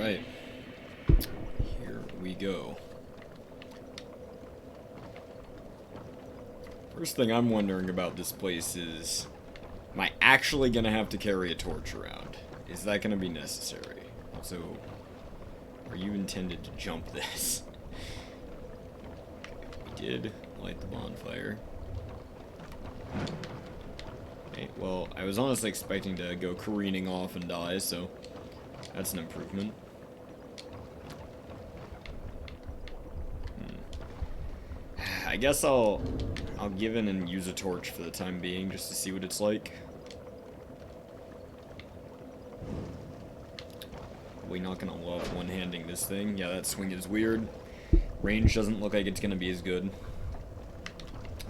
Alright. Here we go. First thing I'm wondering about this place is, am I actually gonna have to carry a torch around? Is that gonna be necessary? Also, are you intended to jump this? We did light the bonfire. Okay, well, I was honestly expecting to go careening off and die, so that's an improvement. I guess I'll give in and use a torch for the time being, just to see what it's like. Probably not gonna love one-handing this thing. Yeah, that swing is weird. Range doesn't look like it's gonna be as good.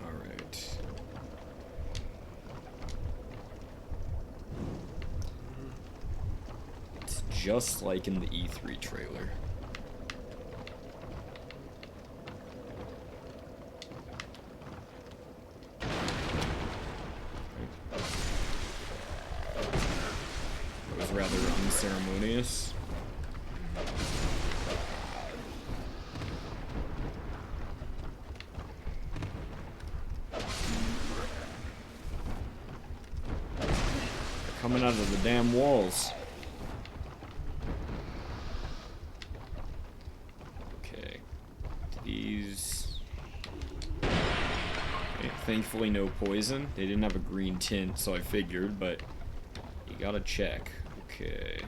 Alright. It's just like in the E3 trailer. Rather unceremonious. They're coming out of the damn walls. Okay. These... Okay, thankfully no poison. They didn't have a green tint, so I figured, but you gotta check. Okay.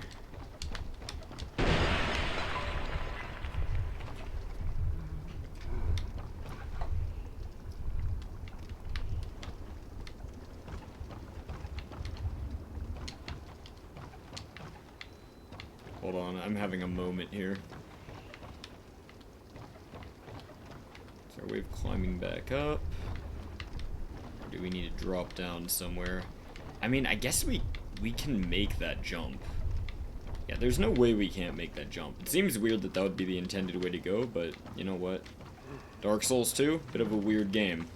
Hold on, I'm having a moment here. Is our way of climbing back up? Or do we need to drop down somewhere? I mean, I guess we can make that jump. Yeah, there's no way we can't make that jump. It seems weird that that would be the intended way to go, but you know what? Dark Souls 2, bit of a weird game.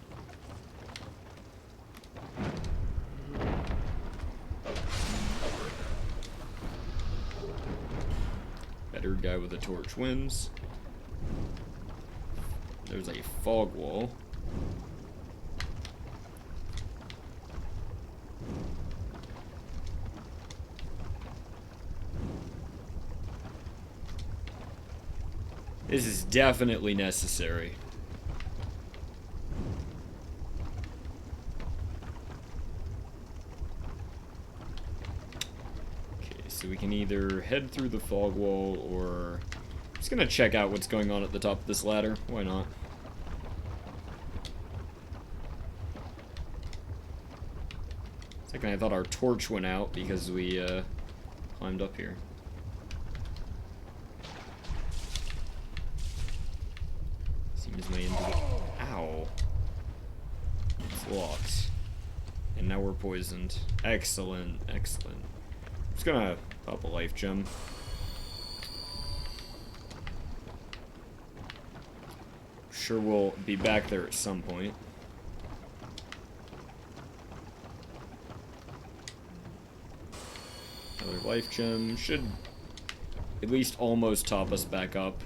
Better guy with a torch wins. There's a fog wall. This is definitely necessary. Okay, so we can either head through the fog wall, or... I'm just gonna check out what's going on at the top of this ladder. Why not? Second, I thought our torch went out because we climbed up here. Seems my Ow. It's locked. And now we're poisoned. Excellent, excellent. I'm just gonna pop a life gem. Sure we'll be back there at some point. Another life gem should at least almost top us back up.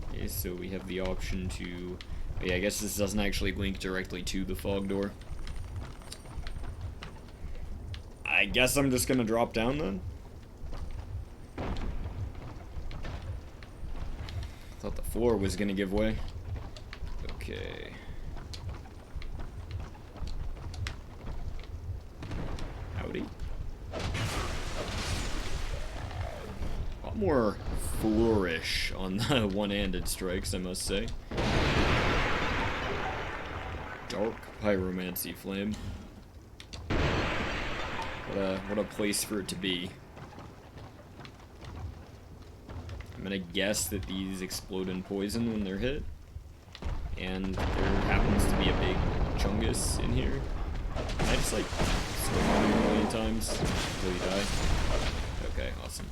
Okay, so we have the option to... Oh yeah, I guess this doesn't actually link directly to the fog door. I guess I'm just gonna drop down then? Thought the floor was gonna give way. Okay. Howdy. A lot more flourish on the one-handed strikes, I must say. Dark pyromancy flame. What a place for it to be. I'm gonna guess that these explode in poison when they're hit. And there happens to be a big chungus in here. I just like swing on him a million times until you die. Okay, awesome.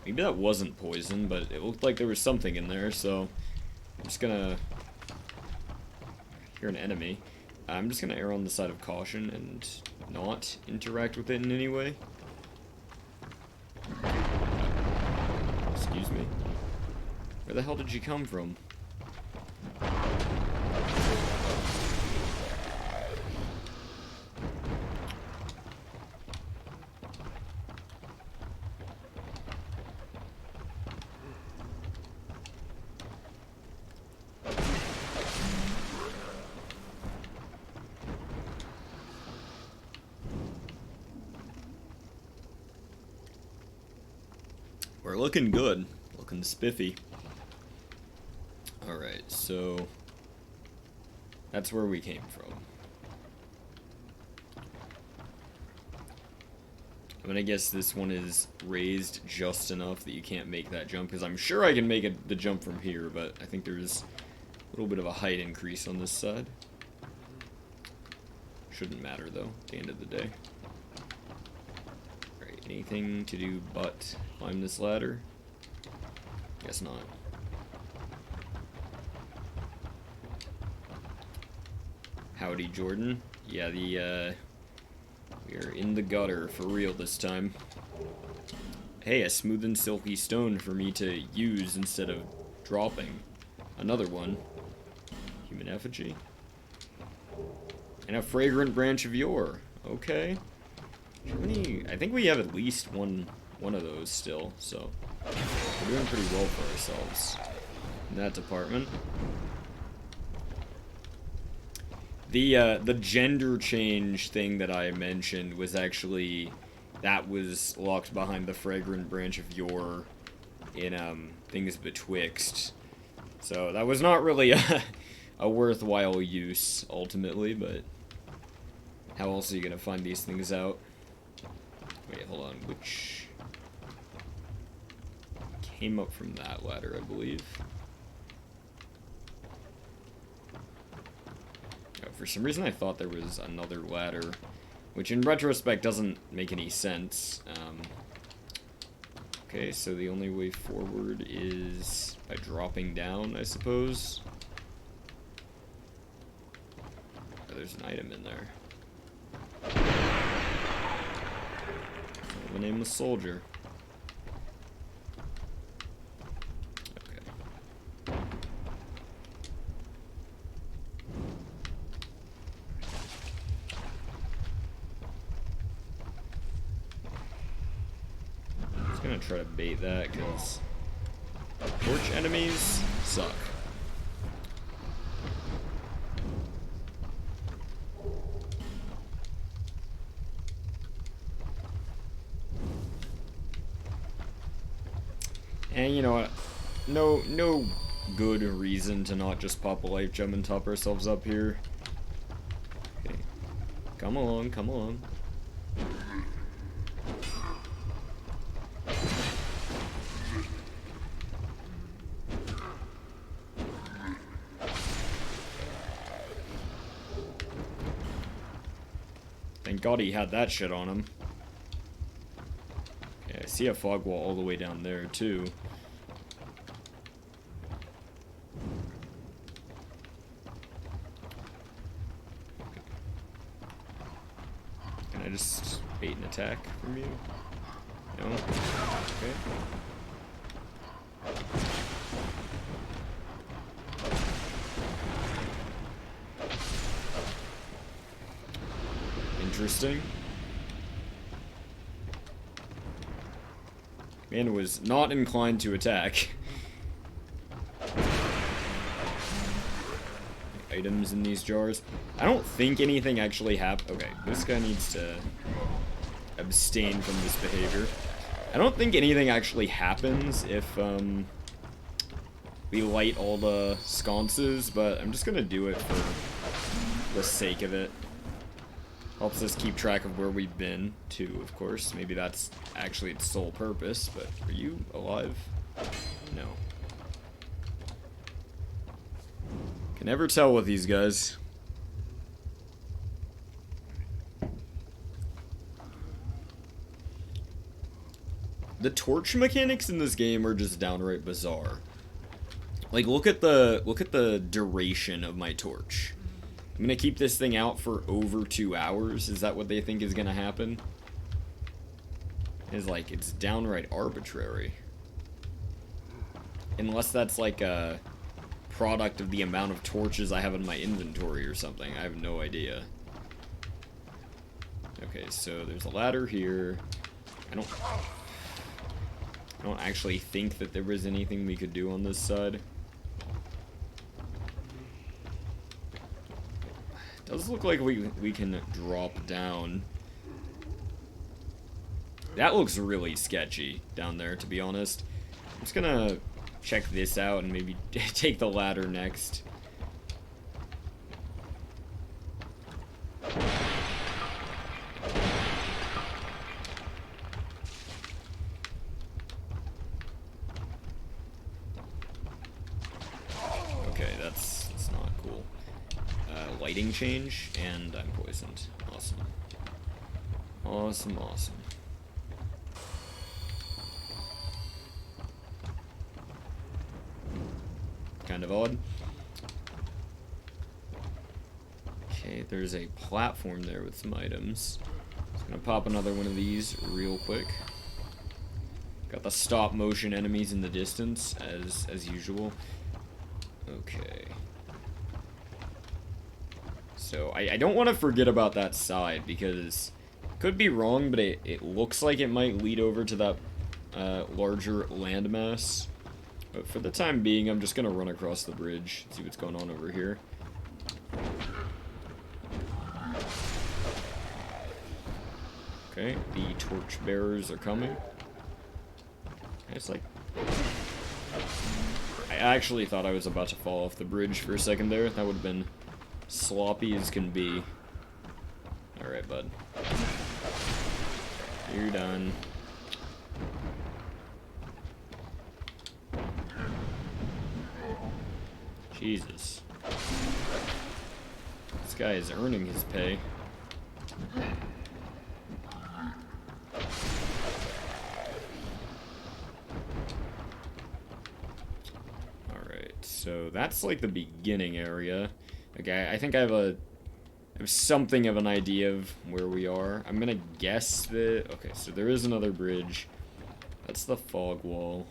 Maybe that wasn't poison, but it looked like there was something in there, so I'm just gonna hear an enemy. I'm just gonna err on the side of caution and not interact with it in any way. Excuse me? Where the hell did you come from? We're looking good. Looking spiffy. Alright, so that's where we came from. I'm gonna guess this one is raised just enough that you can't make that jump, because I'm sure I can make the jump from here, but I think there's a little bit of a height increase on this side. Shouldn't matter, though, at the end of the day. Alright, anything to do but climb this ladder? Guess not. Howdy, Jordan. Yeah, we are in the gutter for real this time. Hey, a smooth and silky stone for me to use instead of dropping. Another one. Human effigy. And a fragrant branch of yore. Okay. How many? I think we have at least one of those still, so we're doing pretty well for ourselves in that department. The gender change thing that I mentioned was actually, that was locked behind the fragrant branch of yore in Things Betwixt. So that was not really a worthwhile use ultimately, but how else are you gonna find these things out? Wait, hold on, which came up from that ladder, I believe. For some reason I thought there was another ladder, which in retrospect doesn't make any sense. Okay, so the only way forward is by dropping down, I suppose. Oh, there's an item in there. The nameless soldier. Gonna try to bait that because torch enemies suck. And you know what? No good reason to not just pop a life gem and top ourselves up here. Okay. Come along, come along. Thank God he had that shit on him. Okay, I see a fog wall all the way down there, too. Can I just bait an attack from you? No? Okay. Interesting. Man was not inclined to attack. Items in these jars. I don't think anything actually happened. Okay, this guy needs to abstain from this behavior. I don't think anything actually happens if we light all the sconces, but I'm just gonna do it for the sake of it. Helps us keep track of where we've been, too, of course. Maybe that's actually its sole purpose, but are you alive? No. Can never tell with these guys. The torch mechanics in this game are just downright bizarre. Like, look at the duration of my torch. I'm gonna keep this thing out for over 2 hours. Is that what they think is gonna happen? It's downright arbitrary. Unless that's like a product of the amount of torches I have in my inventory or something. I have no idea. Okay, so there's a ladder here. I don't actually think that there was anything we could do on this side. It does look like we can drop down. That looks really sketchy down there, to be honest. I'm just gonna check this out and maybe take the ladder next. Okay, that's not cool. Lighting change, and I'm poisoned. Awesome. Awesome, awesome. Kind of odd. Okay, there's a platform there with some items. Just gonna pop another one of these real quick. Got the stop motion enemies in the distance, as usual. Okay. So, I don't want to forget about that side, because could be wrong, but it looks like it might lead over to that larger landmass. But for the time being, I'm just going to run across the bridge, see what's going on over here. Okay, the torch bearers are coming. It's like... I actually thought I was about to fall off the bridge for a second there. That would have been sloppy as can be. Alright, bud. You're done. Jesus. This guy is earning his pay. Alright, so that's like the beginning area. Okay, I think I have something of an idea of where we are. I'm gonna guess that... Okay, so there is another bridge. That's the fog wall.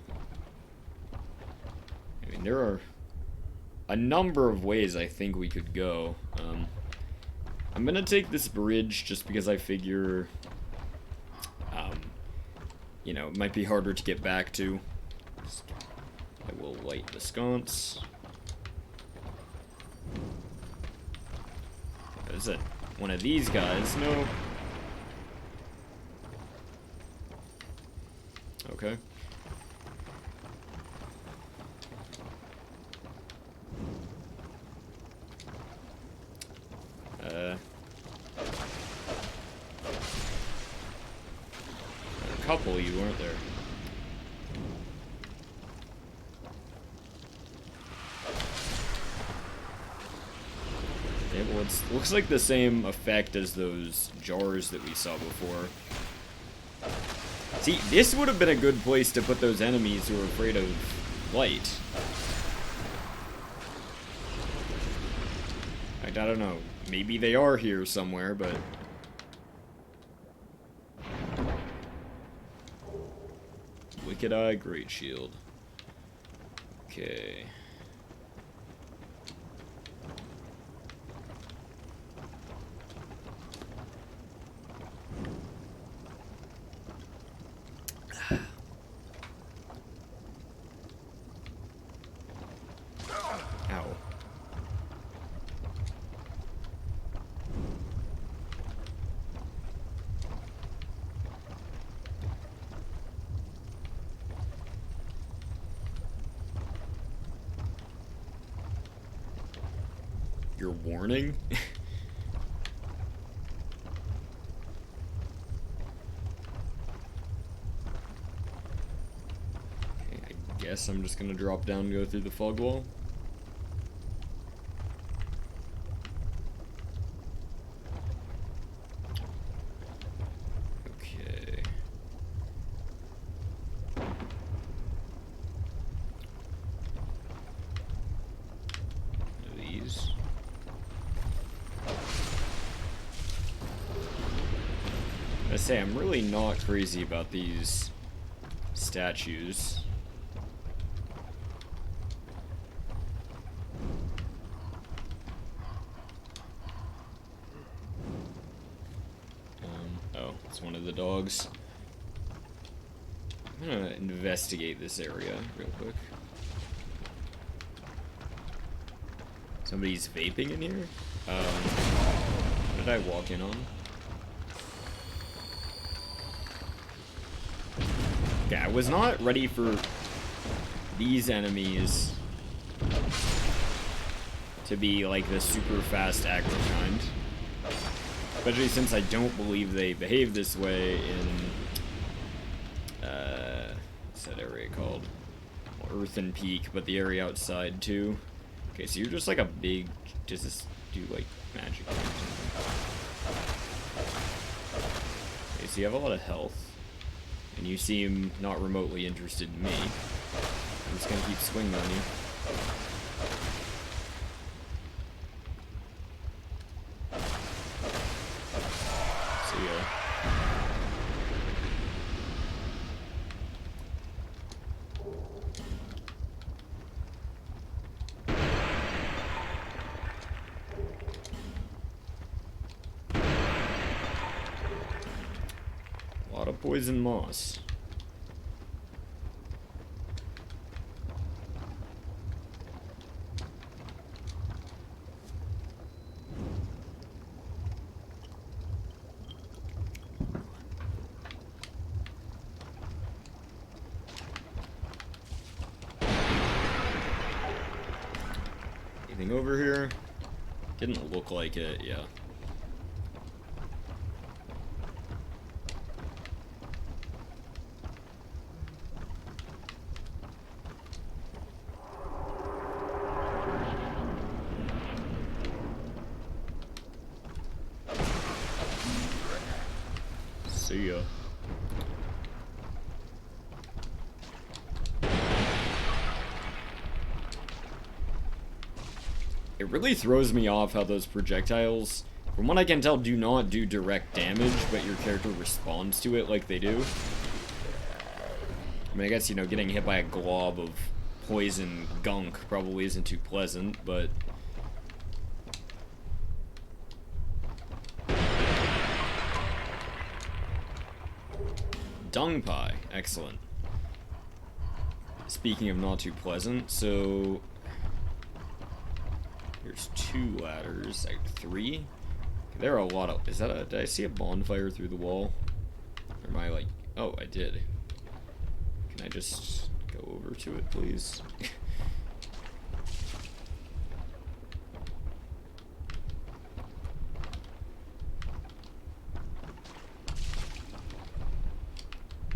I mean, there are a number of ways I think we could go. I'm gonna take this bridge just because I figure, you know, it might be harder to get back to. I will light the sconce. Is it one of these guys? No. Okay. A couple you weren't there. Yeah, well, it looks like the same effect as those jars that we saw before. See, this would have been a good place to put those enemies who are afraid of light. I don't know. Maybe they are here somewhere, but... Wicked Eye Great Shield. Okay. Ow. Your warning? Okay, I guess I'm just gonna drop down and go through the fog wall. Okay. I say, I'm really not crazy about these statues. Oh, it's one of the dogs. I'm gonna investigate this area real quick. Somebody's vaping in here? What did I walk in on? Okay, I was not ready for these enemies to be like the super fast aggro kind. Especially since I don't believe they behave this way in, what's that area called? Well, Earthen Peak, but the area outside too. Okay, so you're just like a big, does this do like magic or something? Okay, so you have a lot of health. And you seem not remotely interested in me. I'm just gonna keep swinging on you. See ya. A lot of poison moss. Anything over here? Didn't look like it, yeah. See ya. It really throws me off how those projectiles, from what I can tell, do not do direct damage, but your character responds to it like they do. I mean, I guess, you know, getting hit by a glob of poison gunk probably isn't too pleasant, but... Dung pie. Excellent. Speaking of not too pleasant, so... There's 2 ladders, like 3? There are a lot of... Is that a... Did I see a bonfire through the wall? Or am I like... Oh, I did. Can I just go over to it, please?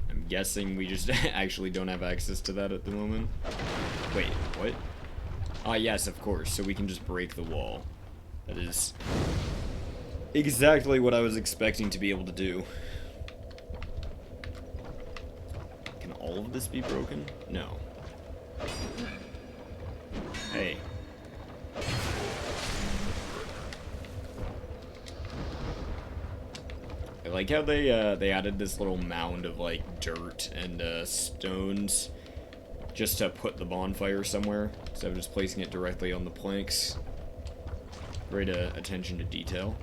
I'm guessing we just actually don't have access to that at the moment. Wait, what? Ah, yes, of course. So we can just break the wall. That is exactly what I was expecting to be able to do. Can all of this be broken? No. Hey. I like how they added this little mound of like dirt and stones just to put the bonfire somewhere, instead of just placing it directly on the planks. Great attention to detail.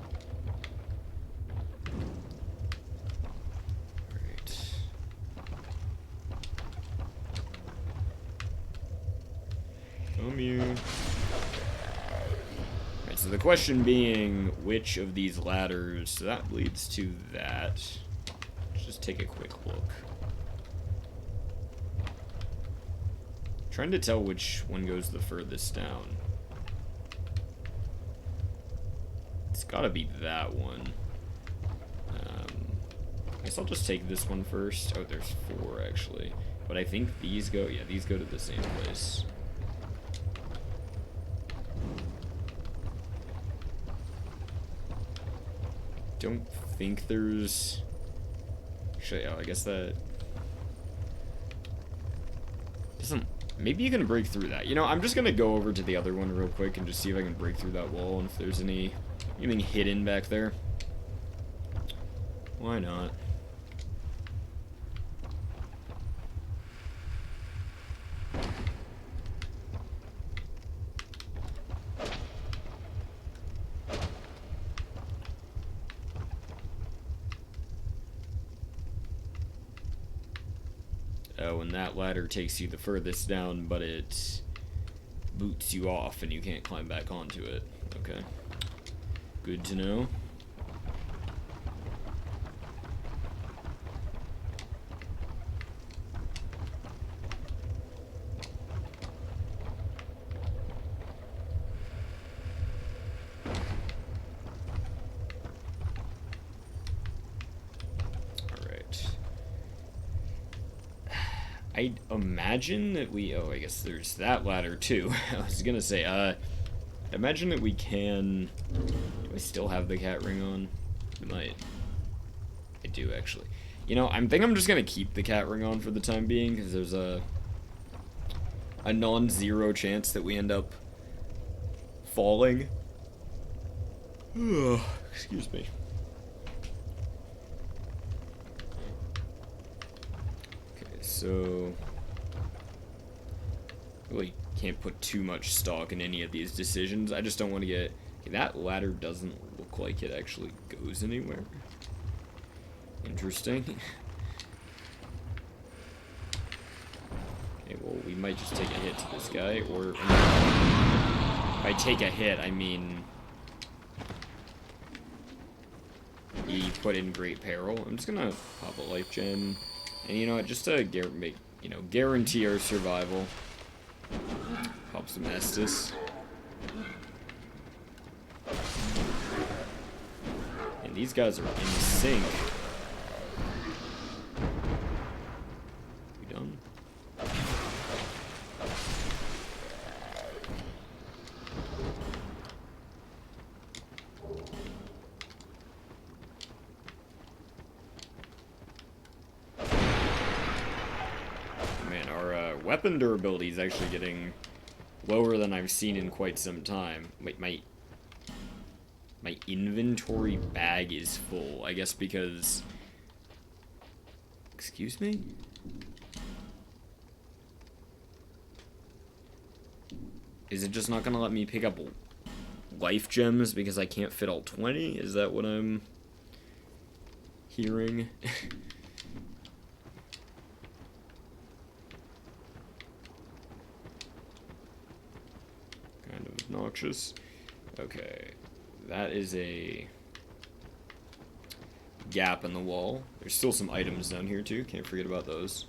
Alright. Come here. Alright, so the question being, which of these ladders, so that leads to that. Let's just take a quick look. Trying to tell which one goes the furthest down. It's gotta be that one. I guess I'll just take this one first. Oh, there's 4 actually. But I think these go, yeah, these go to the same place. Don't think there's... Actually, oh, I guess that... Doesn't... Maybe you can break through that. You know, I'm just gonna go over to the other one real quick and just see if I can break through that wall and if there's anything hidden back there. Why not? Oh, and that ladder takes you the furthest down, but it boots you off and you can't climb back onto it. Okay. Good to know. I imagine that we... Oh, I guess there's that ladder, too. I was gonna say, I imagine that we can... Do I still have the cat ring on? I might. I do, actually. You know, I think I'm just gonna keep the cat ring on for the time being, because there's a non-zero chance that we end up falling. Excuse me. So, really can't put too much stock in any of these decisions. I just don't want to get... Okay, that ladder doesn't look like it actually goes anywhere. Interesting. Okay, well, we might just take a hit to this guy, or... By take a hit, I mean... He put in great peril. I'm just gonna pop a life gem. And you know what, just to guarantee our survival. Pop some Estus. And these guys are in sync. We done? Weapon durability is actually getting lower than I've seen in quite some time. Wait, my inventory bag is full. I guess because... Excuse me? Is it just not gonna let me pick up life gems because I can't fit all 20? Is that what I'm hearing? Obnoxious. Okay, that is a gap in the wall. There's still some items down here too, can't forget about those.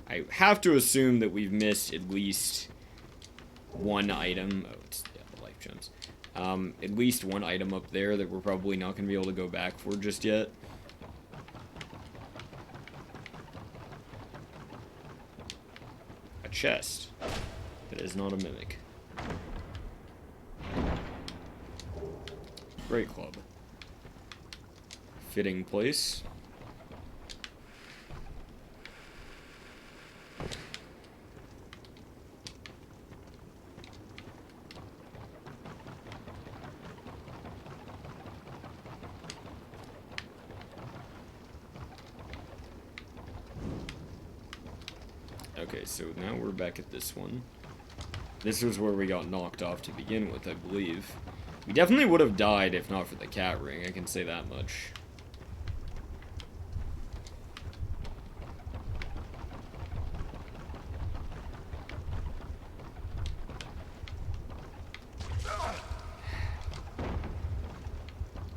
I have to assume that we've missed at least one item. Oh, it's, yeah, the life gems. At least one item up there that we're probably not going to be able to go back for just yet. A chest. It is not a mimic. Great club. Fitting place. Okay, so now we're back at this one. This was where we got knocked off to begin with, I believe. We definitely would have died if not for the cat ring, I can say that much.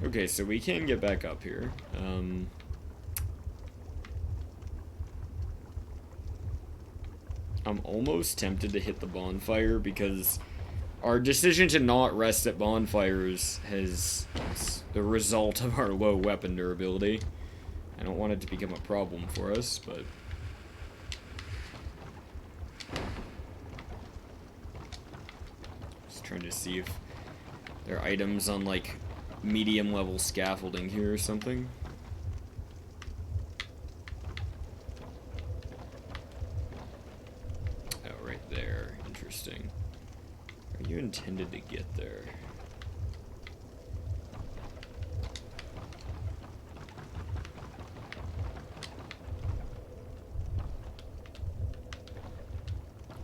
Okay, so we can get back up here. I'm almost tempted to hit the bonfire because our decision to not rest at bonfires is the result of our low weapon durability. I don't want it to become a problem for us, but... Just trying to see if there are items on, like, medium level scaffolding here or something. Are you intended to get there?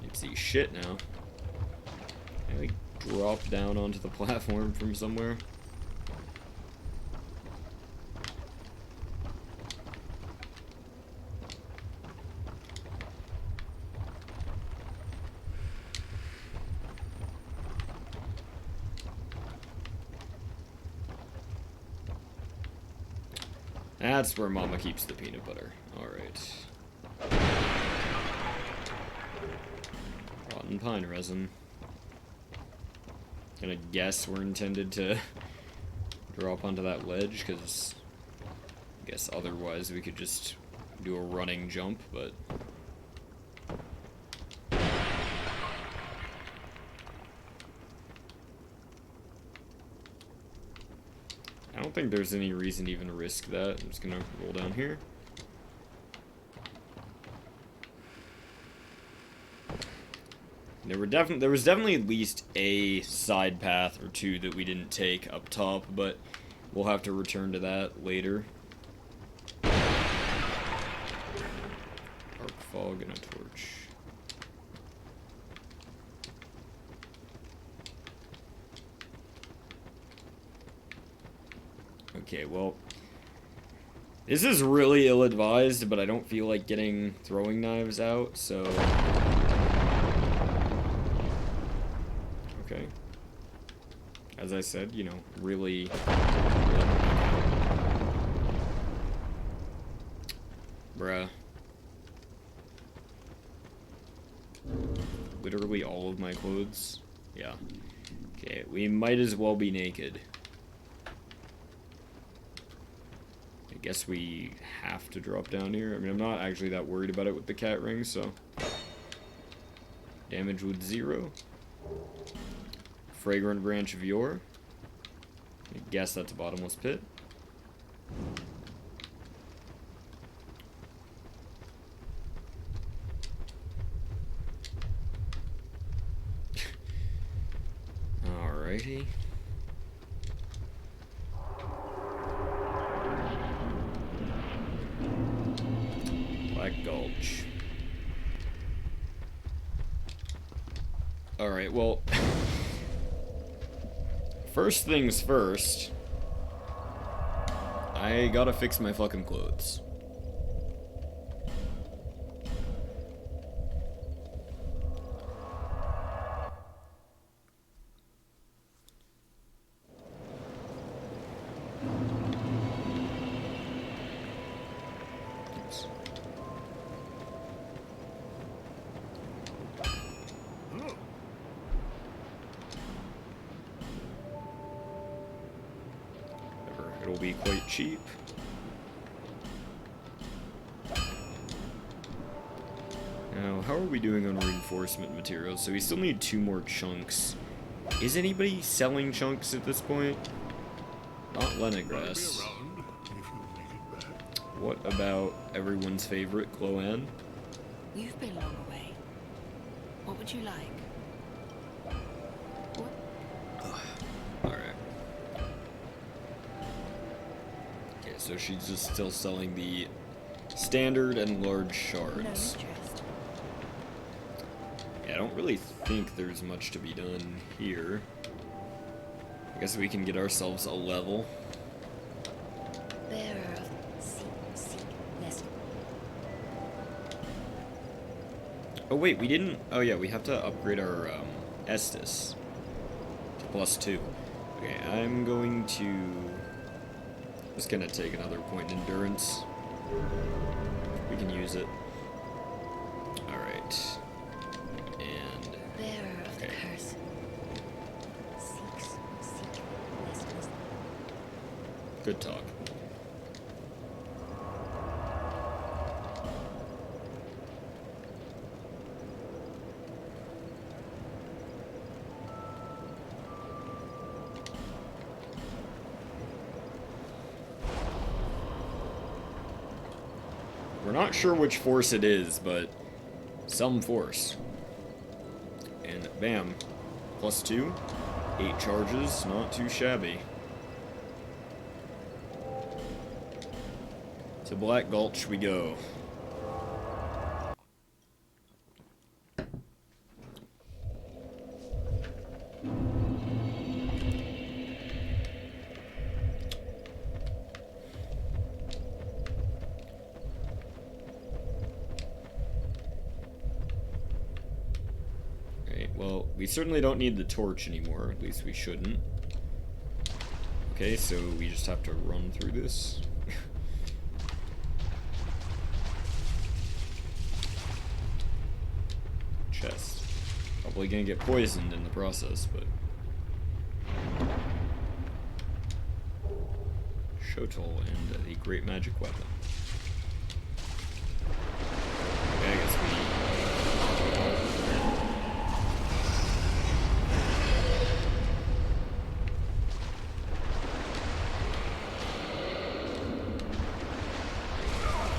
You can see shit now. Can I, like, drop down onto the platform from somewhere? That's where Mama keeps the peanut butter. Alright. Rotten pine resin. Gonna guess we're intended to drop onto that ledge, because I guess otherwise we could just do a running jump, but... I don't think there's any reason to even risk that. I'm just gonna roll down here. There was definitely at least a side path or two that we didn't take up top, but we'll have to return to that later. Arc fog and a torch. Okay, well, this is really ill-advised, but I don't feel like getting throwing knives out, so... Okay. As I said, you know, really... Bruh. Literally all of my clothes? Yeah. Okay, we might as well be naked. I guess we have to drop down here. I mean, I'm not actually that worried about it with the cat ring, so... Damage with 0. Fragrant branch of yore. I guess that's a bottomless pit. Alrighty. Black Gulch. Alright, well... First things first, I gotta fix my fucking clothes. Oops. It'll be quite cheap. Now, how are we doing on reinforcement materials? So we still need 2 more chunks. Is anybody selling chunks at this point? Not Leningrass. What about everyone's favorite, Cloanne? You've been long away. What would you like? Alright. Okay, so she's just still selling the standard and large No shards. interest. Yeah, I don't really think there's much to be done here. I guess we can get ourselves a level. Bearer of seek. Oh wait, we didn't... Oh yeah, we have to upgrade our Estus to +2. Okay, I'm going to... Just gonna take another point in endurance. We can use it. Alright. And... Bearer of Okay. the curse. Seek. List. Good talk. We're not sure which force it is, but some force. And bam. +2. 8 charges, not too shabby. To Black Gulch we go. Well, we certainly don't need the torch anymore, at least we shouldn't. Okay, so we just have to run through this. chest. Probably gonna get poisoned in the process, but... Shotel and the great magic weapon. Okay, I guess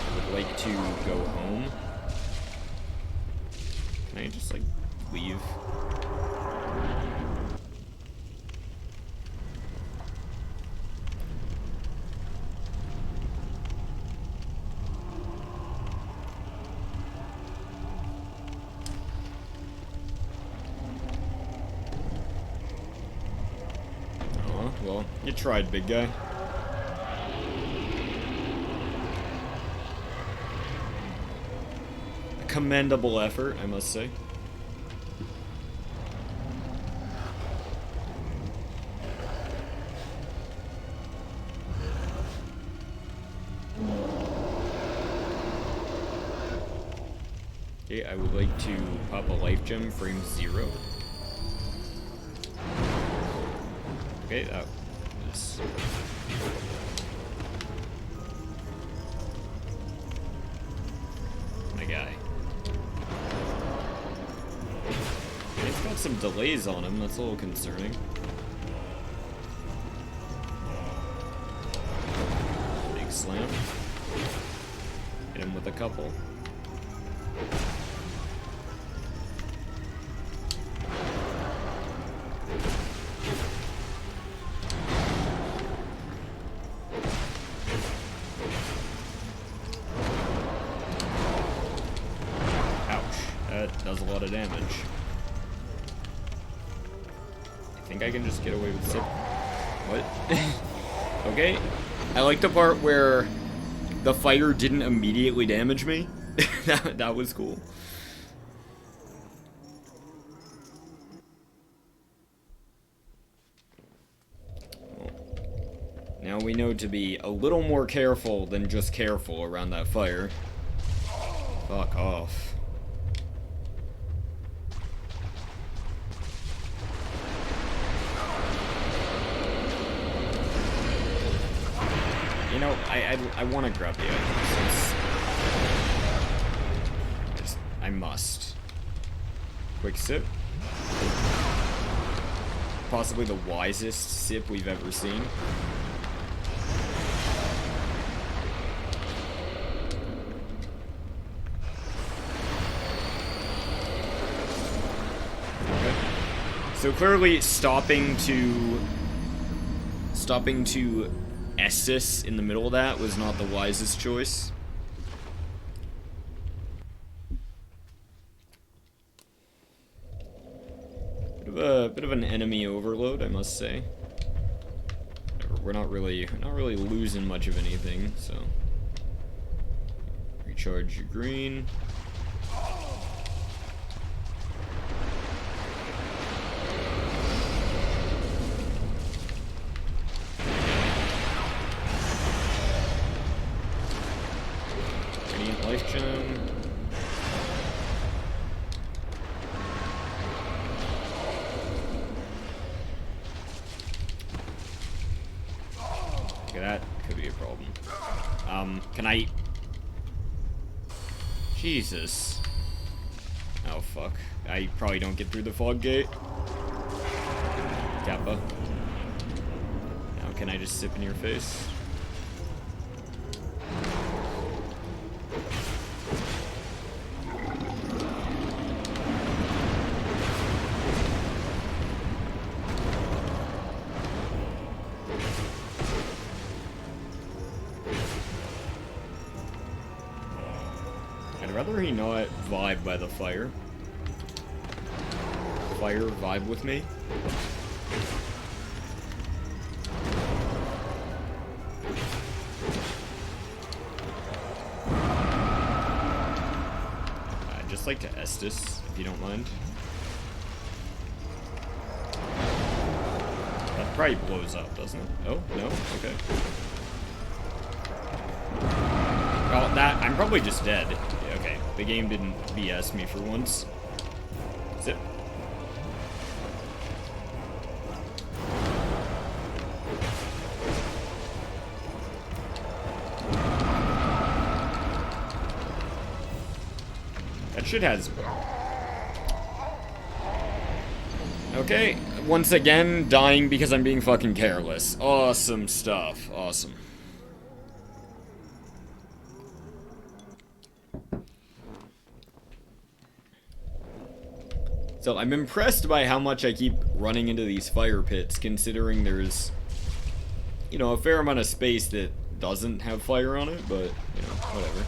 I would like to go home. Can I just, like, leave? Well, you tried, big guy. A commendable effort, I must say. Okay, I would like to pop a life gem, frame 0. Okay, that was... my guy. It's got some delays on him, that's a little concerning. Big slam. Hit him with a couple. That does a lot of damage. I think I can just get away with sip. What? Okay. I like the part where the fire didn't immediately damage me. that was cool. Well, now we know to be a little more careful than just careful around that fire. Fuck off. You know, I want to grab the items. I must. Quick sip. Possibly the wisest sip we've ever seen. Okay. So clearly stopping to Estus in the middle of that was not the wisest choice. Bit of an enemy overload, I must say. We're not really losing much of anything, so recharge your green. Life gem. Okay, that could be a problem. Can I... Jesus. Oh, fuck. I probably don't get through the fog gate. Kappa. Now, can I just sip in your face? I'd rather he not vibe by the fire. Fire vibe with me. I'd just like to Estus, if you don't mind. That probably blows up, doesn't it? Oh, no? Okay. Oh, that, I'm probably just dead. Okay, the game didn't BS me for once. Zip. That shit has... Okay, once again, dying because I'm being fucking careless. Awesome stuff. Awesome. So I'm impressed by how much I keep running into these fire pits, considering there's, you know, a fair amount of space that doesn't have fire on it, but, you know, whatever.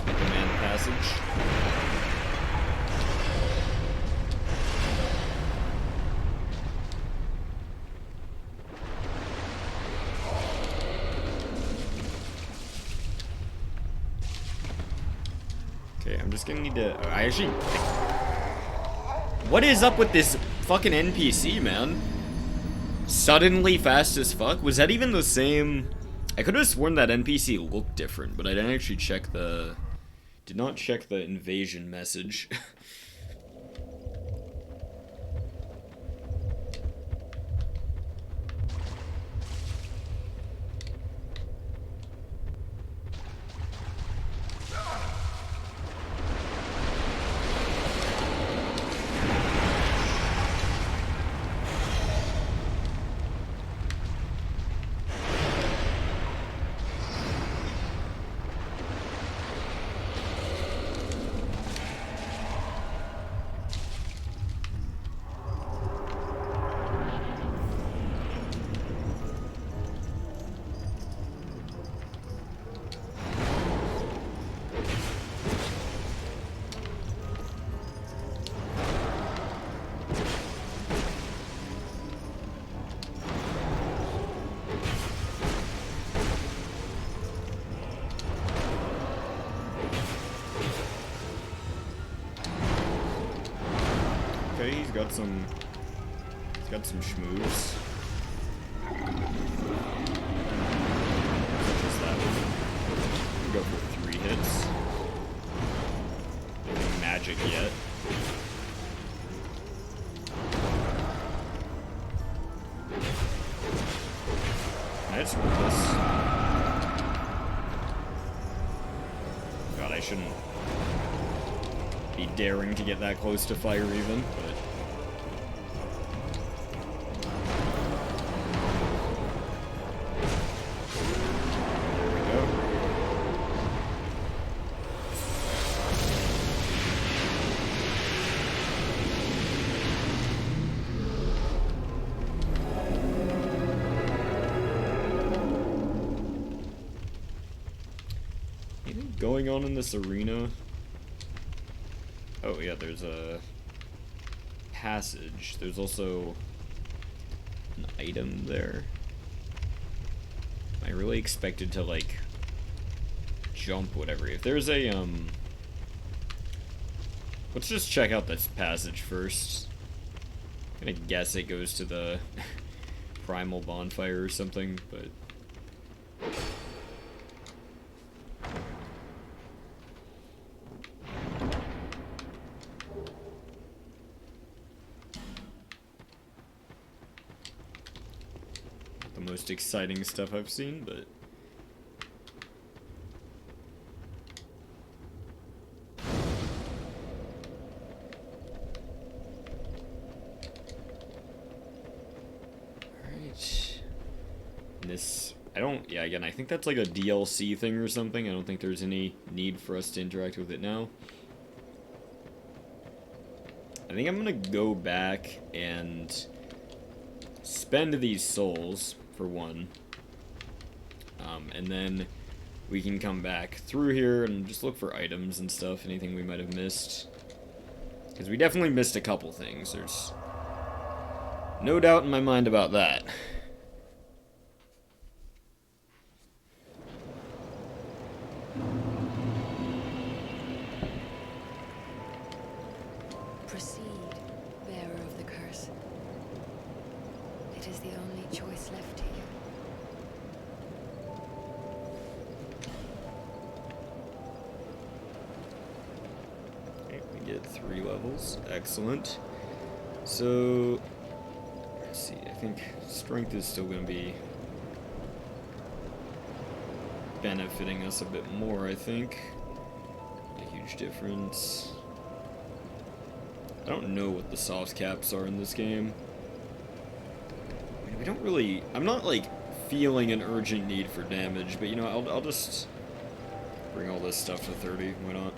Command passage. Okay, I'm just gonna need to... I actually... What is up with this fucking NPC, man? Suddenly fast as fuck? Was that even the same... I could have sworn that NPC looked different, but I didn't actually check the... Did not check the invasion message. Okay, he's got some schmooze. Just that one. Go for 3 hits. Nothing magic yet. Let's roll this. God, I shouldn't be daring to get that close to fire even, but... There we go. Anything going on in this arena? Oh yeah, there's a passage. There's also an item there. I really expected to, like, jump whatever. If there's a, let's just check out this passage first. I'm gonna guess it goes to the primal bonfire or something, but... the most exciting stuff I've seen, but... Alright. This... I don't... Yeah, again, I think that's like a DLC thing or something. I don't think there's any need for us to interact with it now. I think I'm gonna go back and spend these souls, for one. And then we can come back through here and just look for items and stuff, anything we might have missed. Because we definitely missed a couple things. There's no doubt in my mind about that. Proceed, bearer of the curse. It is the only choice left to you. at 3 levels. Excellent. So, let's see. I think strength is still going to be benefiting us a bit more, I think. A huge difference. I don't know what the soft caps are in this game. I mean, we don't really... I'm not, like, feeling an urgent need for damage, but, you know, I'll just bring all this stuff to 30. Why not?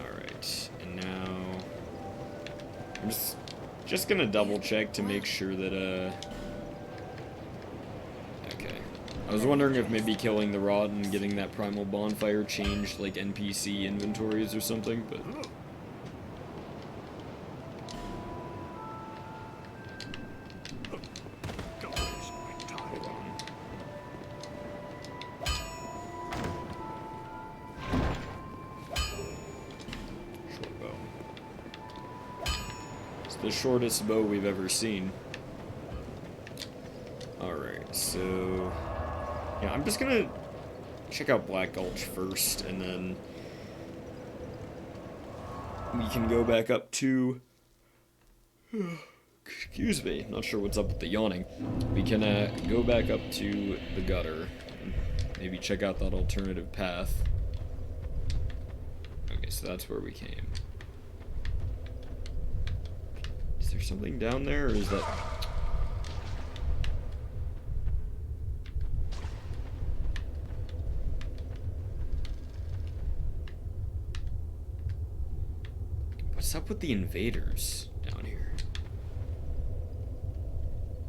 Alright, and now... I'm just gonna double check to make sure that, okay. I was wondering if maybe killing the rot and getting that primal bonfire changed, like, NPC inventories or something, but... The shortest bow we've ever seen. Alright, so... yeah, I'm just gonna check out Black Gulch first, and then we can go back up to... excuse me, not sure what's up with the yawning. We can go back up to the gutter, and maybe check out that alternative path. Okay, so that's where we came. Is there something down there, or is that... What's up with the invaders down here?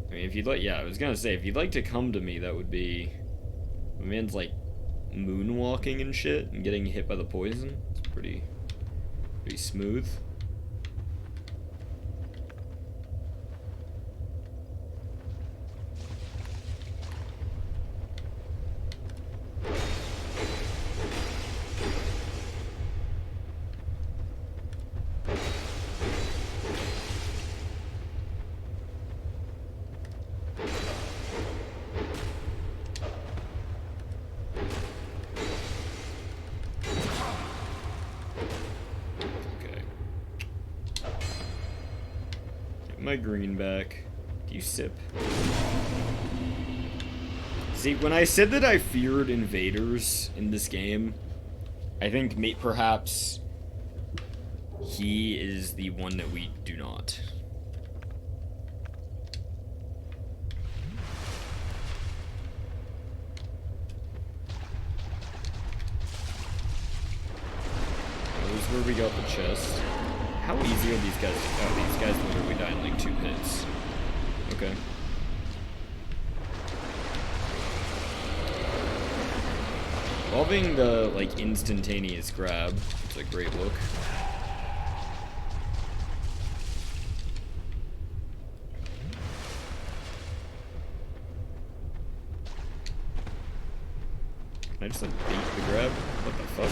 I mean, if you'd like... yeah, I was gonna say, if you'd like to come to me, that would be... my man's, like, moonwalking and shit, and getting hit by the poison. It's pretty smooth. My green back. Do you sip? See, when I said that I feared invaders in this game, I think perhaps he is the one that we do not. That was where we got the chest. How easy are these guys? Oh, these guys literally die in like 2 hits. Okay. Loving the, like, instantaneous grab. It's a great look. Can I just, like, beat the grab? What the fuck?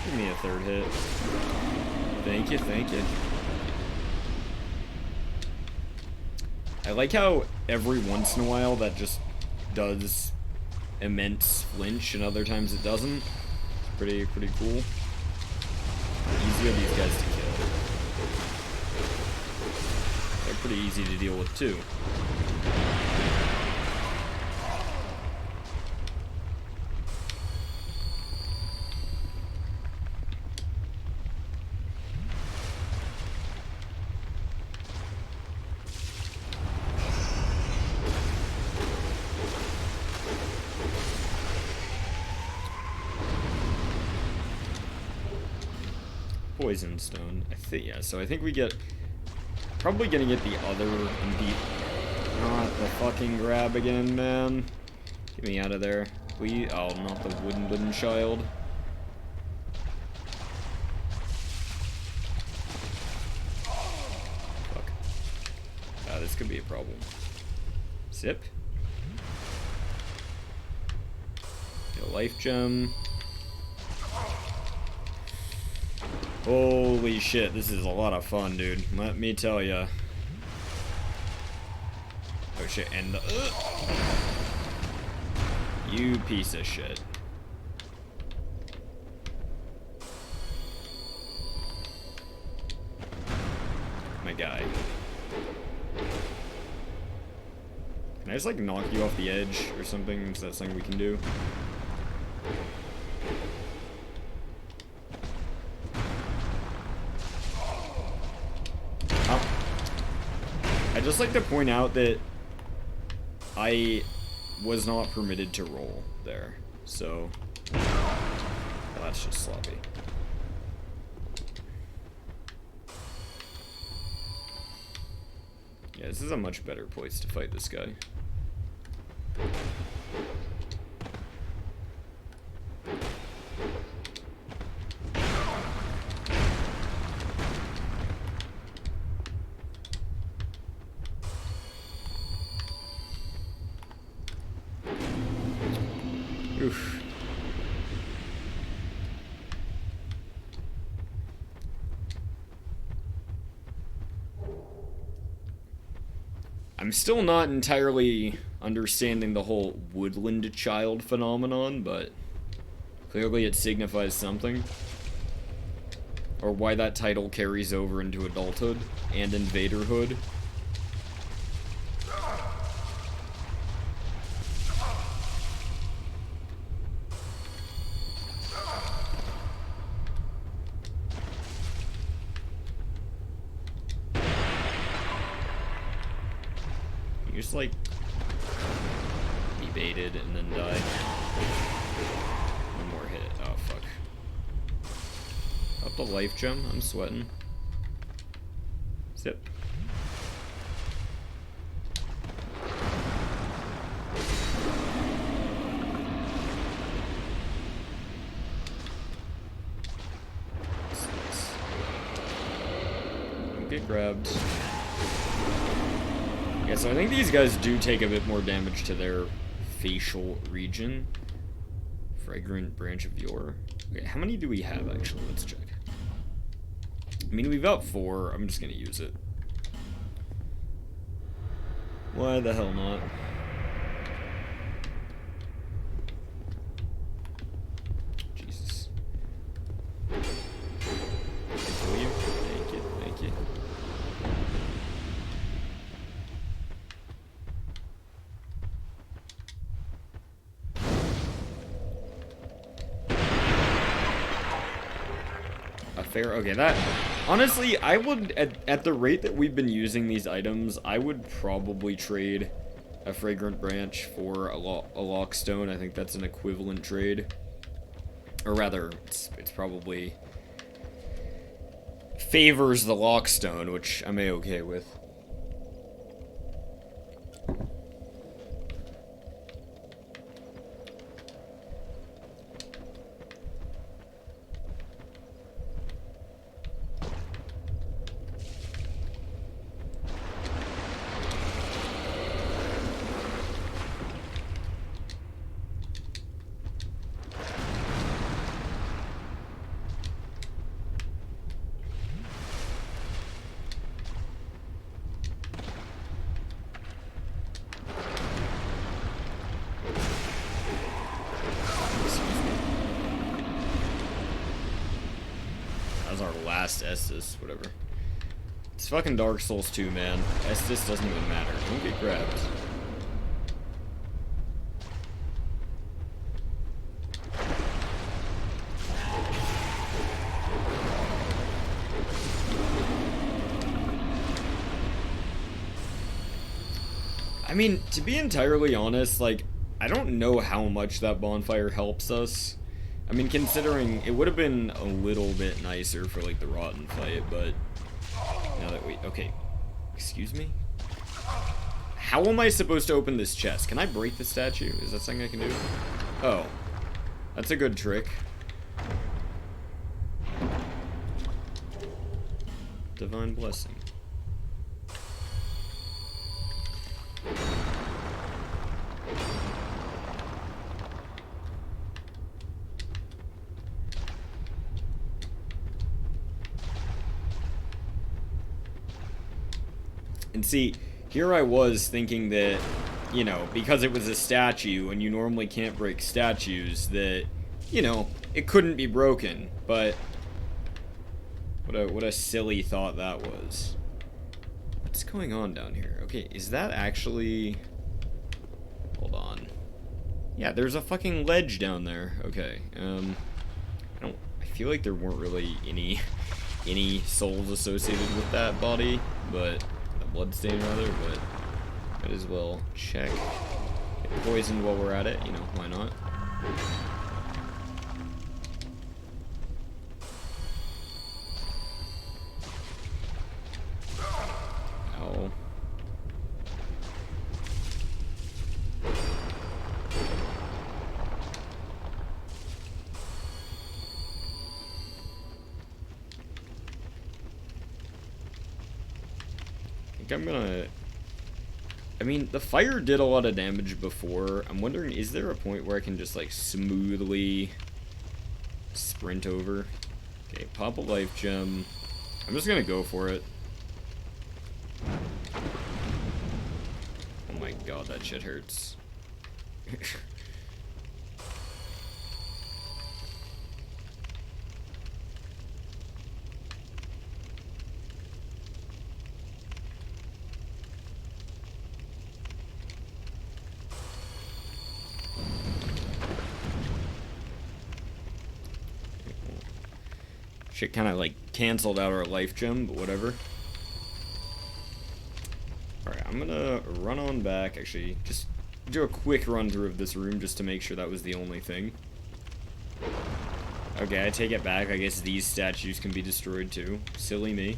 Give me a 3rd hit. Thank you, thank you. I like how every once in a while that just does immense flinch and other times it doesn't. It's pretty cool. Easy are these guys to kill. They're pretty easy to deal with too. Poison stone. I think, yeah, so I think we get... probably gonna get the other and beat... not the fucking grab again, man. Get me out of there. Please. Oh, not the wooden child. Fuck. This could be a problem. Sip. Get a life gem. Holy shit, this is a lot of fun, dude. Let me tell ya. Oh shit, and the... You piece of shit. My guy. Can I just, like, knock you off the edge or something? Is that something we can do? I'd just like to point out that I was not permitted to roll there, so that's just sloppy. Yeah, this is a much better place to fight this guy. Oof. I'm still not entirely understanding the whole woodland child phenomenon, but clearly it signifies something. Or why that title carries over into adulthood and invaderhood. You just, like, be baited and then die. One more hit. Oh, fuck. Up the life gem. I'm sweating. Zip. Don't get grabbed. Yeah, so I think these guys do take a bit more damage to their facial region. Fragrant Branch of Yore. Okay, how many do we have, actually? Let's check. I mean, we've got 4. I'm just gonna use it. Why the hell not? Jesus. Kill you? Thank you, thank you. Fair. Okay, that honestly, I would at the rate that we've been using these items, I would probably trade a Fragrant Branch for a Lockstone. I think that's an equivalent trade, or rather, it's probably favors the Lockstone, which I'm okay with. Our last Estus, whatever. It's fucking Dark Souls 2, man. Estus doesn't even matter. Don't get grabbed. I mean, to be entirely honest, like, I don't know how much that bonfire helps us. I mean, considering it would have been a little bit nicer for, like, the Rotten fight, but now that we... Okay. Excuse me? How am I supposed to open this chest? Can I break the statue? Is that something I can do? Oh. That's a good trick. Divine Blessing. And see, here I was thinking that, you know, because it was a statue and you normally can't break statues, that, you know, it couldn't be broken. But what a silly thought that was. What's going on down here? Okay, is that actually... Hold on. Yeah, there's a fucking ledge down there. Okay, I feel like there weren't really any souls associated with that body, but the bloodstain rather, but might as well check. Get poisoned while we're at it, you know, why not? Ow. I'm gonna... I mean, the fire did a lot of damage before. I'm wondering, is there a point where I can just, like, smoothly sprint over? Okay, pop a life gem. I'm just gonna go for it. Oh my god, that shit hurts. Shit kind of like canceled out our life gem, but whatever. Alright, I'm gonna run on back. Actually, just do a quick run through of this room just to make sure that was the only thing. Okay, I take it back. I guess these statues can be destroyed too. Silly me.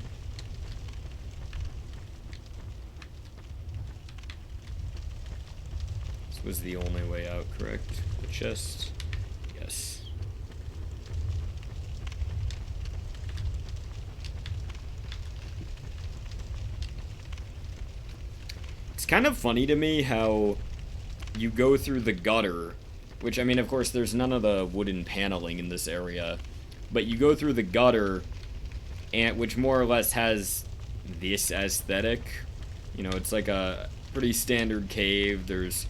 This was the only way out, correct? The chest? Yes. It's kind of funny to me how you go through the gutter, which, I mean, of course, there's none of the wooden paneling in this area, but you go through the gutter, and which more or less has this aesthetic. You know, it's like a pretty standard cave. There's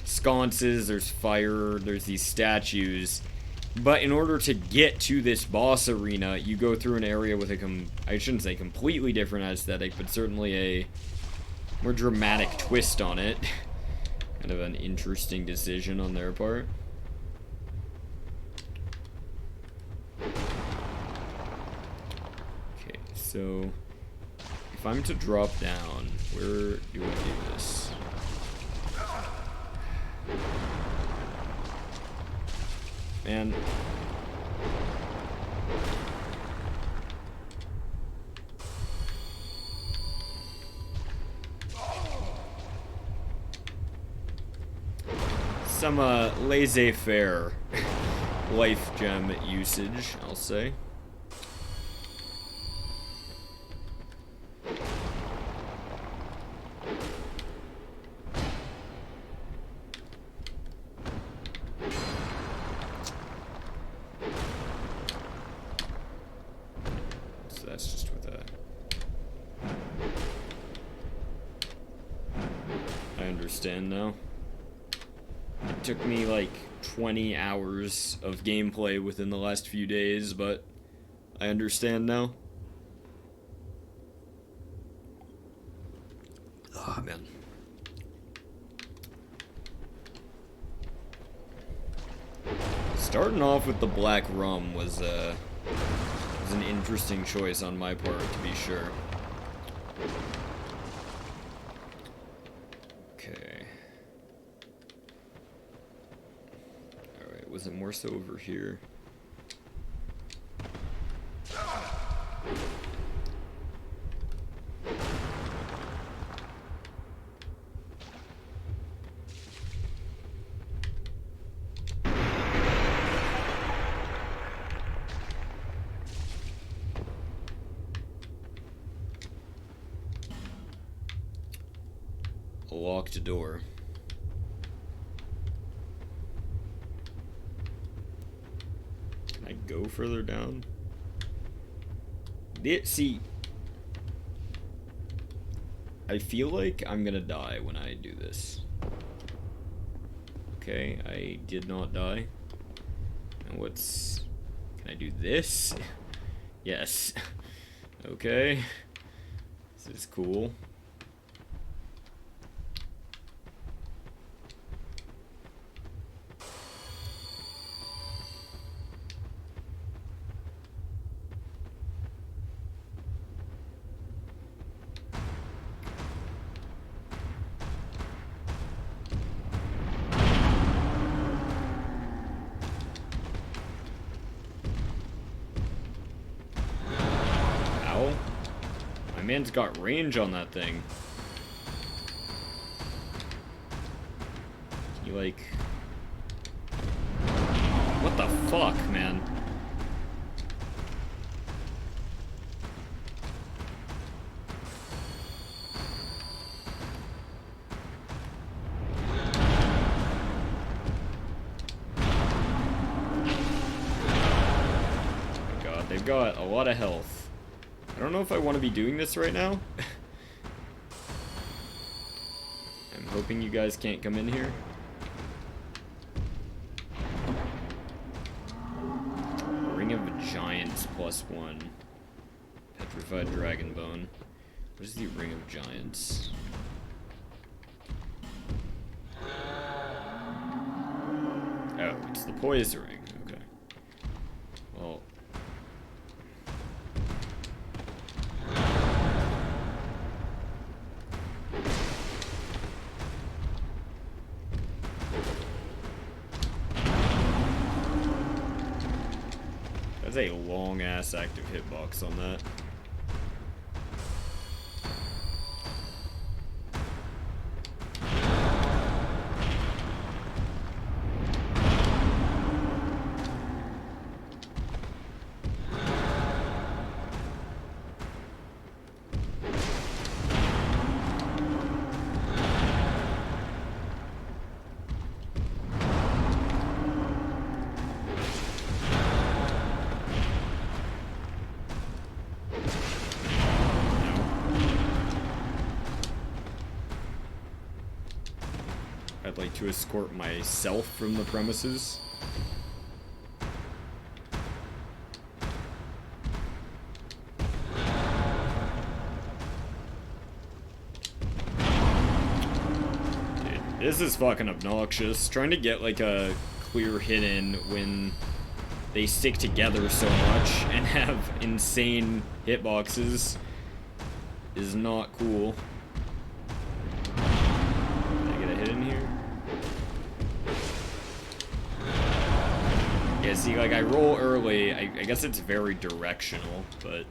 sconces, there's fire, there's these statues, but in order to get to this boss arena, you go through an area with a I shouldn't say completely different aesthetic, but certainly a more dramatic twist on it. Kind of an interesting decision on their part. Okay, so if I'm to drop down, where do I do this? Man. Some laissez-faire life gem usage, I'll say. So that's just with a... I understand now. It took me like 20 hours of gameplay within the last few days, but I understand now. Oh, man. Starting off with the black rum was an interesting choice on my part, to be sure. Okay. Alright, was it more so over here? A locked door. Can I go further down? See, I feel like I'm gonna die when I do this. Okay, I did not die. And what's... Can I do this? Yes. Okay. This is cool. My man's got range on that thing. Can you, like... What the fuck, man? Oh my god, they've got a lot of health. I don't know if I want to be doing this right now. I'm hoping you guys can't come in here. Ring of Giants +1. Petrified Dragon Bone. What is the Ring of Giants? Oh, it's the Poise Ring. Okay. Well... That's a long-ass active hitbox on that. I'd like to escort myself from the premises. Dude, this is fucking obnoxious. Trying to get like a clear hit in when they stick together so much and have insane hitboxes is not cool. Yeah, see, like, I roll early, I guess it's very directional, but...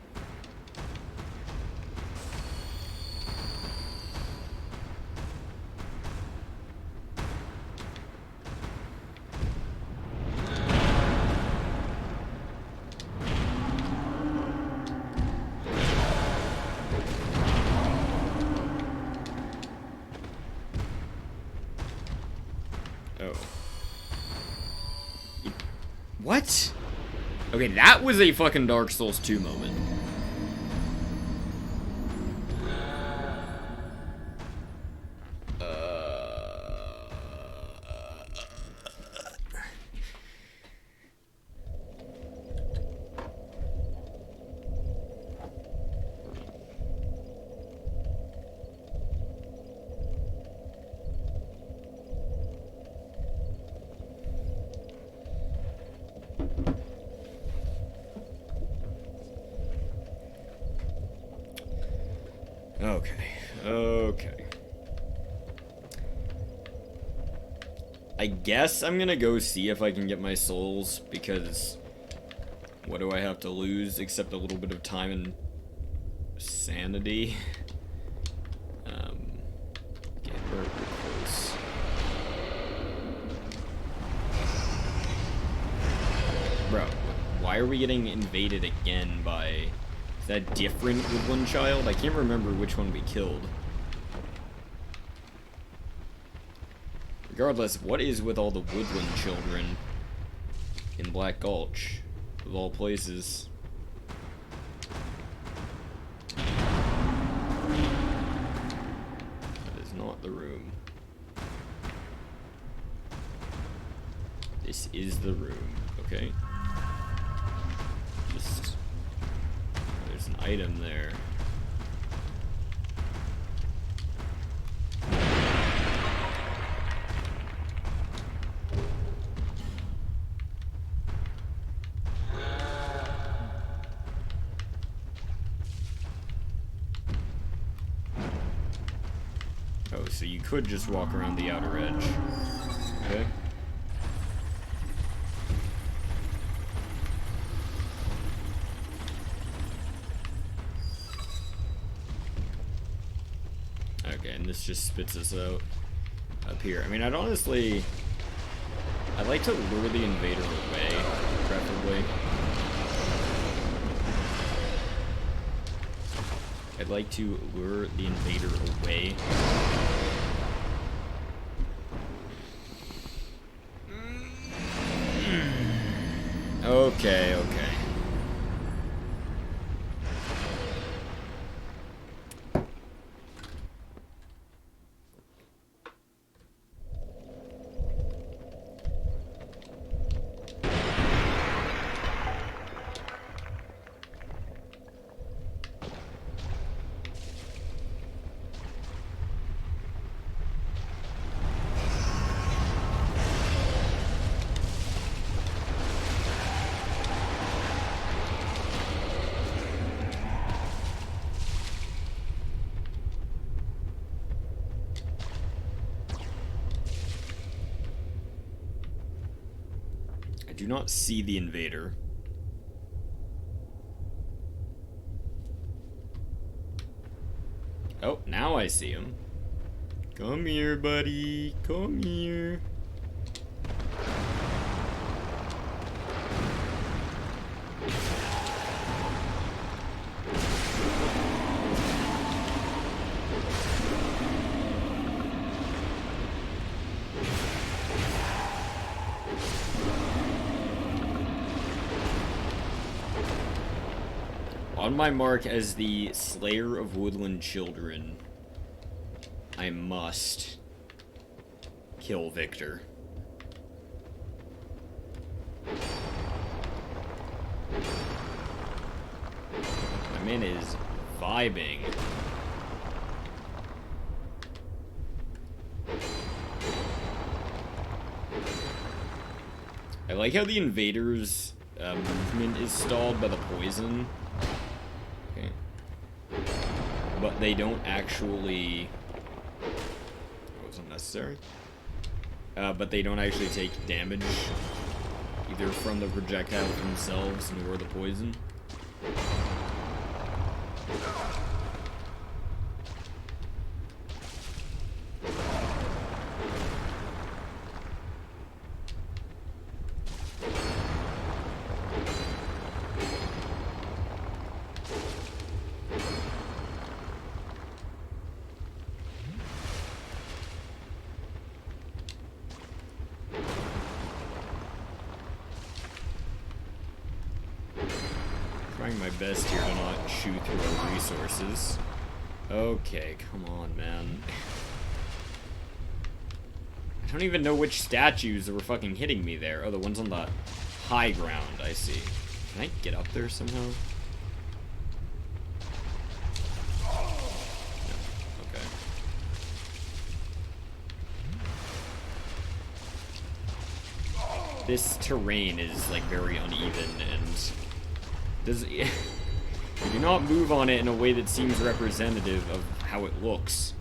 Oh. What? Okay, that was a fucking Dark Souls 2 moment. Okay. I guess I'm gonna go see if I can get my souls, because what do I have to lose except a little bit of time and sanity? Okay, we're close. Bro, why are we getting invaded again by... Is that different Woodland Child? I can't remember which one we killed. Regardless, what is with all the Woodland children in Black Gulch, of all places? This is the room, okay? Just... There's an item there. Oh, so you could just walk around the outer edge. Okay. Okay, and this just spits us out up here. I mean, I'd like to lure the invader away, preferably. I'd like to lure the invader away. Okay, okay. I do not see the invader. Oh, now I see him. Come here, buddy. Come here. On my mark as the Slayer of Woodland Children, I must kill Victor. My man is vibing. I like how the invader's movement is stalled by the poison. Okay. But they don't actually... It wasn't necessary. But they don't actually take damage, either from the projectiles themselves nor the poison. Trying my best here to not chew through our resources. Okay, come on, man. I don't even know which statues were fucking hitting me there. Oh, the ones on the high ground, I see. Can I get up there somehow? No. Okay. This terrain is, like, very uneven and... you do not move on it in a way that seems representative of how it looks.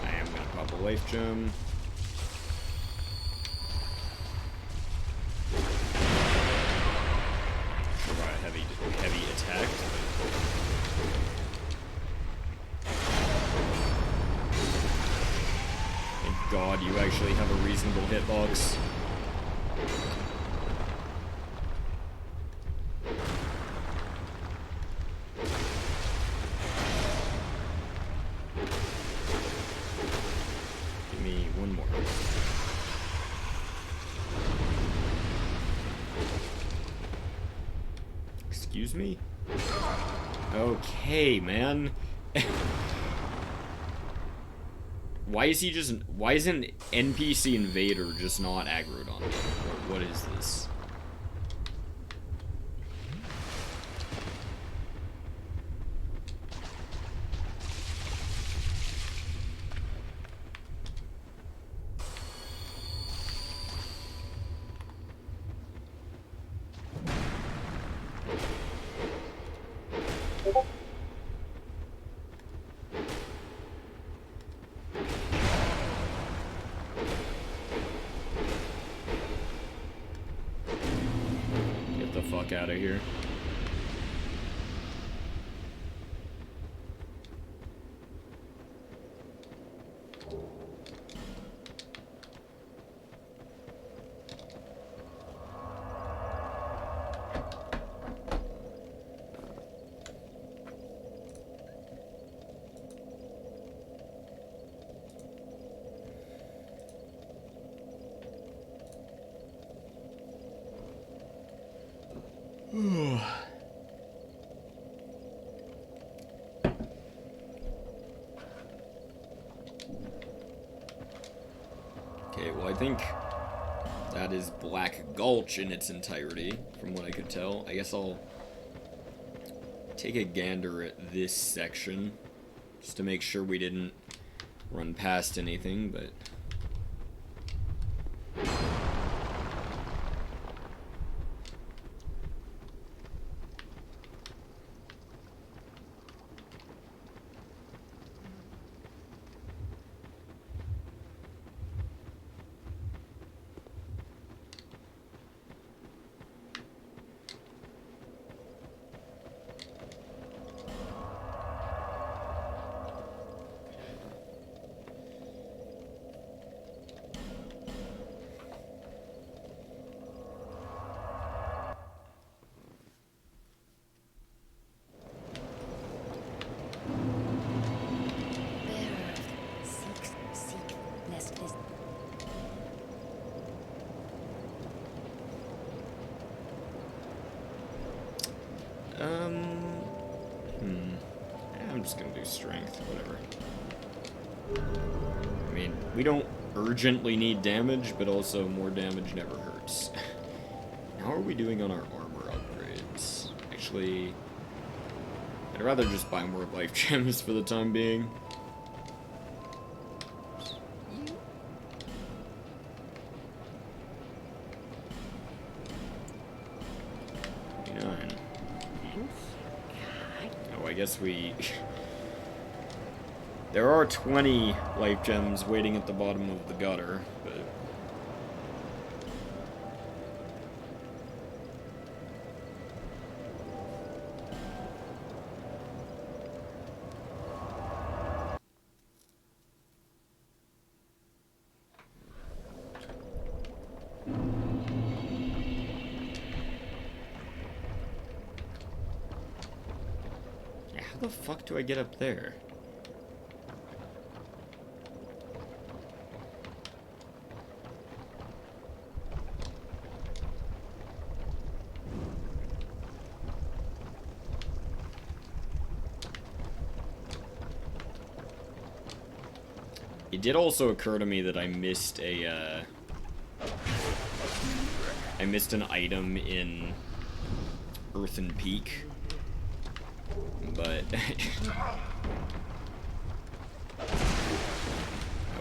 I am gonna pop a life gem. Try a heavy attack. Thank God you actually have a reasonable hitbox. Give me one more. Excuse me? Okay, man. Why is he just... Why is an NPC invader just not aggroed on me? What is this? Out of here. Okay, well, I think that is Black Gulch in its entirety, from what I could tell. I guess I'll take a gander at this section, just to make sure we didn't run past anything, but... I'm just gonna do strength, whatever. I mean, we don't urgently need damage, but also more damage never hurts. How are we doing on our armor upgrades? Actually, I'd rather just buy more life gems for the time being. I guess we... There are 20 life gems waiting at the bottom of the gutter, but... How the fuck do I get up there? It did also occur to me that I missed a, I missed an item in Earthen Peak. But that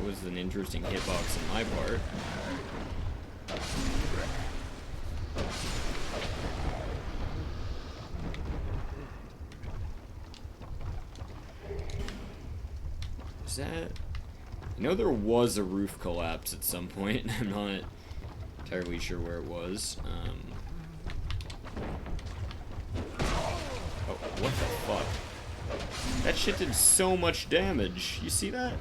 was an interesting hitbox on my part. Is that... I know there was a roof collapse at some point. I'm not entirely sure where it was. Oh, what the fuck? That shit did so much damage. You see that?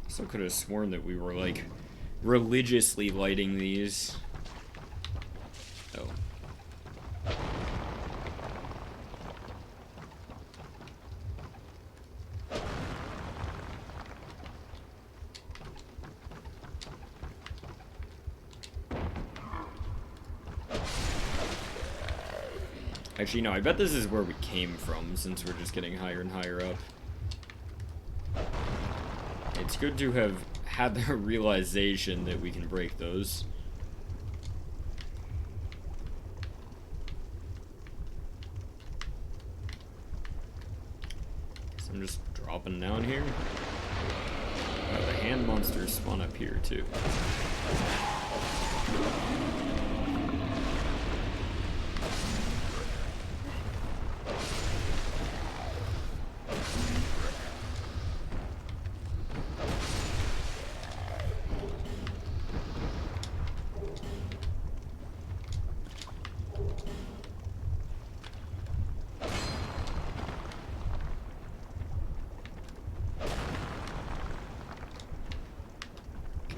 So could have sworn that we were like religiously lighting these. Oh. Actually, no, I bet this is where we came from, since we're just getting higher and higher up. It's good to have had the realization that we can break those. So I'm just dropping down here. Oh, the hand monsters spawn up here, too.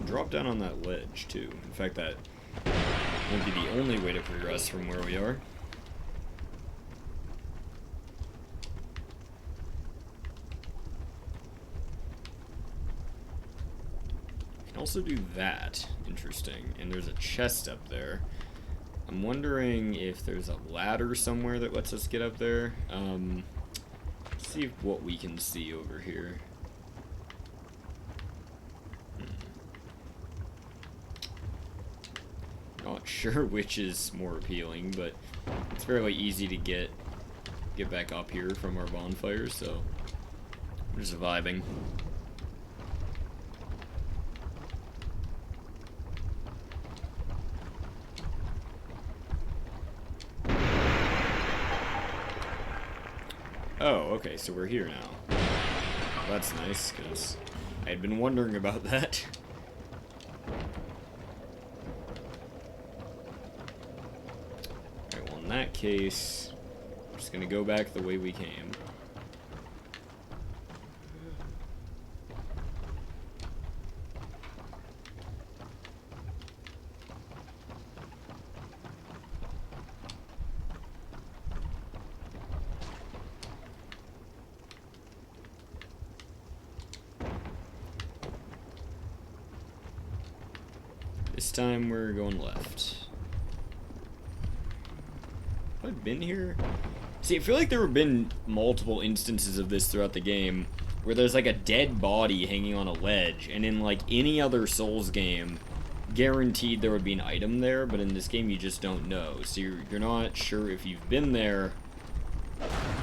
Drop down on that ledge, too. In fact, that won't be the only way to progress from where we are. Can also do that. Interesting. And there's a chest up there. I'm wondering if there's a ladder somewhere that lets us get up there. Let's see what we can see over here. Not sure which is more appealing, but it's fairly easy to get back up here from our bonfire, so we're just vibing. Oh, okay, so we're here now. That's nice, because I had been wondering about that. In that case, I'm just gonna go back the way we came. This time we're going left. Have I been here? See, I feel like there have been multiple instances of this throughout the game where there's like a dead body hanging on a ledge, and in like any other Souls game, guaranteed there would be an item there, but in this game you just don't know. So you're not sure if you've been there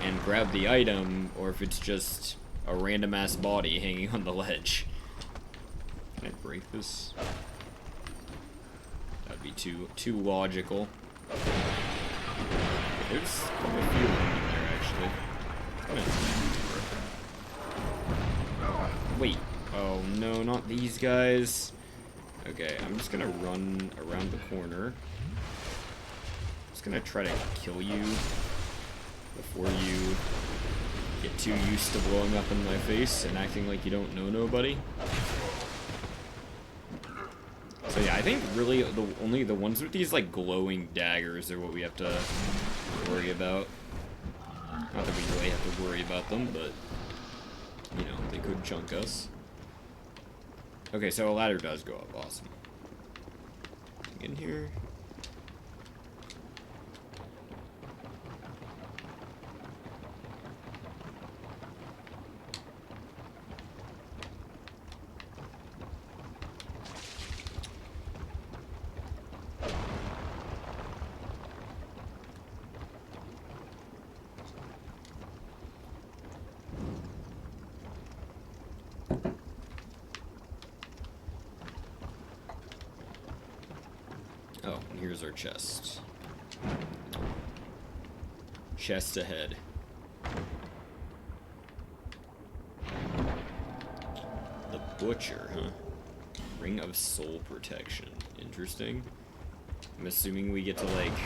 and grabbed the item, or if it's just a random ass body hanging on the ledge. Can I break this? That'd be too logical. There's quite a few of them in there, actually. Wait. Oh, no, not these guys. Okay, I'm just gonna run around the corner. I'm just gonna try to kill you before you get too used to blowing up in my face and acting like you don't know nobody. So yeah, I think really only the ones with these like glowing daggers are what we have to worry about. Not that we really have to worry about them, but you know, they could chunk us. Okay, so a ladder does go up. Awesome. In here. Oh, and here's our chest. Chest ahead. The Butcher, huh? Ring of Soul Protection. Interesting. I'm assuming we get to, like...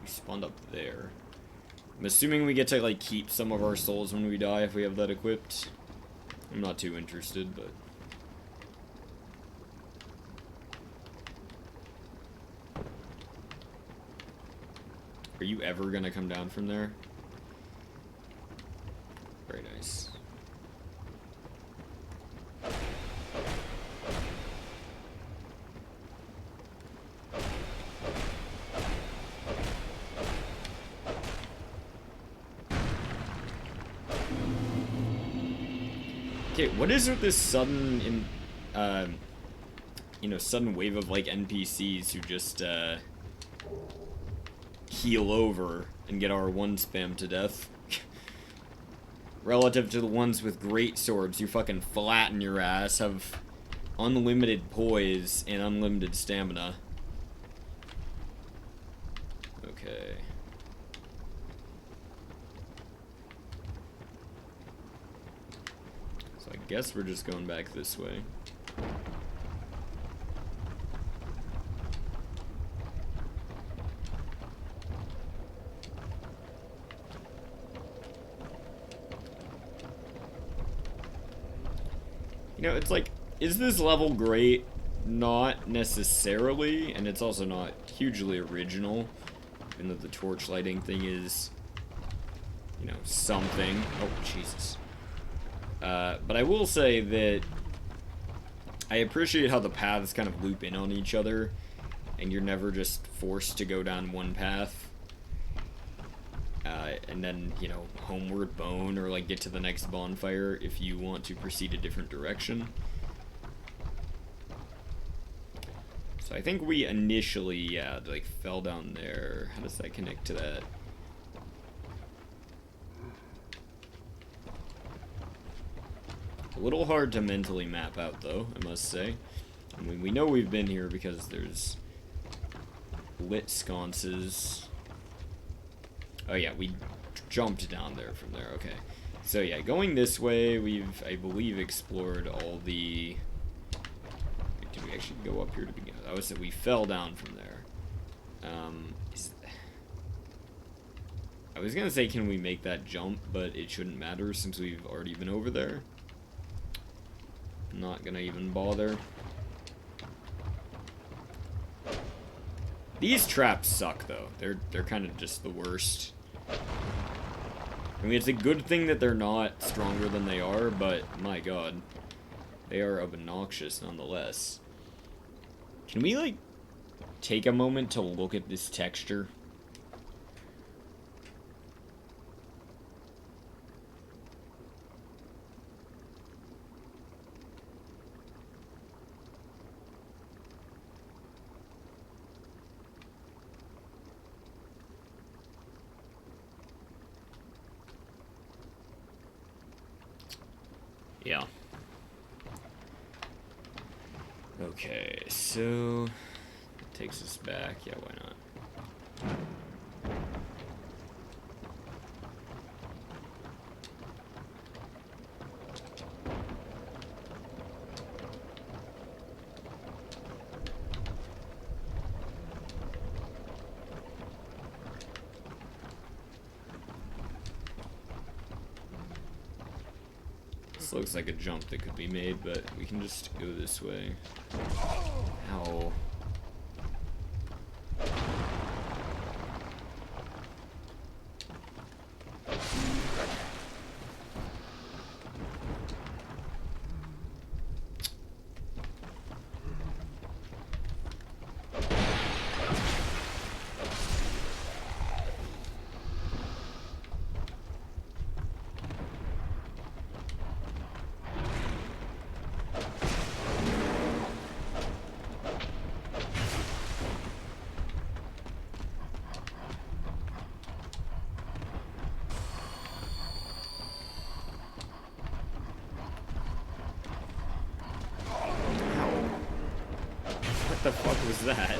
We spawned up there. I'm assuming we get to, like, keep some of our souls when we die if we have that equipped. I'm not too interested, but... Are you ever gonna come down from there? Very nice. Okay, what is with this sudden you know, sudden wave of like NPCs who just heal over and get R1 spam to death? Relative to the ones with great swords who fucking flatten your ass, have unlimited poise and unlimited stamina. Okay. So I guess we're just going back this way. You know, it's like, is this level great? Not necessarily, and it's also not hugely original, even though the torch lighting thing is, you know, something. Oh, Jesus. But I will say that I appreciate how the paths kind of loop in on each other, and you're never just forced to go down one path. And then, you know, homeward bone or like get to the next bonfire if you want to proceed a different direction. So I think we initially, yeah, like fell down there. How does that connect to that? A little hard to mentally map out though, I must say. I mean, we know we've been here because there's lit sconces. Oh yeah, we jumped down there from there, okay. So yeah, going this way, we've, I believe, explored all the... Did we actually go up here to begin with? I was that we fell down from there. I was gonna say, can we make that jump, but it shouldn't matter since we've already been over there. I'm not gonna even bother. These traps suck though. They're kind of just the worst. I mean, it's a good thing that they're not stronger than they are, but my god, they are obnoxious nonetheless. Can we like take a moment to look at this texture? Yeah. Okay, so it takes us back. Yeah, why not? This looks like a jump that could be made, but we can just go this way. Ow. What the fuck was that?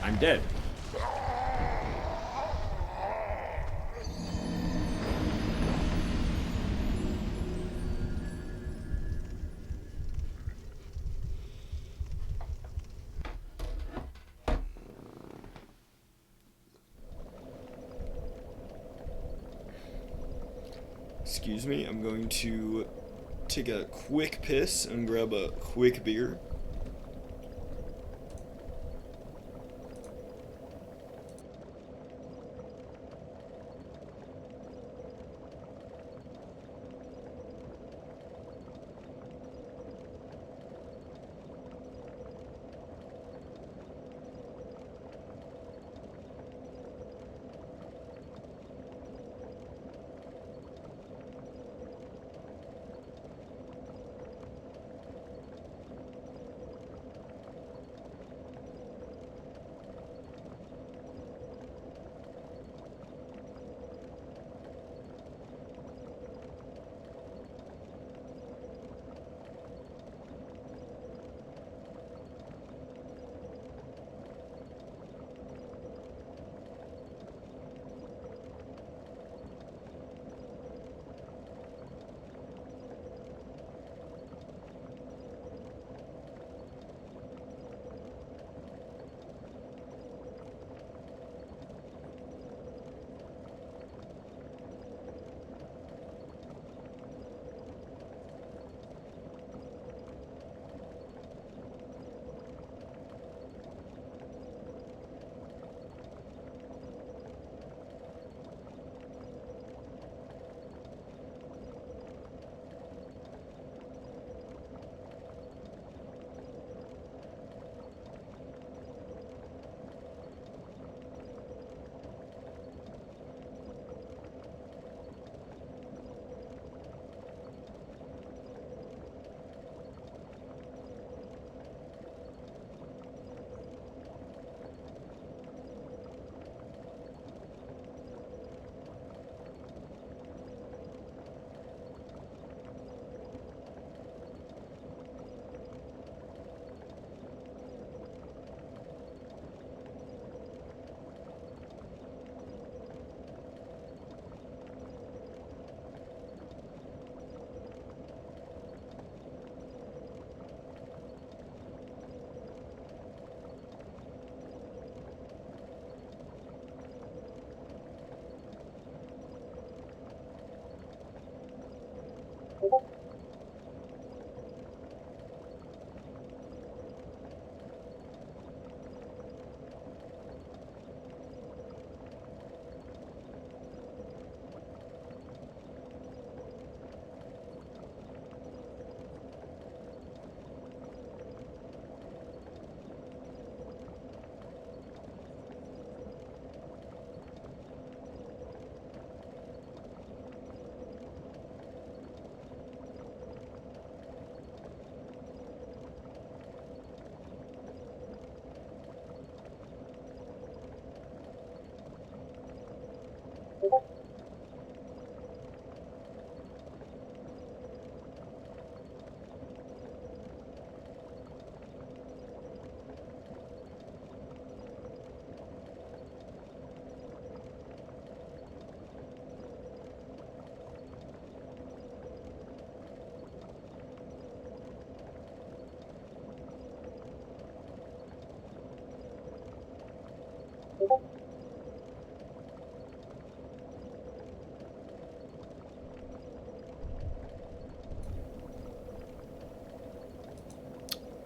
I'm dead. Excuse me, I'm going to take a quick piss and grab a quick beer.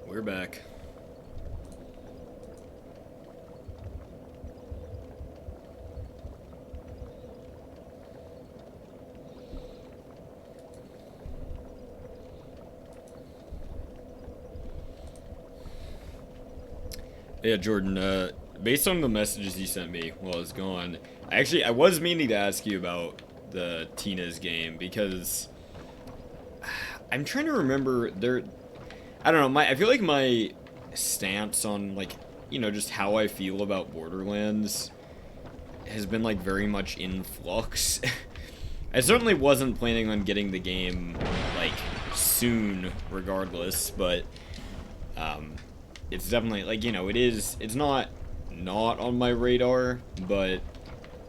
We're back. Yeah, Jordan, based on the messages you sent me while I was gone, I was meaning to ask you about the Tina's game because I'm trying to remember I don't know, I feel like my stance on, like, just how I feel about Borderlands has been, like, very much in flux. I certainly wasn't planning on getting the game, like, soon, regardless, but, it's definitely, like, it's not on my radar, but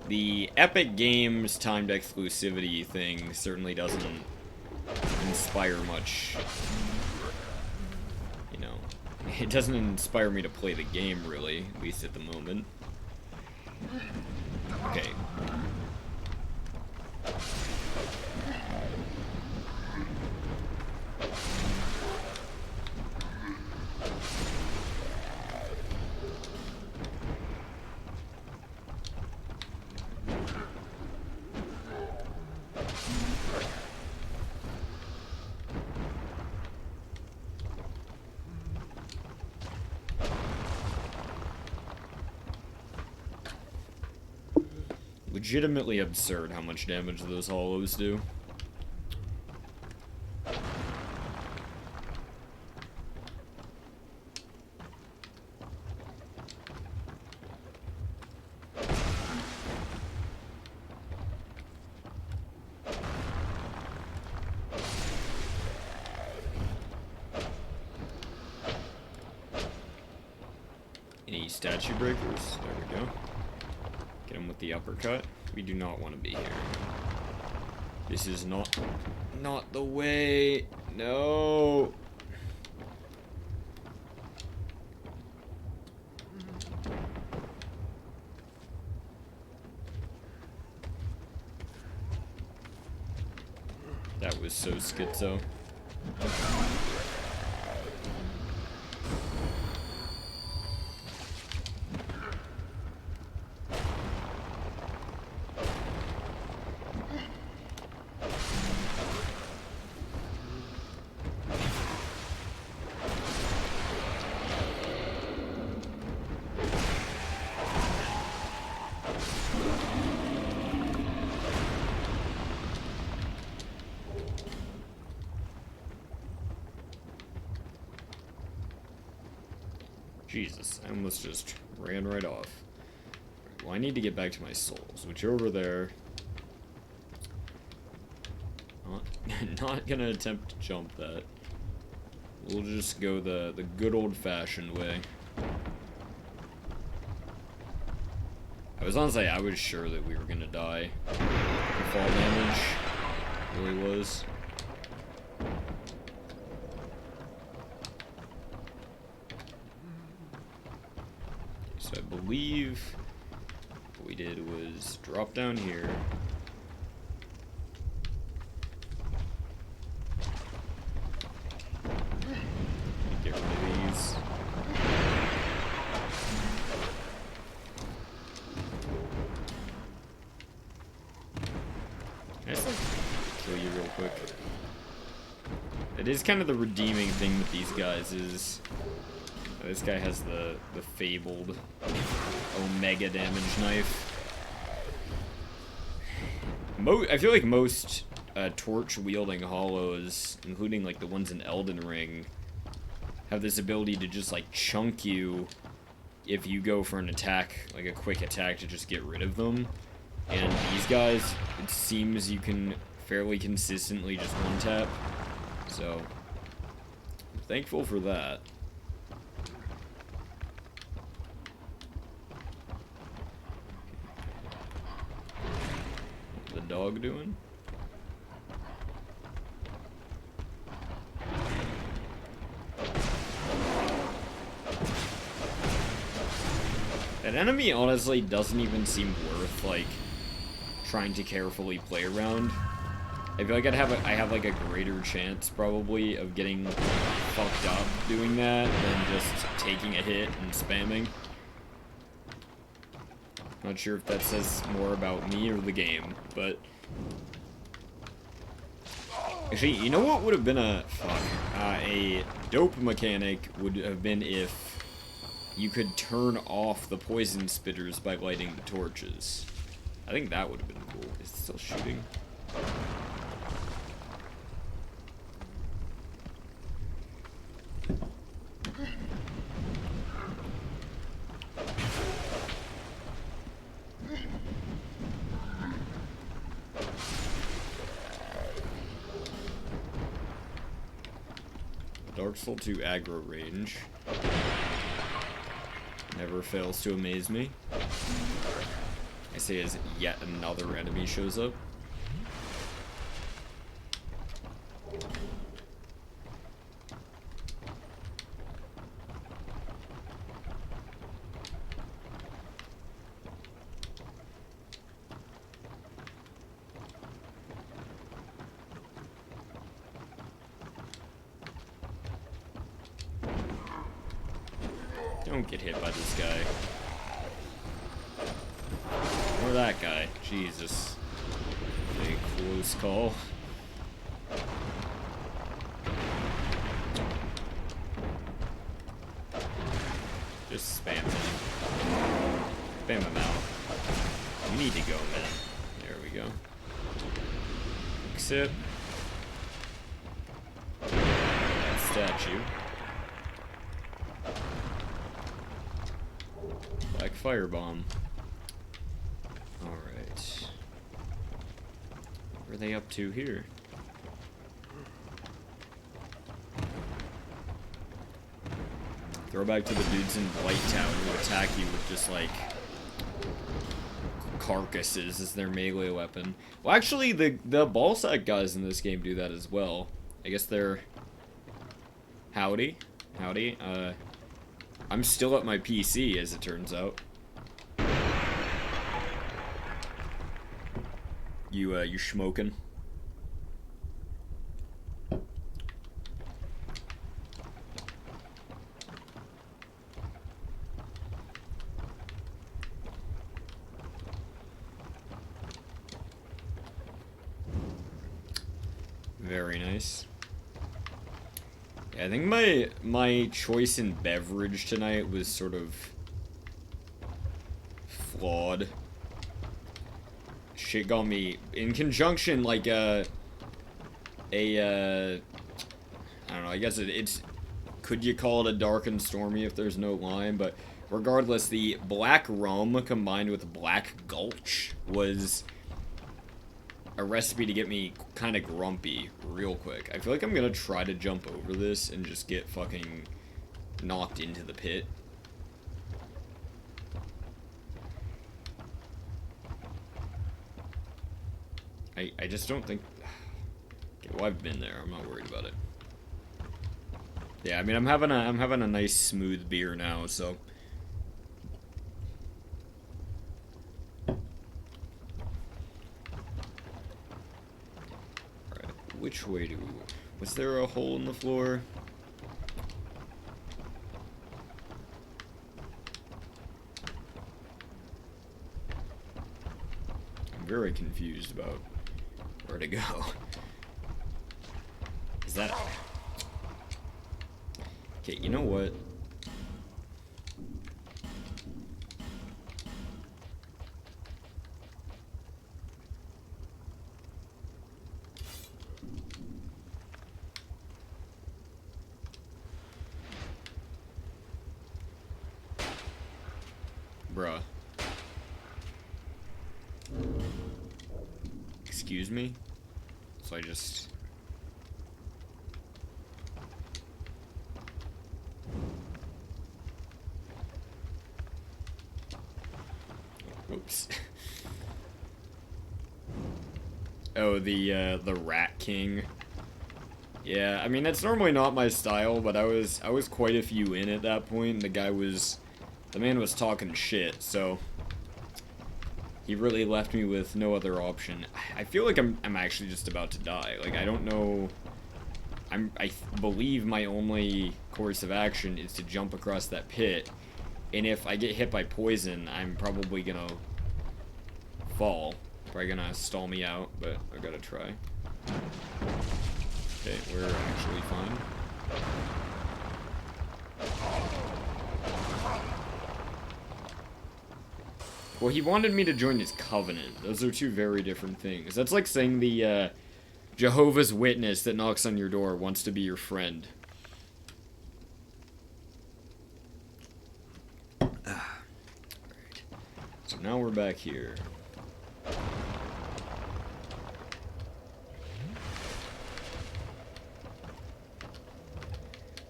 the Epic Games timed exclusivity thing certainly doesn't inspire much. It doesn't inspire me to play the game, really, at least at the moment. Okay. Legitimately absurd how much damage those hollows do. Any statue breakers? There we go. Get him with the uppercut. We do not want to be here. This is not the way. No. That was so schizo. Jesus, I almost just ran right off. Well, I need to get back to my souls, which are over there. Not gonna attempt to jump that. We'll just go the good old-fashioned way. I was sure that we were gonna die. The fall damage really was. So I believe what we did was drop down here. I just like kill you real quick. It is kind of the redeeming thing with these guys is this guy has the fabled Omega damage knife. I feel like most torch wielding hollows, including like the ones in Elden Ring, have this ability to just like chunk you if you go for an attack, like a quick attack to just get rid of them. And these guys, it seems you can fairly consistently just one tap. So, I'm thankful for that. What's the dog doing? That enemy honestly doesn't even seem worth, like, trying to carefully play around. I feel like I have like a greater chance, probably, of getting fucked up doing that than just taking a hit and spamming. Not sure if that says more about me or the game, but... Actually, you know what would have been a dope mechanic would have been if you could turn off the poison spitters by lighting the torches. I think that would have been cool. Is it still shooting? Dark Soul 2 aggro range. Never fails to amaze me. I say as yet another enemy shows up. Don't get hit by this guy. Or that guy. Jesus. A close call. Just spam him. Spam him out. You need to go, man. There we go. Except that statue. Black firebomb. Alright. What are they up to here? Throwback to the dudes in Blight Town who attack you with just like carcasses as their melee weapon. Well, actually, the ball sack guys in this game do that as well. I guess they're... Howdy. I'm still at my PC, as it turns out. You schmoking? Very nice. Yeah, I think my choice in beverage tonight was sort of flawed. Shit got me in conjunction like I don't know, I guess it's could you call it a dark and stormy if there's no lime, but regardless, the black rum combined with black gulch was a recipe to get me kind of grumpy real quick. I feel like I'm gonna try to jump over this and just get fucking knocked into the pit. I just don't think... Okay, well, I've been there. I'm not worried about it. Yeah, I mean, I'm having a nice smooth beer now, so... Which way do we... Was there a hole in the floor? I'm very confused about Where'd it go? Is that... Okay, you know what? Bruh. Excuse me? So I just... Oops. Oh, the Rat King. Yeah, I mean, that's normally not my style, but I was quite a few in at that point, and the man was talking shit, so he really left me with no other option. I feel like I'm actually just about to die. Like, I don't know... I believe my only course of action is to jump across that pit, and if I get hit by poison, I'm probably gonna fall. Probably gonna stall me out, but I gotta try. Okay, we're actually fine. Well, he wanted me to join his covenant. Those are two very different things. That's like saying the Jehovah's Witness that knocks on your door wants to be your friend. Alright. So now we're back here.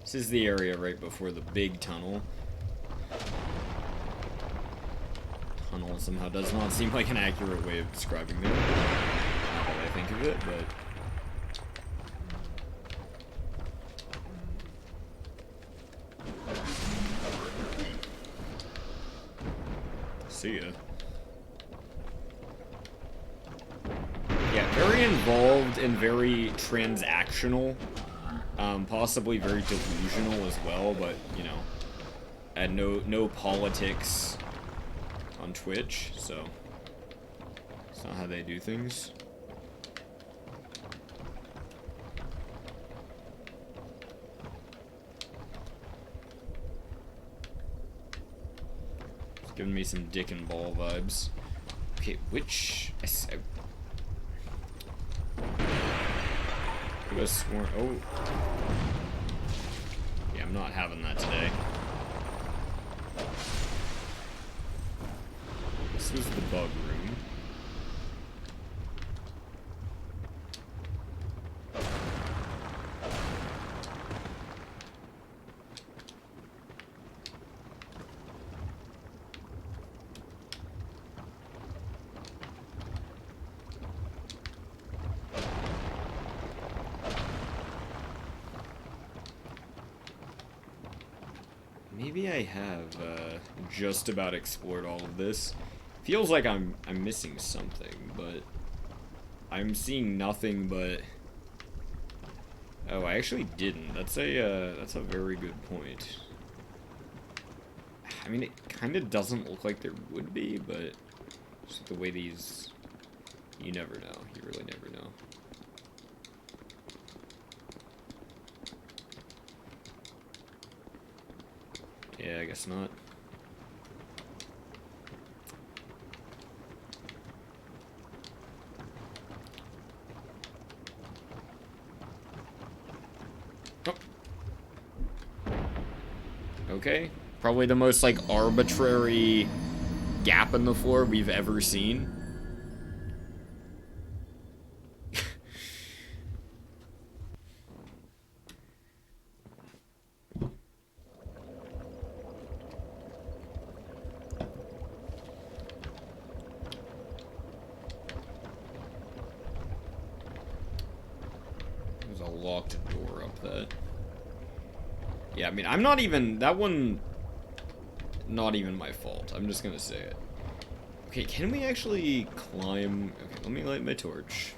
This is the area right before the big tunnel. Tunnel somehow does not seem like an accurate way of describing it. Not that I think of it, but... See ya. Yeah, very involved and very transactional. Possibly very delusional as well, but, you know, and no politics on Twitch, so it's not how they do things. It's giving me some dick and ball vibes. Okay, which... I was sworn... Oh. Yeah, I'm not having that today. This was the bug room. Maybe I have just about explored all of this. Feels like I'm missing something, but I'm seeing nothing but... Oh, I actually didn't. That's a very good point. I mean, it kind of doesn't look like there would be, but just the way these... You never know. You really never know. Yeah, I guess not. Oh. Okay. Probably the most, like, arbitrary gap in the floor we've ever seen. There's a locked door up that. Yeah, I mean, I'm not even... That one... Not even my fault. I'm just gonna say it. Okay, can we actually climb... Okay, let me light my torch.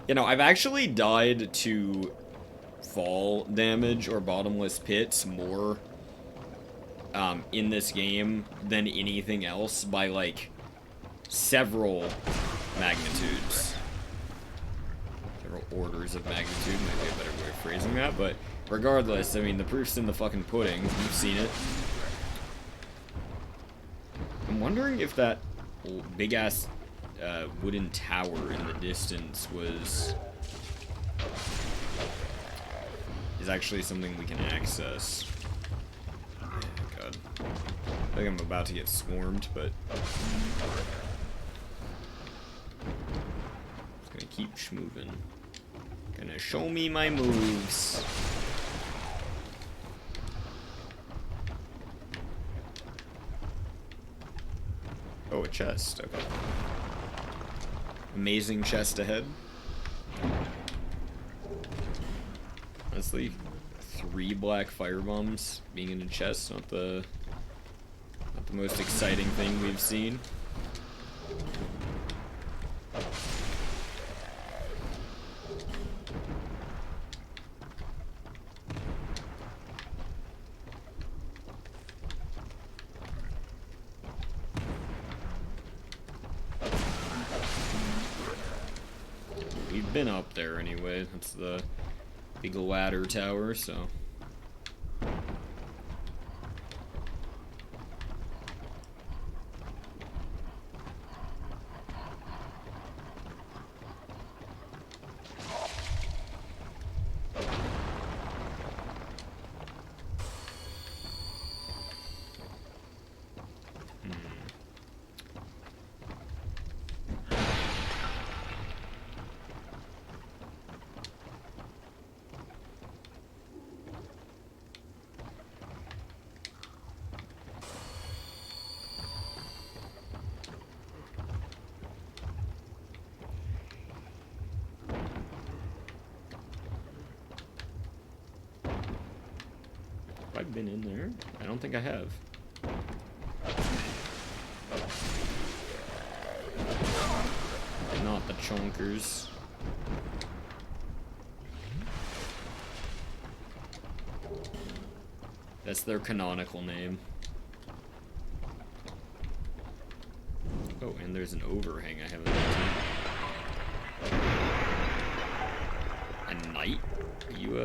You know, I've actually died to fall damage or bottomless pits more in this game than anything else by, like, several magnitudes. Several orders of magnitude might be a better way of phrasing that, but regardless, I mean, the proof's in the fucking pudding. You've seen it. I'm wondering if that big-ass wooden tower in the distance is actually something we can access. Oh, God. I think I'm about to get swarmed, but just gonna keep moving. Gonna show me my moves. Oh, a chest. Okay. Amazing chest ahead. Honestly, 3 black firebombs being in a chest, not the most exciting thing we've seen. We've been up there anyway. That's the big ladder tower, so. Have I been in there? I don't think I have. Not the chonkers. That's their canonical name. Oh, and there's an overhang I haven't been to. A knight? Are you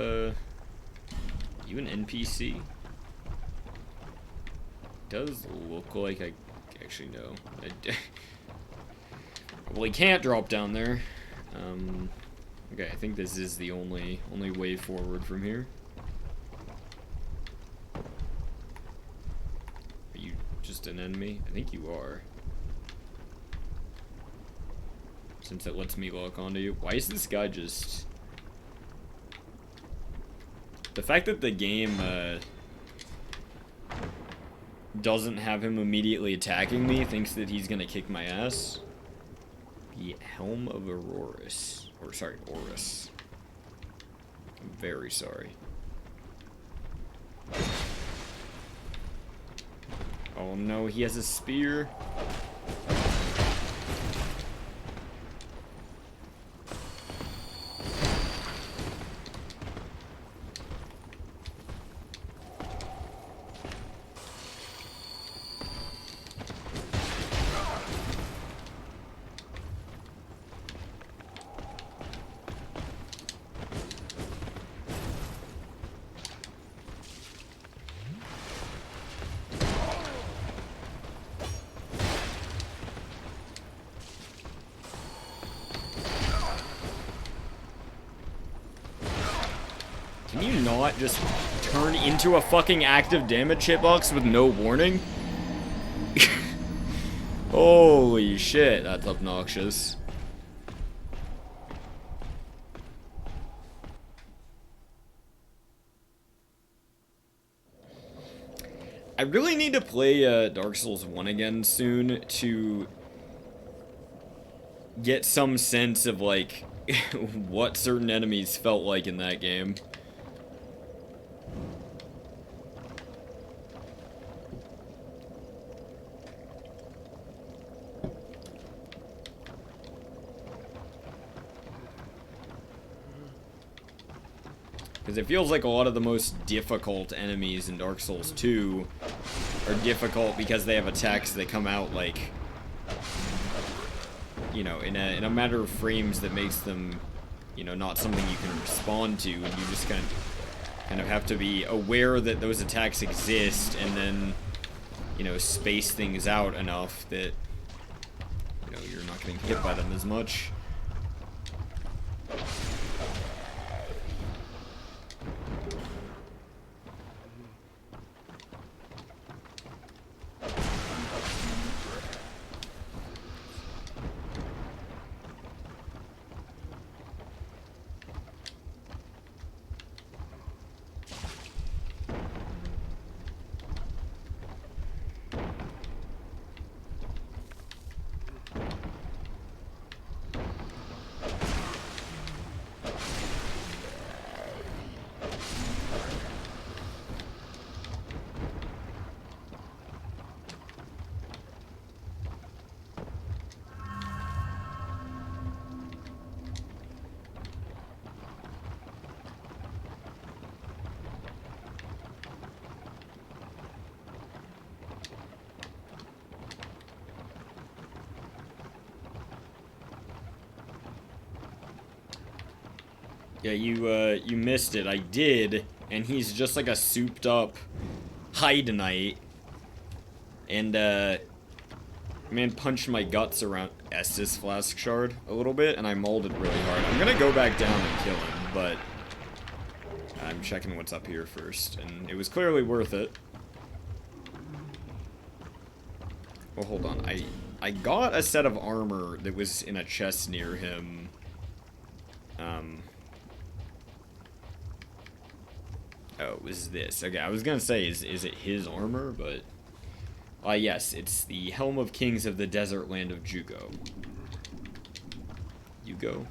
an NPC? Does look like I actually know. Probably can't drop down there. Okay, I think this is the only way forward from here. Are you just an enemy? I think you are. Since it lets me lock onto you. Why is this guy just... The fact that the game doesn't have him immediately attacking me, thinks that he's gonna kick my ass. The Helm of Aurorus. Or, sorry, Orus. I'm very sorry. Oh no, he has a spear. Can you not just turn into a fucking active damage hitbox with no warning? Holy shit, that's obnoxious. I really need to play Dark Souls 1 again soon to get some sense of, like, what certain enemies felt like in that game. Because it feels like a lot of the most difficult enemies in Dark Souls 2 are difficult because they have attacks that come out, like, you know, in a matter of frames that makes them, you know, not something you can respond to, and you just kind of have to be aware that those attacks exist, and then, you know, space things out enough that, you know, you're not getting hit by them as much. Yeah, you missed it. I did, and he's just like a souped up Hydenite. And, man punched my guts around Estus Flask Shard a little bit, and I mauled it really hard. I'm gonna go back down and kill him, but I'm checking what's up here first, and it was clearly worth it. Well, hold on. I got a set of armor that was in a chest near him. Oh, it was this. Okay, I was gonna say, is it his armor? But, yes, it's the Helm of Kings of the Desert Land of Jugo. Yugo?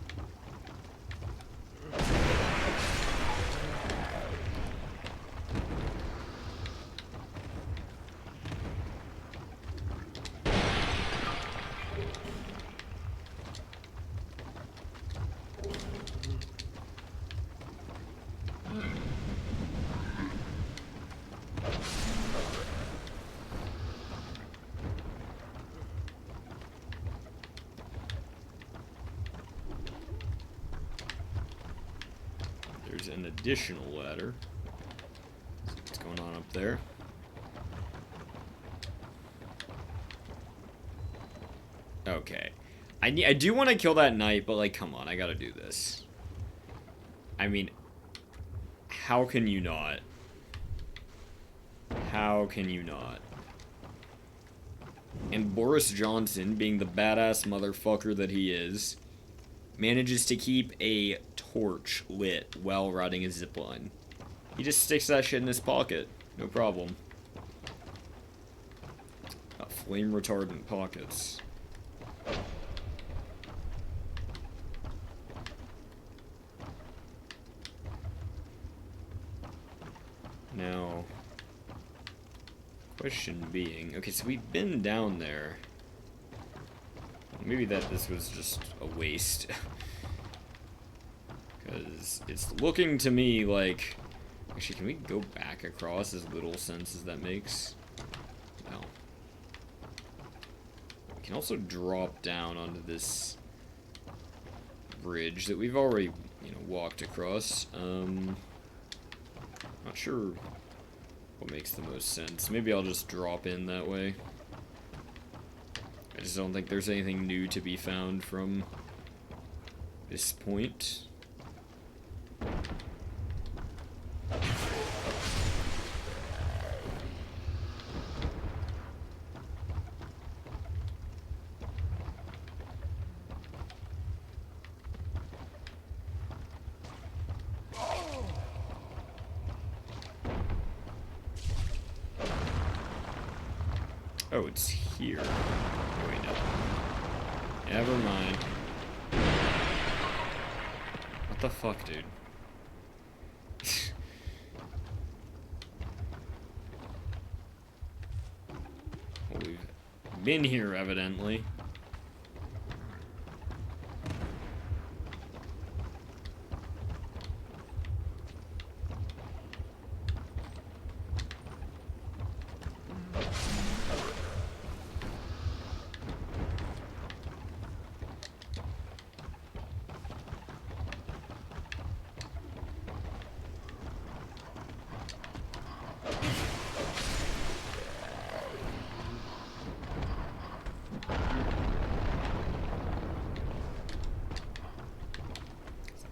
There's an additional ladder. What's going on up there? Okay. I do want to kill that knight, but, like, come on, I gotta do this. I mean, how can you not? How can you not? And Boris Johnson, being the badass motherfucker that he is, manages to keep a torch lit while riding a zipline. He just sticks that shit in his pocket. No problem. Flame retardant pockets. Now, question being, okay, so we've been down there. Maybe this was just a waste. Because it's looking to me like... Actually, can we go back across, as little sense as that makes? No. We can also drop down onto this bridge that we've already, you know, walked across. Not sure what makes the most sense. Maybe I'll just drop in that way. I just don't think there's anything new to be found from this point. Oh, it's here. Wait, no. Never mind. What the fuck, dude? Well, we've been here, evidently.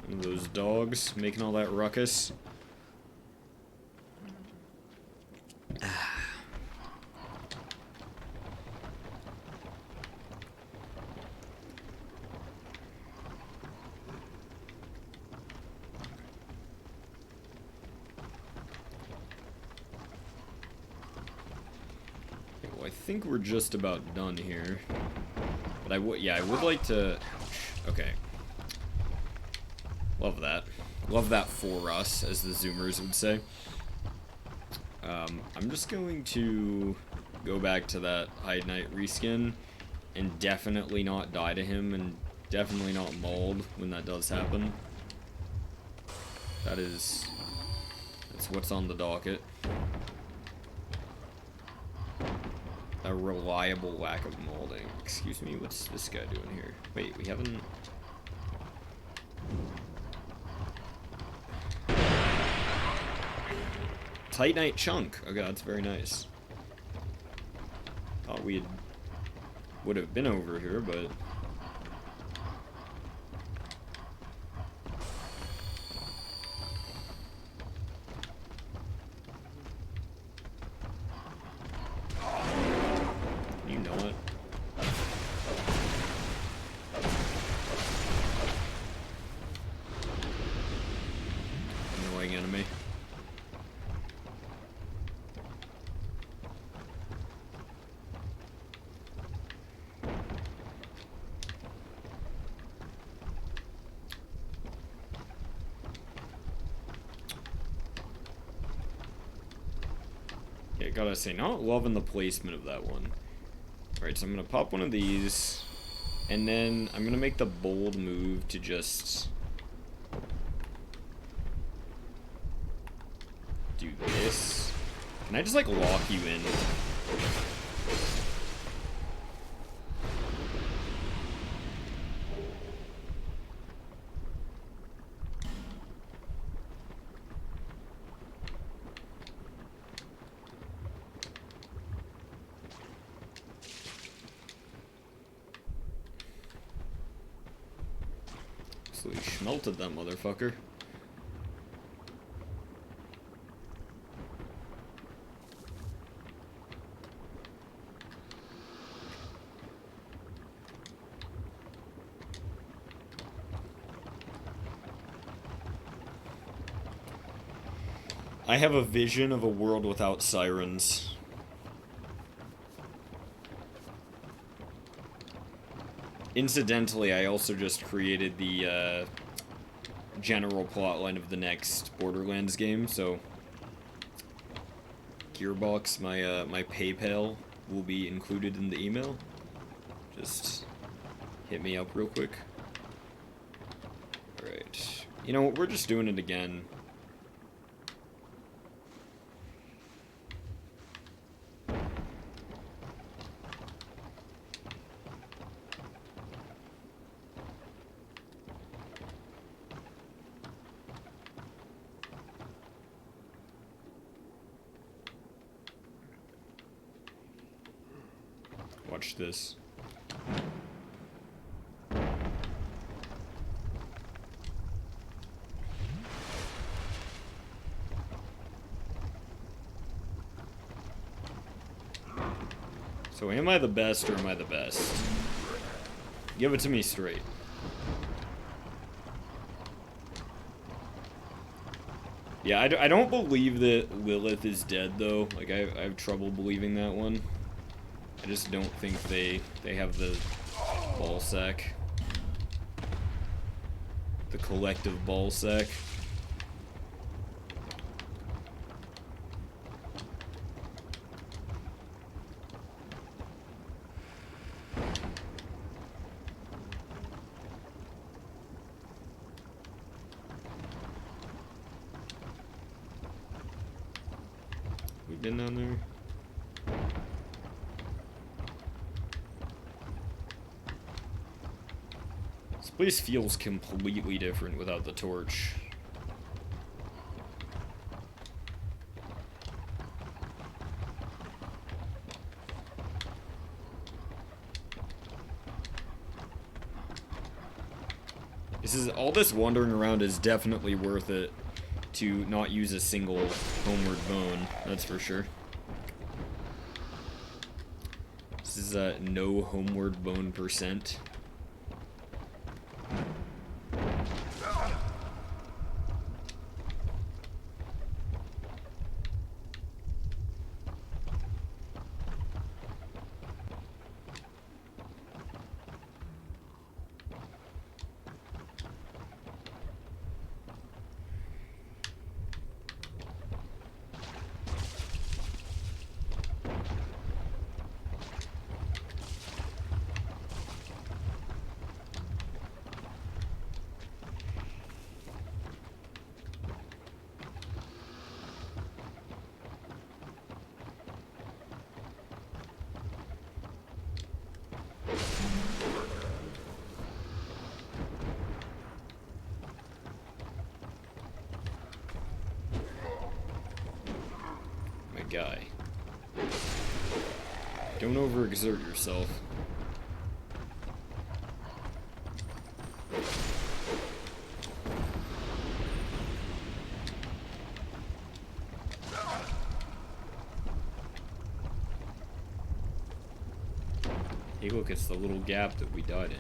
One of those dogs making all that ruckus. I think we're just about done here. But I would like to... Ouch. Okay. Love that. Love that for us, as the Zoomers would say. I'm just going to go back to that Hide Knight reskin and definitely not die to him and definitely not mauled when that does happen. That's what's on the docket. A reliable lack of molding. Excuse me, what's this guy doing here? Wait, we haven't... Titanite chunk. Okay, that's very nice. Thought we would have been over here, but... You know it. Annoying enemy. Yeah, gotta say, not loving the placement of that one. Alright, so I'm gonna pop one of these, and then I'm gonna make the bold move to just do this. Can I just, like, lock you in? So we schmelted that motherfucker. I have a vision of a world without sirens. Incidentally, I also just created the general plotline of the next Borderlands game, so Gearbox, my PayPal will be included in the email. Just hit me up real quick. Alright. You know what, we're just doing it again. Watch this. So am I the best or am I the best? Give it to me straight. Yeah, I don't believe that Lilith is dead though. Like I have trouble believing that one. I just don't think they have the ball sack. The collective ball sack. We've been down there. This place feels completely different without the torch. All this wandering around is definitely worth it to not use a single homeward bone, that's for sure. This is no homeward bone percent. Guy. Don't overexert yourself. Hey look, it's the little gap that we died in.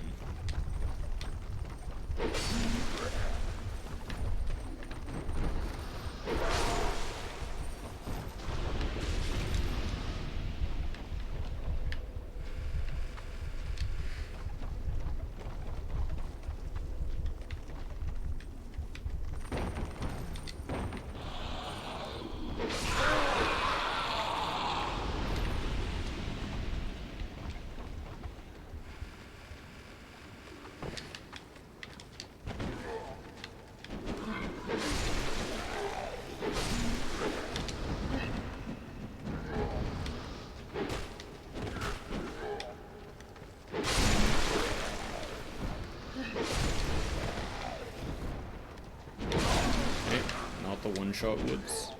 The one-shot woods.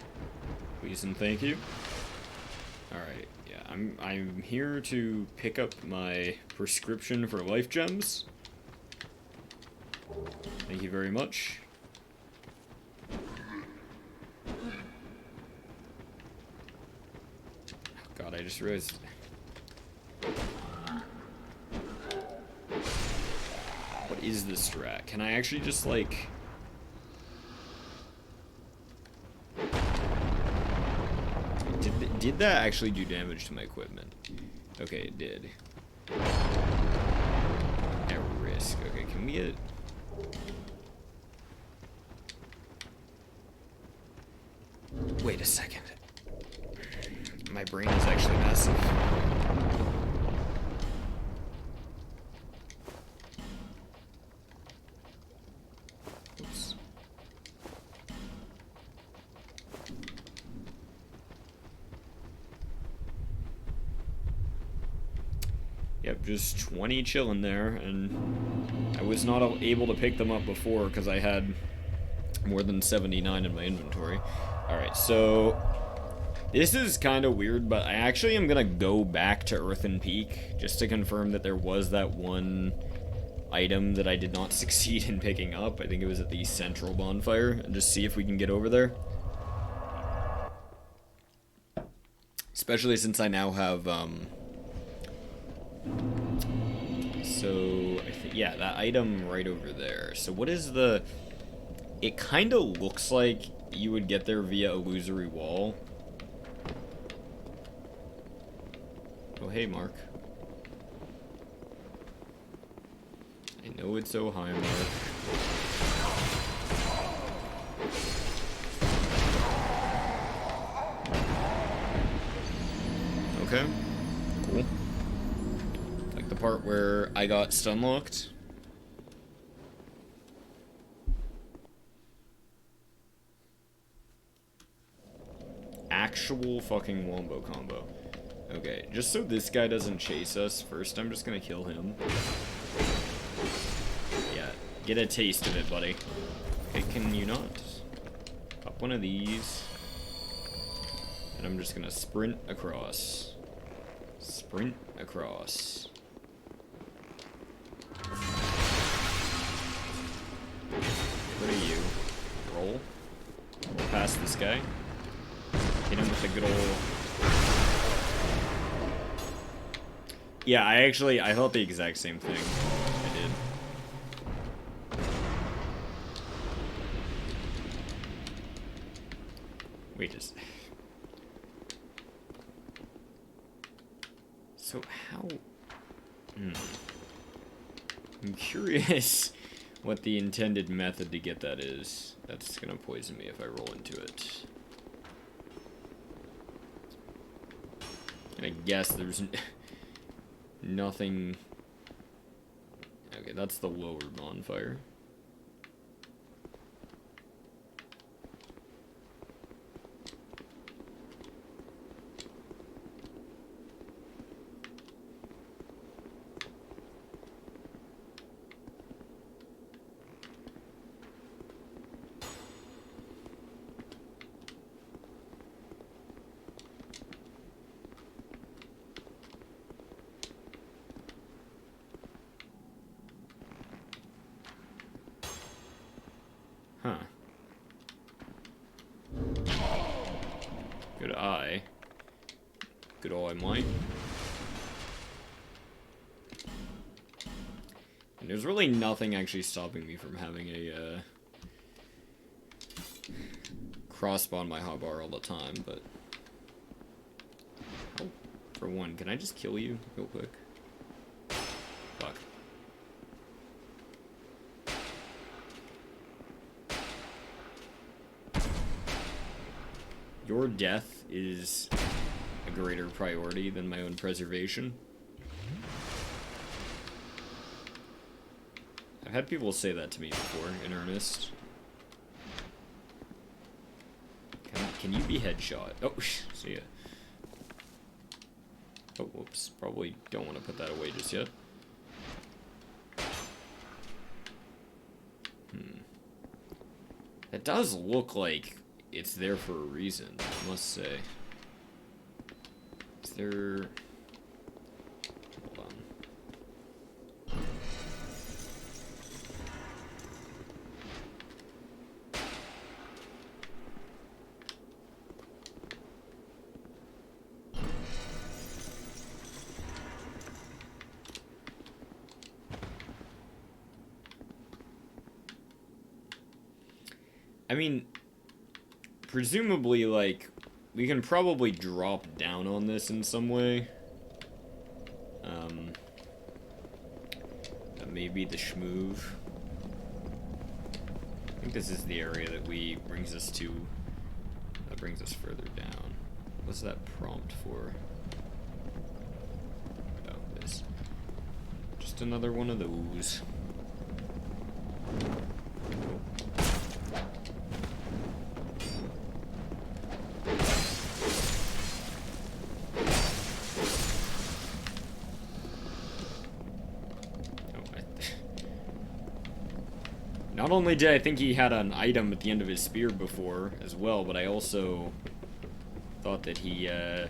Please and thank you. Alright, yeah, I'm here to pick up my prescription for life gems. Thank you very much. Oh god, I just realized. What is this strat? Can I actually just like Did that actually do damage to my equipment? Okay, it did. At risk. Okay, can we get... Wait a second. My brain is actually massive. Oops. Yep, just 20 chilling there, and I was not able to pick them up before because I had more than 79 in my inventory. Alright, so this is kind of weird, but I actually am going to go back to Earthen Peak just to confirm that there was that one item that I did not succeed in picking up. I think it was at the central bonfire, and just see if we can get over there. Especially since I now have, so, yeah, that item right over there. So what is the... It kind of looks like you would get there via illusory wall. Oh, hey, Mark. I know it's so high, Mark. Okay, cool. Like the part where I got stun locked. Actual fucking wombo combo. Okay, just so this guy doesn't chase us, first I'm just gonna kill him. Yeah, get a taste of it, buddy. Okay, can you not? Pop one of these. And I'm just gonna sprint across. Sprint across. this guy. Hit him with the good old... Yeah, I thought the exact same thing. I did. Wait, just... So, how... I'm curious what the intended method to get that is. That's gonna poison me if I roll into it. And I guess there's nothing... Okay, that's the lower bonfire. Huh. Good eye. Good eye, Mike. And there's really nothing actually stopping me from having a crossbow on my hotbar all the time, but... Oh, for one, can I just kill you real quick? Fuck. Your death is a greater priority than my own preservation. I've had people say that to me before, in earnest. Can you be headshot? Oh, see ya. Oh, whoops. Probably don't want to put that away just yet. It does look like it's there for a reason, I must say. Is there... Hold on. I mean... Presumably, like, we can probably drop down on this in some way. Maybe the schmoove. I think this is the area that brings us further down. What's that prompt for? Oh, this. Just another one of those. Not only did I think he had an item at the end of his spear before as well, but I also thought that he had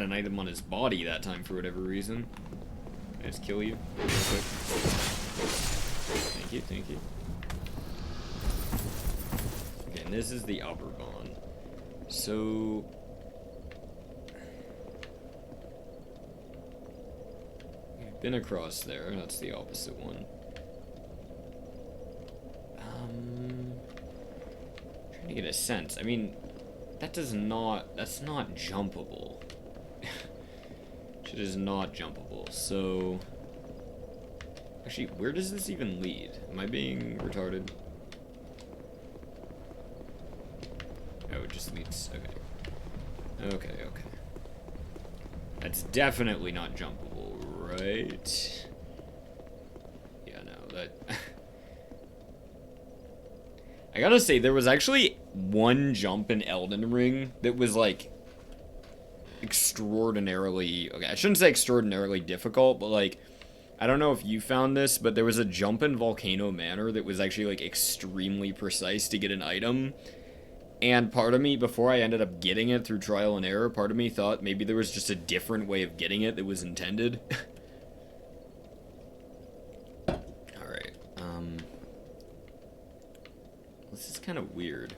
an item on his body that time for whatever reason. Can I just kill you real quick? Thank you, thank you. Okay, and this is the upper bond. So... we've been across there, that's the opposite one. Trying to get a sense. I mean, that's not jumpable. Shit is not jumpable. So, actually, where does this even lead? Am I being retarded? Oh, it just leads. Okay. Okay. That's definitely not jumpable, right? Yeah, no, that. I gotta say, there was actually one jump in Elden Ring that was, like, extraordinarily... Okay, I shouldn't say extraordinarily difficult, but, like, I don't know if you found this, but there was a jump in Volcano Manor that was actually, like, extremely precise to get an item. And part of me, before I ended up getting it through trial and error, part of me thought maybe there was just a different way of getting it that was intended. This is kind of weird.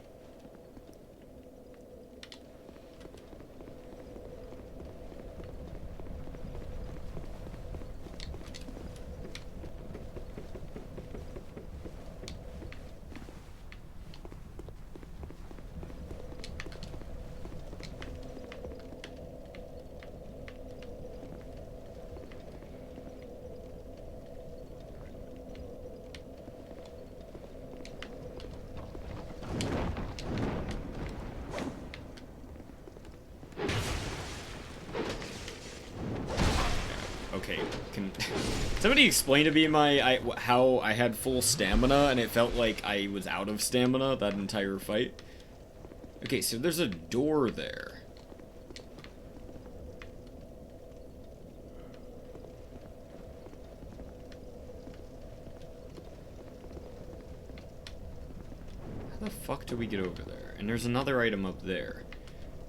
Okay, can somebody explain to me how I had full stamina and it felt like I was out of stamina that entire fight? Okay, so there's a door there. How the fuck do we get over there? And there's another item up there.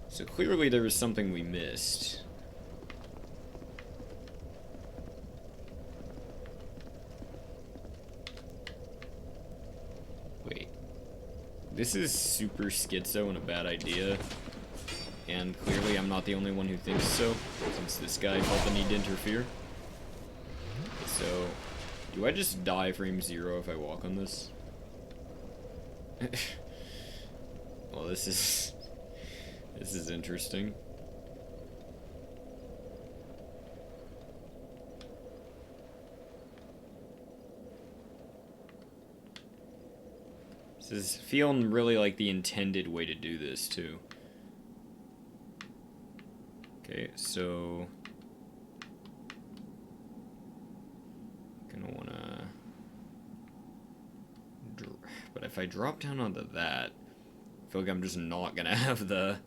So clearly there was something we missed. Wait. This is super schizo and a bad idea. And clearly I'm not the only one who thinks so, since this guy felt the need to interfere. So, do I just die frame 0 if I walk on this? Well, this is interesting. This is feeling really like the intended way to do this, too. Okay, so... gonna wanna... But if I drop down onto that, I feel like I'm just not gonna have the...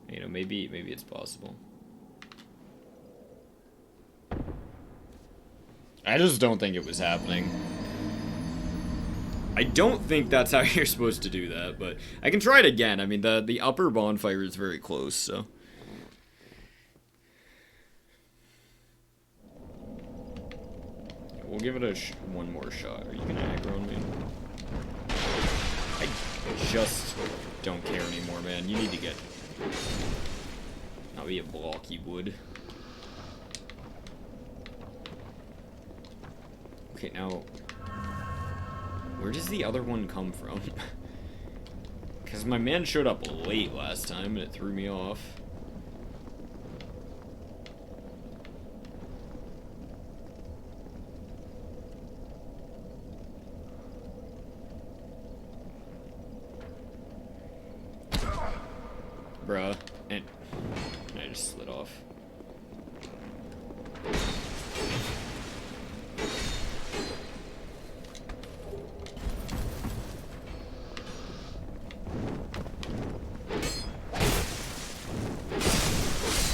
You know, maybe it's possible. I just don't think it was happening. I don't think that's how you're supposed to do that, but I can try it again. I mean, the upper bonfire is very close, so... We'll give it a one more shot. Are you gonna aggro on me? I just don't care anymore, man. You need to get... Not be a blocky wood. Okay, now... Where does the other one come from? Because my man showed up late last time and it threw me off. Bruh. And I just slid off.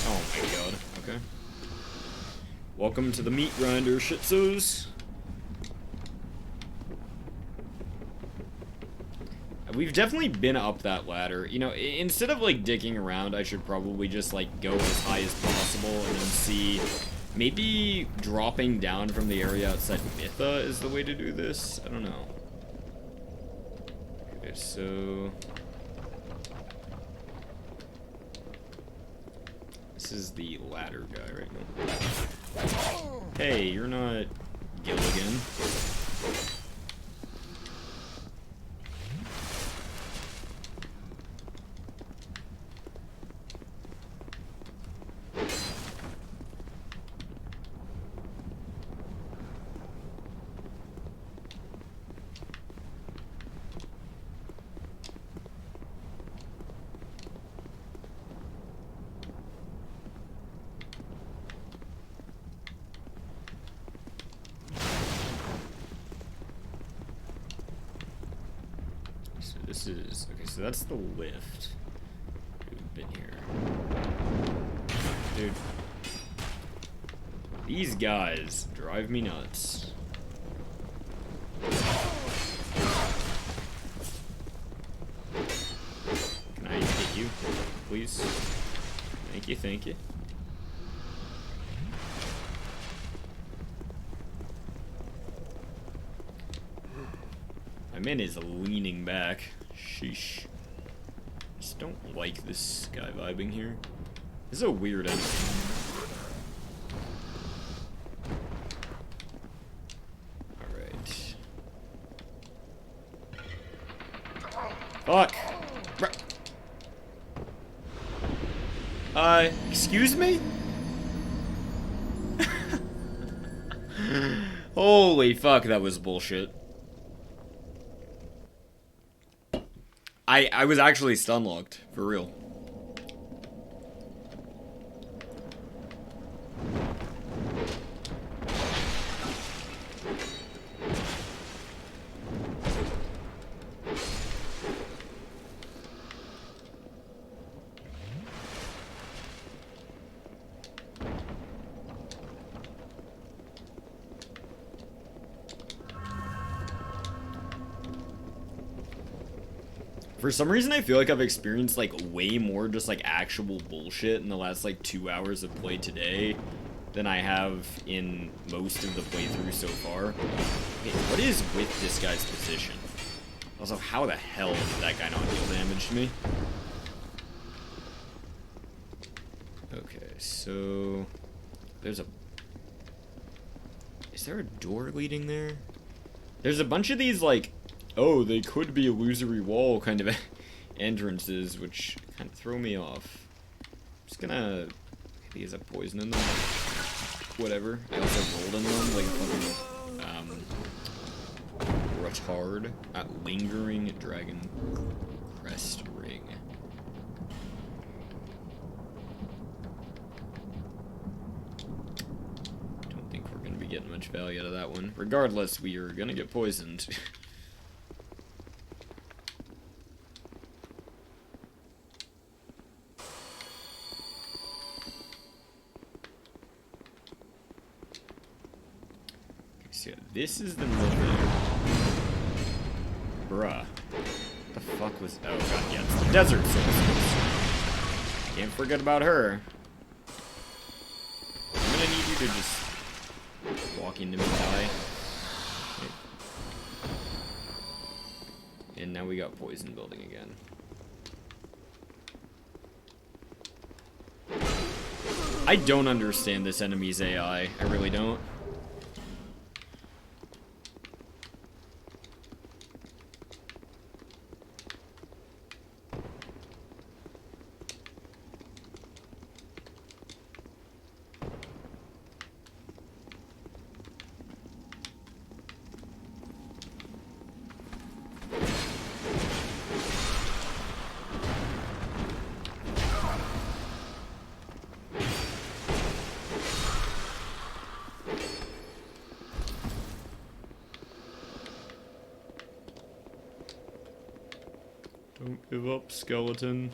Oh my god. Okay. Welcome to the meat grinder, shitsos. We've definitely been up that ladder. You know, instead of, like, dicking around, I should probably just, like, go as high as possible and then see... Maybe dropping down from the area outside Mytha is the way to do this? I don't know. Okay, so... This is the ladder guy right now. Hey, you're not Gilligan. Okay, so that's the lift. We've been here. Dude. These guys drive me nuts. Can I hit you, please? Thank you, thank you. My man is leaning back. Sheesh. Just don't like this guy vibing here. This is a weird enemy. Alright. Fuck! Excuse me? Holy fuck, that was bullshit. I was actually stun locked, for real. For some reason, I feel like I've experienced, like, way more just, like, actual bullshit in the last, like, 2 hours of play today than I have in most of the playthrough so far. Hey, what is with this guy's position? Also, how the hell did that guy not deal damage to me? Okay, so... there's a... is there a door leading there? There's a bunch of these, like... oh, they could be illusory wall kind of entrances, which kind of throw me off. I'm just gonna... maybe is a poison in them? Whatever. I also rolled in them like a fucking, retard. Lingering Dragon Crest Ring. Don't think we're gonna be getting much value out of that one. Regardless, we are gonna get poisoned. So this is the movie. Bruh. What the fuck was... oh god, yeah, it's the Desert Sorceress. Can't forget about her. I'm gonna need you to just walk into me, die. Okay. And now we got poison building again. I don't understand this enemy's AI. I really don't. Don't give up, skeleton.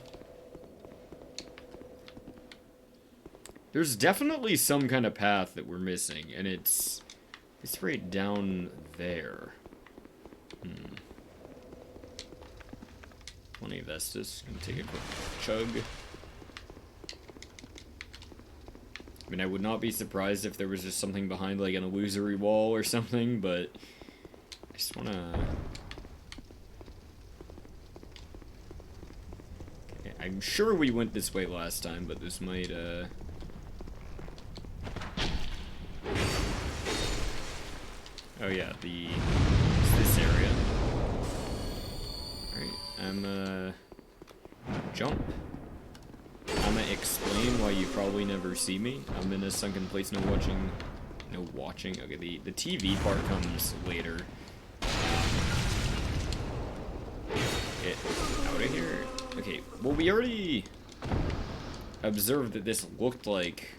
There's definitely some kind of path that we're missing, and it's right down there. Plenty of Estus. Gonna take a quick chug. I mean, I would not be surprised if there was just something behind, like, an illusory wall or something, but I just wanna... okay, I'm sure we went this way last time, but this might, oh yeah, it's this area. Alright, jump. I'ma explain why you probably never see me. I'm in a sunken place, no watching. Okay, the TV part comes later. Get out of here. Okay, well, we already observed that this looked like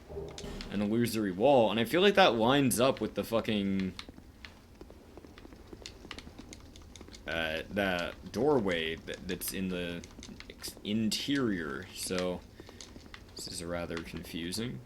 an illusory wall, and I feel like that lines up with the fucking... the doorway that's in the interior, so this is rather confusing.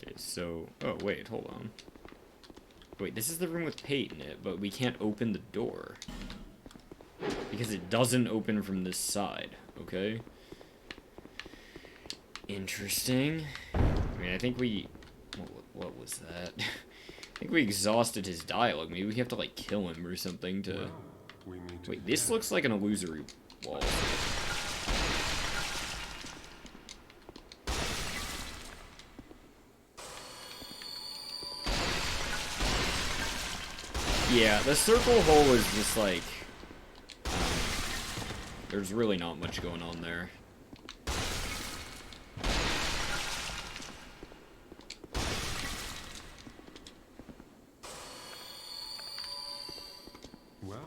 Okay. So, oh wait, hold on. Wait, this is the room with Pate in it, but we can't open the door. Because it doesn't open from this side, okay? Interesting. I mean, I think we... what was that? I think we exhausted his dialogue. Maybe we have to, like, kill him or something to... wait, this looks like an illusory wall. Yeah, the circle hole is just like... there's really not much going on there. Well,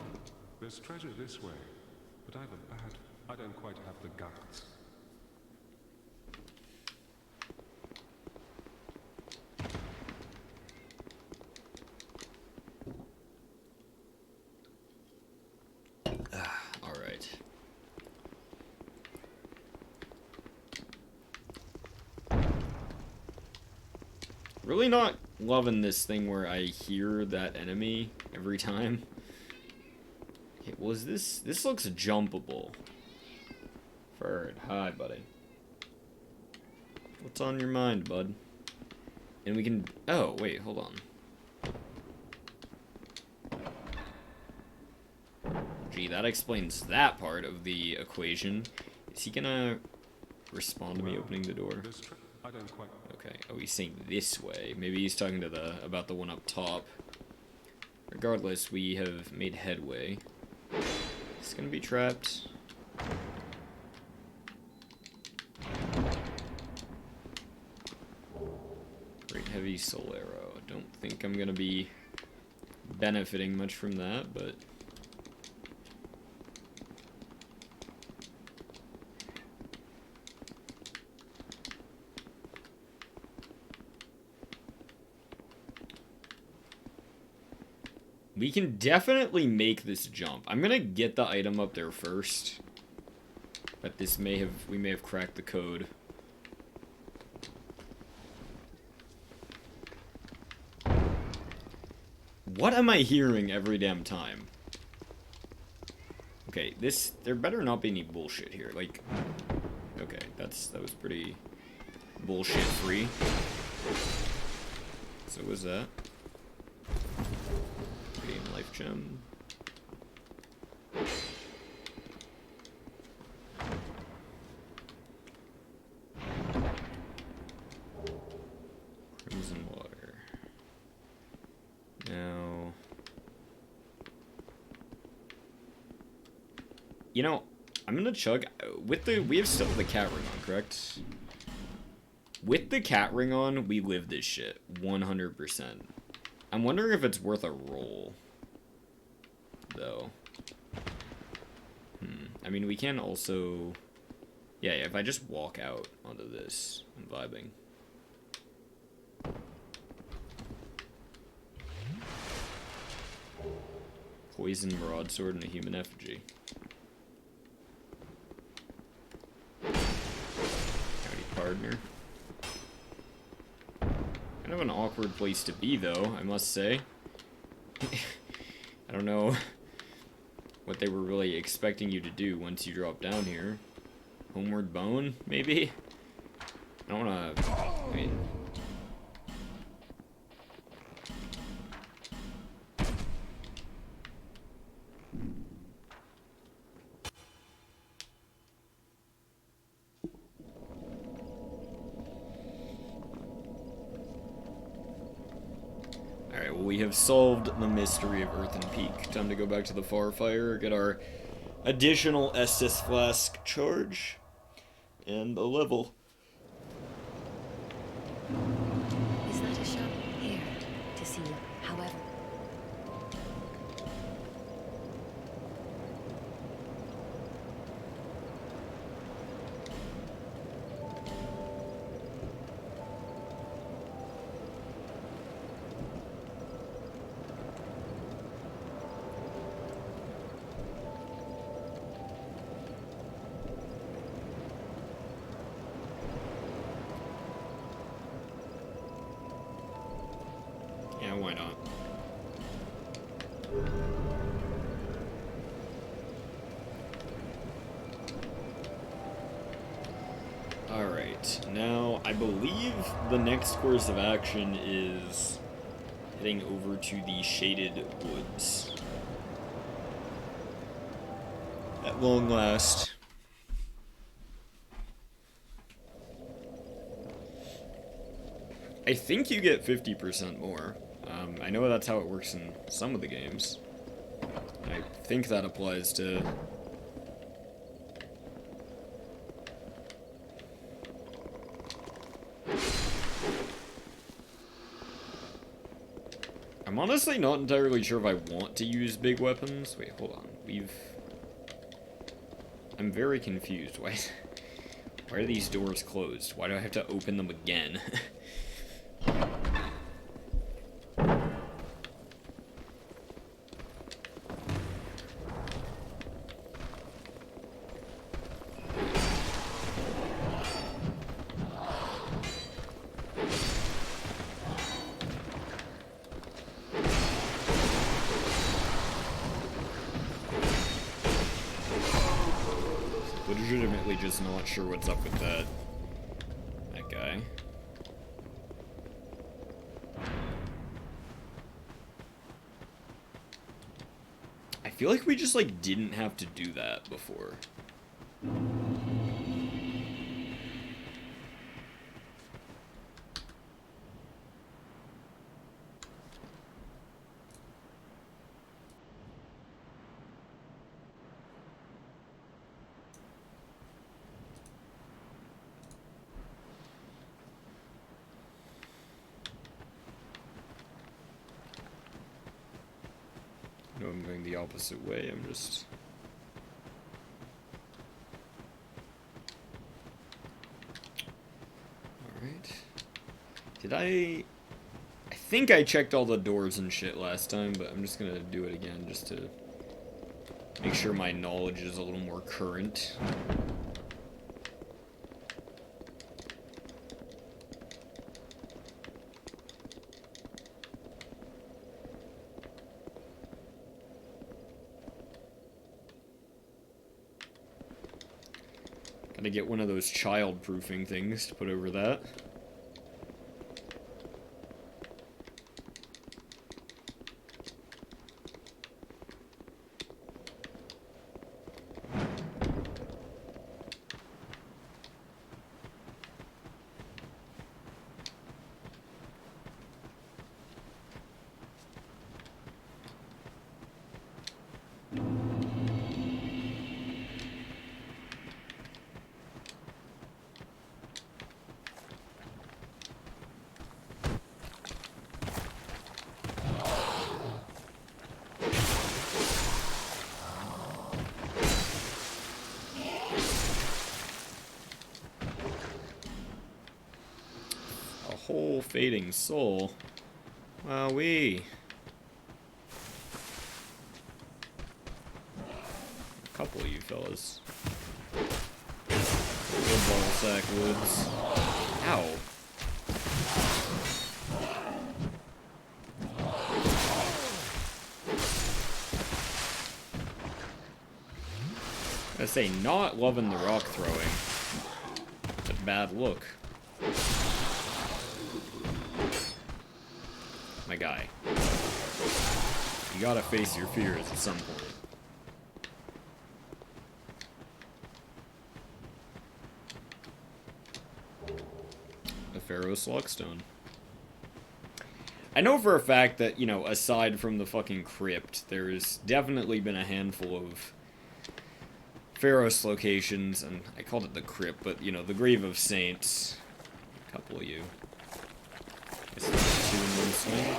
there's treasure this way, but I don't quite have the guts. Alright. Really not loving this thing where I hear that enemy every time. Okay, was this... This looks jumpable. Ferd, hi, buddy. What's on your mind, bud? And we can... Oh, wait, hold on. Gee, that explains that part of the equation. Is he gonna respond to me opening the door? I don't quite... Okay. Oh, he's saying this way. Maybe he's talking to about the one up top. Regardless, we have made headway. He's gonna be trapped. Great heavy soul arrow. I don't think I'm gonna be benefiting much from that, but... we can definitely make this jump. I'm gonna get the item up there first. But we may have cracked the code. What am I hearing every damn time? Okay, there better not be any bullshit here. Like, okay, that was pretty bullshit free. So was that? Life gem. Crimson water. Now, you know, I'm gonna chug we have still the cat ring on, correct? With the cat ring on, we live this shit 100%. I'm wondering if it's worth a roll. Though. I mean, we can also... Yeah, if I just walk out onto this, I'm vibing. Poison broadsword and a human effigy. Howdy, partner. Kind of an awkward place to be, though, I must say. I don't know what they were really expecting you to do once you drop down here. Homeward bone, maybe? I don't wanna... I mean... Alright, well, we have solved the mystery of Earthen Peak. Time to go back to the Farfire, get our additional Estus Flask charge, and a level. Is that a shop? Here, to see, however. Yeah, why not? Alright, now I believe the next course of action is heading over to the Shaded Woods. At long last. I think you get 50% more. I know that's how it works in some of the games. I think that applies to honestly not entirely sure if I want to use big weapons. Wait, hold on. I'm very confused. Why are these doors closed? Why do I have to open them again? Legitimately just not sure what's up with that guy. I feel like we just like didn't have to do that before. No, I'm going the opposite way. I'm just... Alright. Did I think I checked all the doors and shit last time, but I'm just gonna do it again just to make sure my knowledge is a little more current. Gotta get one of those child-proofing things to put over that. Whole fading soul. Wowee. A couple of you fellas. Little ballsack woods. Ow. I say, not loving the rock throwing. It's a bad look. My guy. You gotta face your fears at some point. A Pharaoh's Lockstone. I know for a fact that, you know, aside from the fucking crypt, there's definitely been a handful of Pharaoh's locations, and I called it the crypt, but, you know, the Grave of Saints. A couple of you. Guess that's 2 in one swing.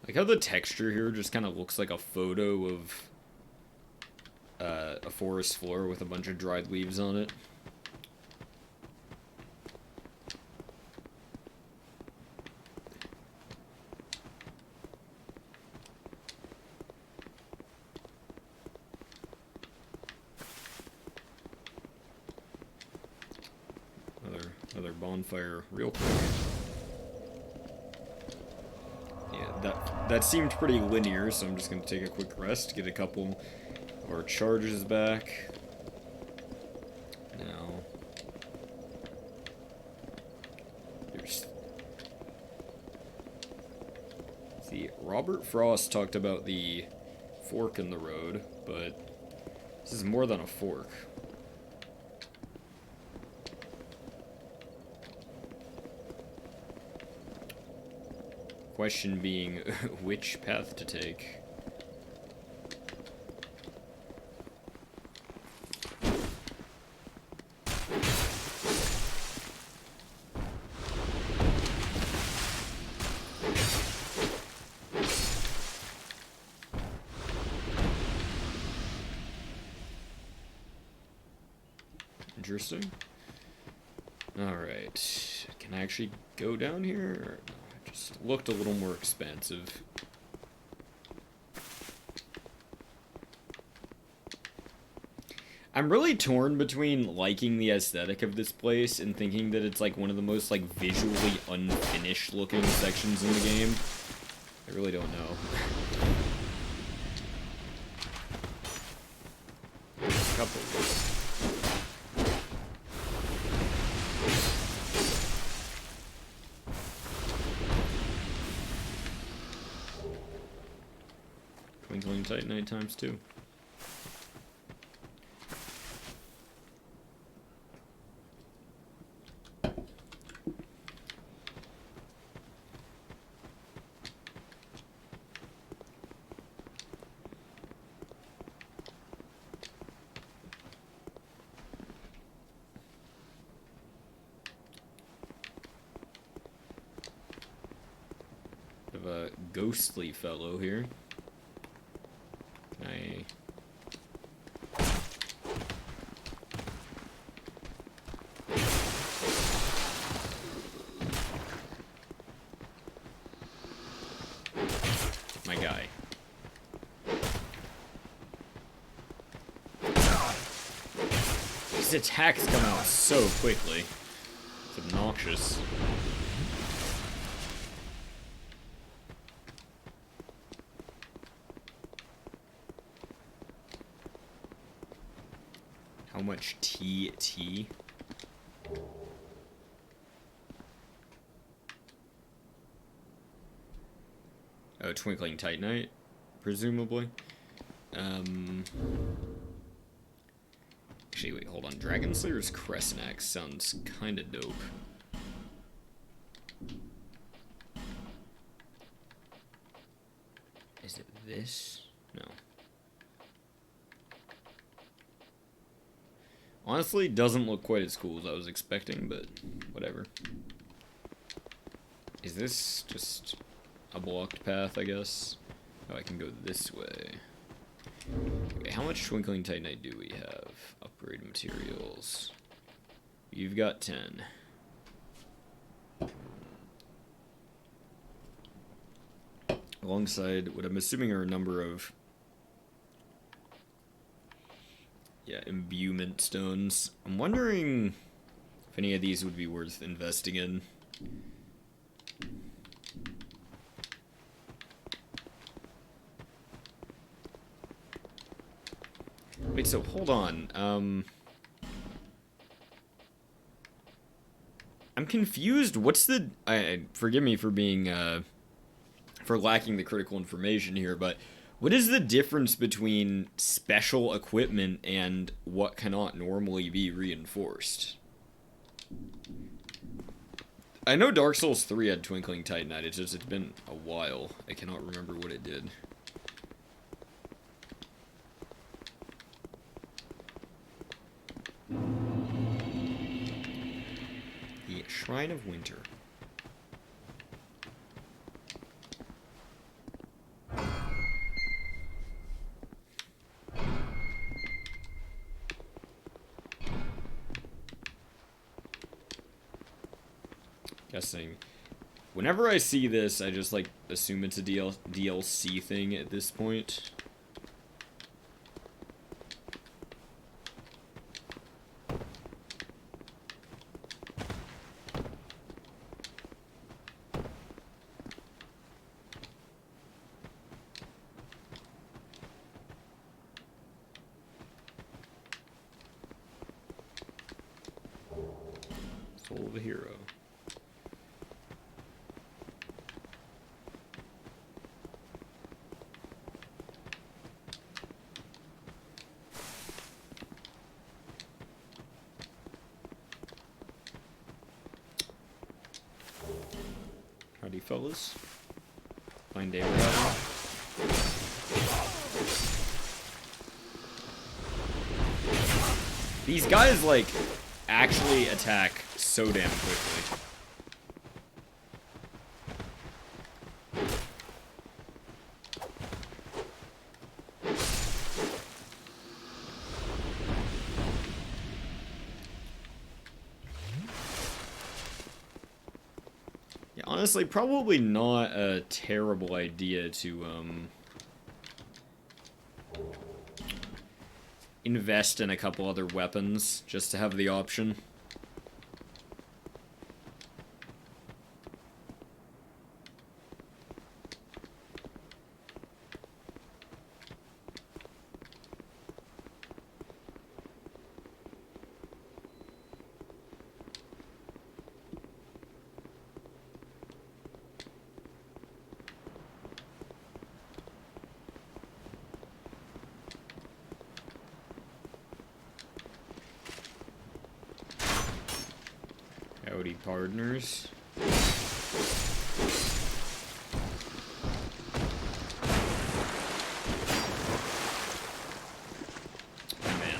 Like how the texture here just kind of looks like a photo of a forest floor with a bunch of dried leaves on it. Another bonfire real quick. That seemed pretty linear, so I'm just going to take a quick rest, get a couple of our charges back. Now, see, Robert Frost talked about the fork in the road, but this is more than a fork. Question being, which path to take? Interesting. Alright. Can I actually go down here? It just looked a little more expansive. I'm really torn between liking the aesthetic of this place and thinking that it's like one of the most like visually unfinished looking sections in the game. I really don't know. A couple of these. Twinkling Titanite times 2. Of a ghostly fellow here. Can my guy. His attacks come out so quickly. It's obnoxious. How much TT? Oh, Twinkling Titanite, presumably. Actually, wait, hold on. Dragon Slayer's Crescent Axe sounds kinda dope. Is it this? No. Honestly, doesn't look quite as cool as I was expecting, but whatever. Is this just a blocked path, I guess? Oh, I can go this way. Okay, how much Twinkling Titanite do we have? Upgrade materials. You've got 10. Alongside what I'm assuming are a number of imbuement stones. I'm wondering if any of these would be worth investing in. Wait, so hold on. I'm confused. What's the... forgive me for being, for lacking the critical information here, but what is the difference between special equipment and what cannot normally be reinforced? I know Dark Souls 3 had Twinkling Titanite, it's been a while. I cannot remember what it did. The Shrine of Winter. Guessing. Whenever I see this, I just, like, assume it's a DLC thing at this point. Soul of a Hero. fellas. Fine day we're having. These guys, like, actually attack so damn quickly. Yeah, honestly, probably not a terrible idea to, invest in a couple other weapons, just to have the option. Howdy, partners. Oh man,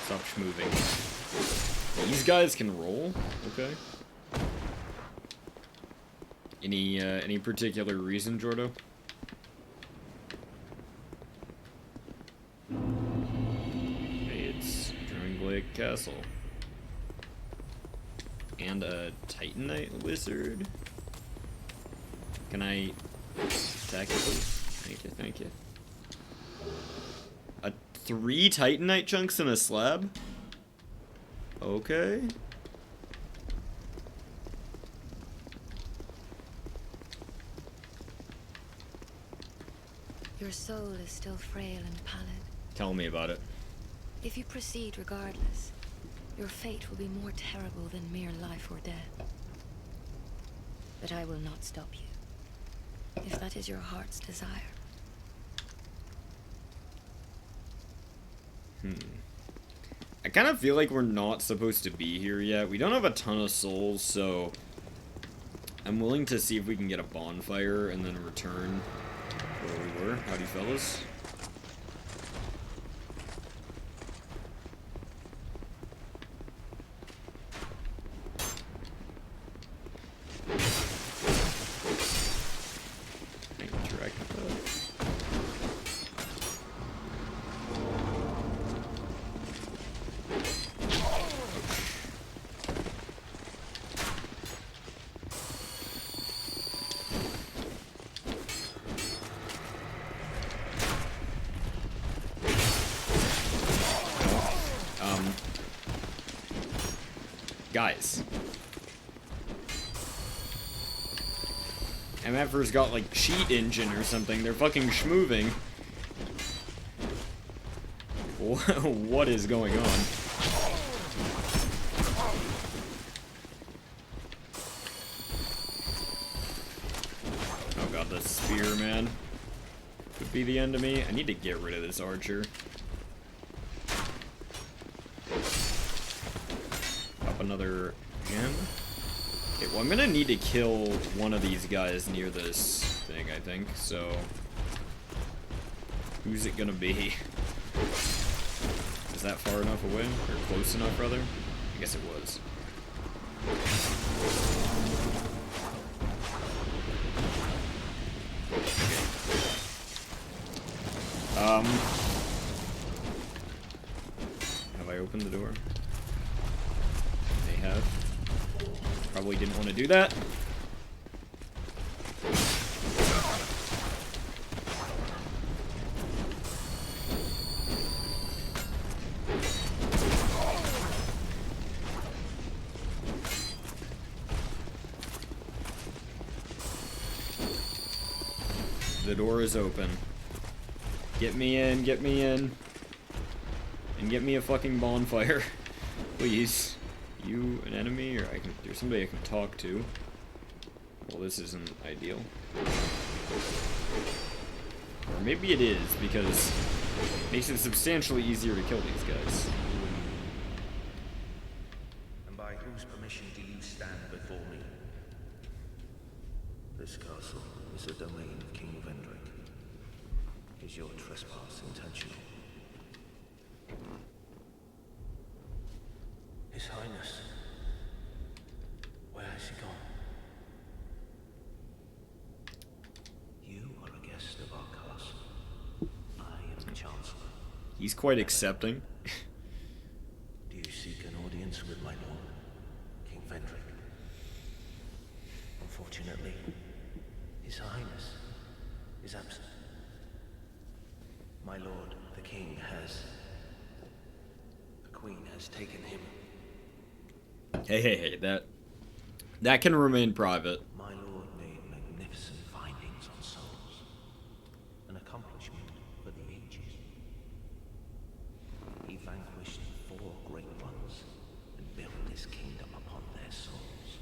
stop schmoving. These guys can roll? Okay. Any particular reason, Jordo? Hey, it's Drangleic Castle. And a Titanite wizard. Can I attack it, please? Thank you, thank you. 3 Titanite chunks in a slab? Okay. Your soul is still frail and pallid. Tell me about it. If you proceed regardless, your fate will be more terrible than mere life or death. But I will not stop you, if that is your heart's desire. I kind of feel like we're not supposed to be here yet. We don't have a ton of souls, so I'm willing to see if we can get a bonfire and then return where we were. Howdy, fellas. Guys. MFers got like cheat engine or something. They're fucking schmoving. What is going on? Oh god, the spear, man. Could be the end of me. I need to get rid of this archer. Another gem. Okay, well, I'm gonna need to kill one of these guys near this thing, I think, so who's it gonna be? Is that far enough away? Or close enough, rather? I guess it was. Okay. Have I opened the door? Have. Probably didn't want to do that. The door is open. Get me in, and get me a fucking bonfire. Please. You an enemy, or there's somebody I can talk to. Well, this isn't ideal. Or maybe it is, because it makes it substantially easier to kill these guys. And by whose permission do you stand before me? This castle is the domain of King Vendrick. Is your trespass intentional? His Highness. Where has he gone? You are a guest of our castle. I am the Chancellor. He's quite accepting. Do you seek an audience with my lord, King Vendrick? Unfortunately, His Highness is absent. My lord, the king has... The queen has taken him. Hey, that can remain private. My lord made magnificent findings on souls. An accomplishment for the ages. He vanquished 4 great ones and built his kingdom upon their souls.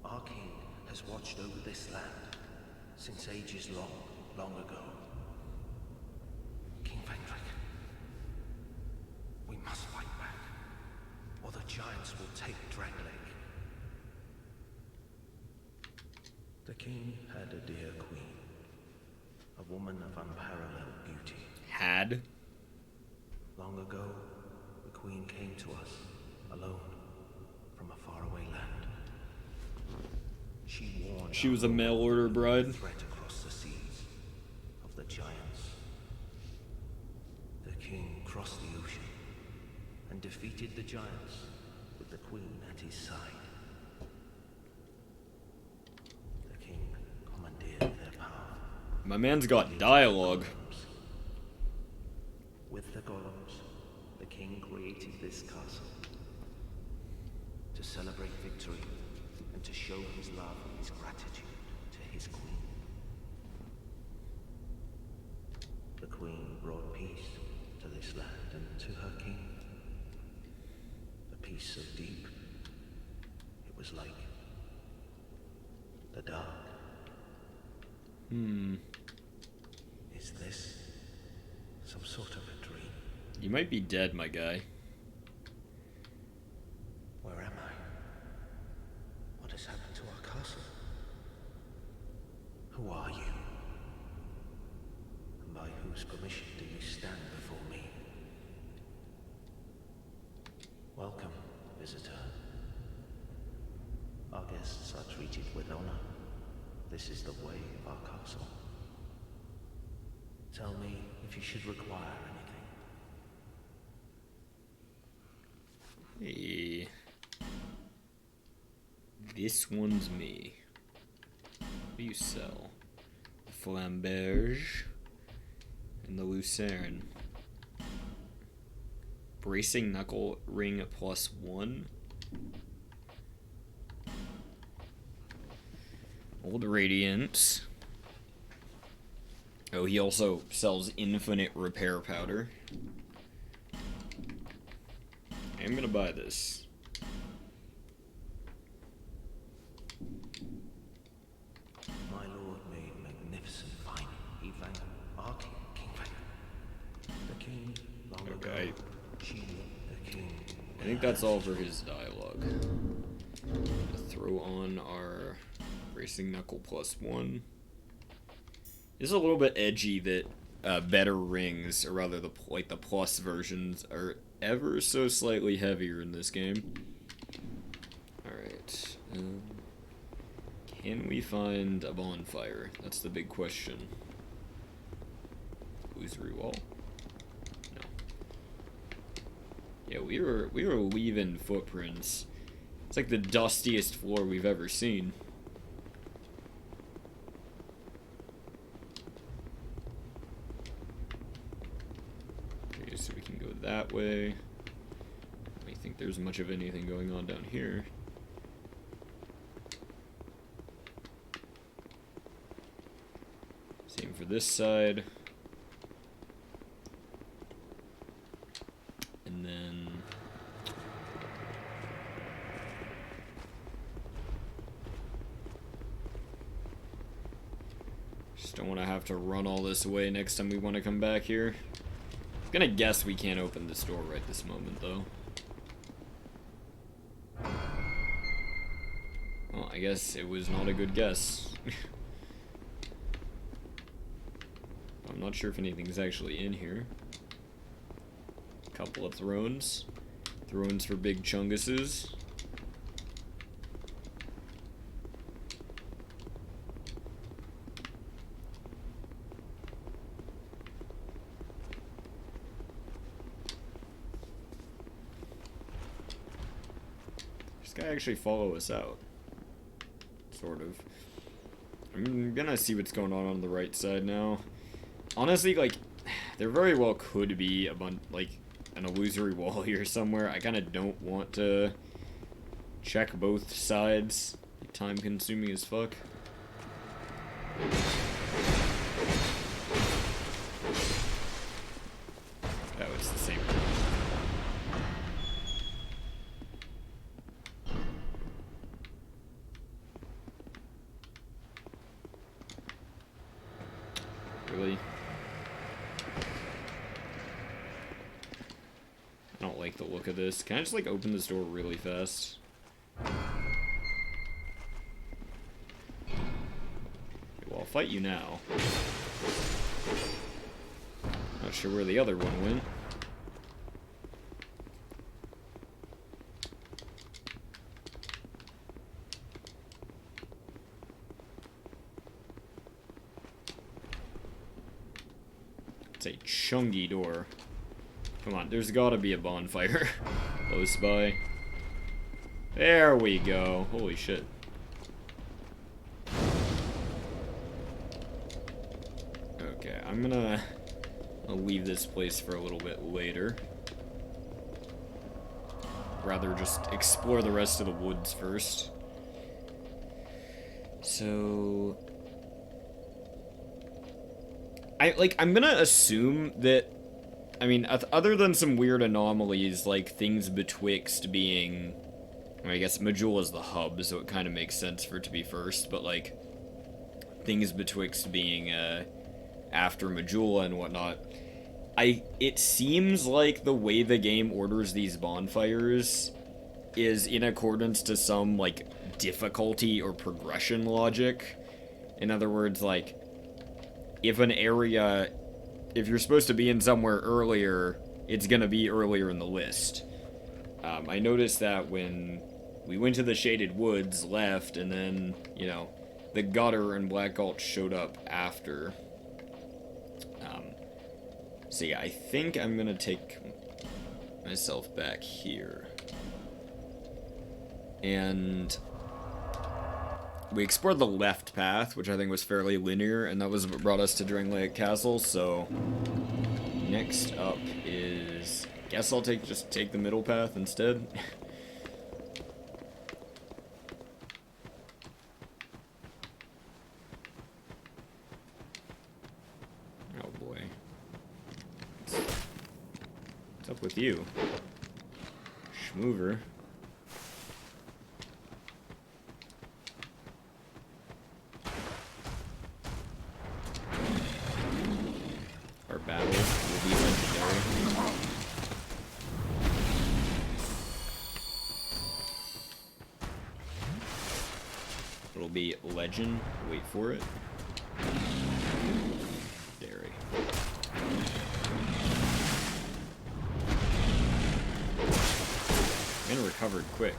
Our king has watched over this land since ages long ago. King Vendrick, we must fight back, or the giants will take Drangleic. The king had a dear queen, a woman of unparalleled beauty. Had? Long ago, the queen came to us, alone, from a faraway land. She was a mail order bride. Threat across the seas of the giants. The king crossed the ocean and defeated the giants with the queen at his side. The king commandeered their power. My man's got dialogue. With the golems, the king created this castle to celebrate victory and to show his love and his gratitude to his queen. The queen brought peace to this land and to her king. A peace so deep, it was like the dark. Is this some sort of a dream? You might be dead, my guy. Where am I? What has happened to our castle? Who are you? And by whose permission do you stand before me? Welcome, visitor. Our guests are treated with honor. This is the way of our castle. Tell me if you should require anything. Hey. This one's me. What do you sell? The Flamberge and the Lucerne. Bracing Knuckle Ring +1. Old Radiant. Oh, he also sells infinite repair powder. I'm gonna buy this. My lord made magnificent finding. He vanquished our king, King Vendrick. The king, long Okay. ago, she, the king. I think that's all for his dialogue. Gonna throw on our Bracing Knuckle +1. It's a little bit edgy that better rings, or rather the plus versions, are ever so slightly heavier in this game. Alright. Can we find a bonfire? That's the big question. Illusory wall? No. Yeah, we were leaving footprints. It's like the dustiest floor we've ever seen. Okay, so we can go that way. I don't think there's much of anything going on down here. Same for this side. And then just don't want to have to run all this way next time we want to come back here. I'm gonna guess we can't open this door right this moment, though. Well, I guess it was not a good guess. I'm not sure if anything's actually in here. Couple of thrones. Thrones for big chunguses. This guy actually follow us out. Sort of. I'm gonna see what's going on the right side now. Honestly, like, there very well could be a bunch, like, an illusory wall here somewhere. I kind of don't want to check both sides. Time consuming as fuck. Oh, it's the same. Really? I don't like the look of this. Can I just, like, open this door really fast? Well, I'll fight you now. Not sure where the other one went. It's a chungy door. Come on, there's gotta be a bonfire close by. There we go. Holy shit. Okay, I'll leave this place for a little bit later. Rather just explore the rest of the woods first. So I'm gonna assume that, I mean, other than some weird anomalies, like things betwixt being, I guess Majula is the hub, so it kind of makes sense for it to be first, but like things betwixt being after Majula and whatnot. It seems like the way the game orders these bonfires is in accordance to some like difficulty or progression logic. In other words, like, if you're supposed to be in somewhere earlier, it's gonna be earlier in the list. I noticed that when we went to the Shaded Woods, left, and then, you know, the Gutter and Black Gulch showed up after. So yeah, I think I'm gonna take myself back here. And we explored the left path, which I think was fairly linear, and that was what brought us to Drangleic Castle, so next up is, guess I'll just take the middle path instead. Oh boy. What's up with you? Schmoover. Our battle will be legendary. It'll be legend. Wait for it. Dairy. And recovered quick.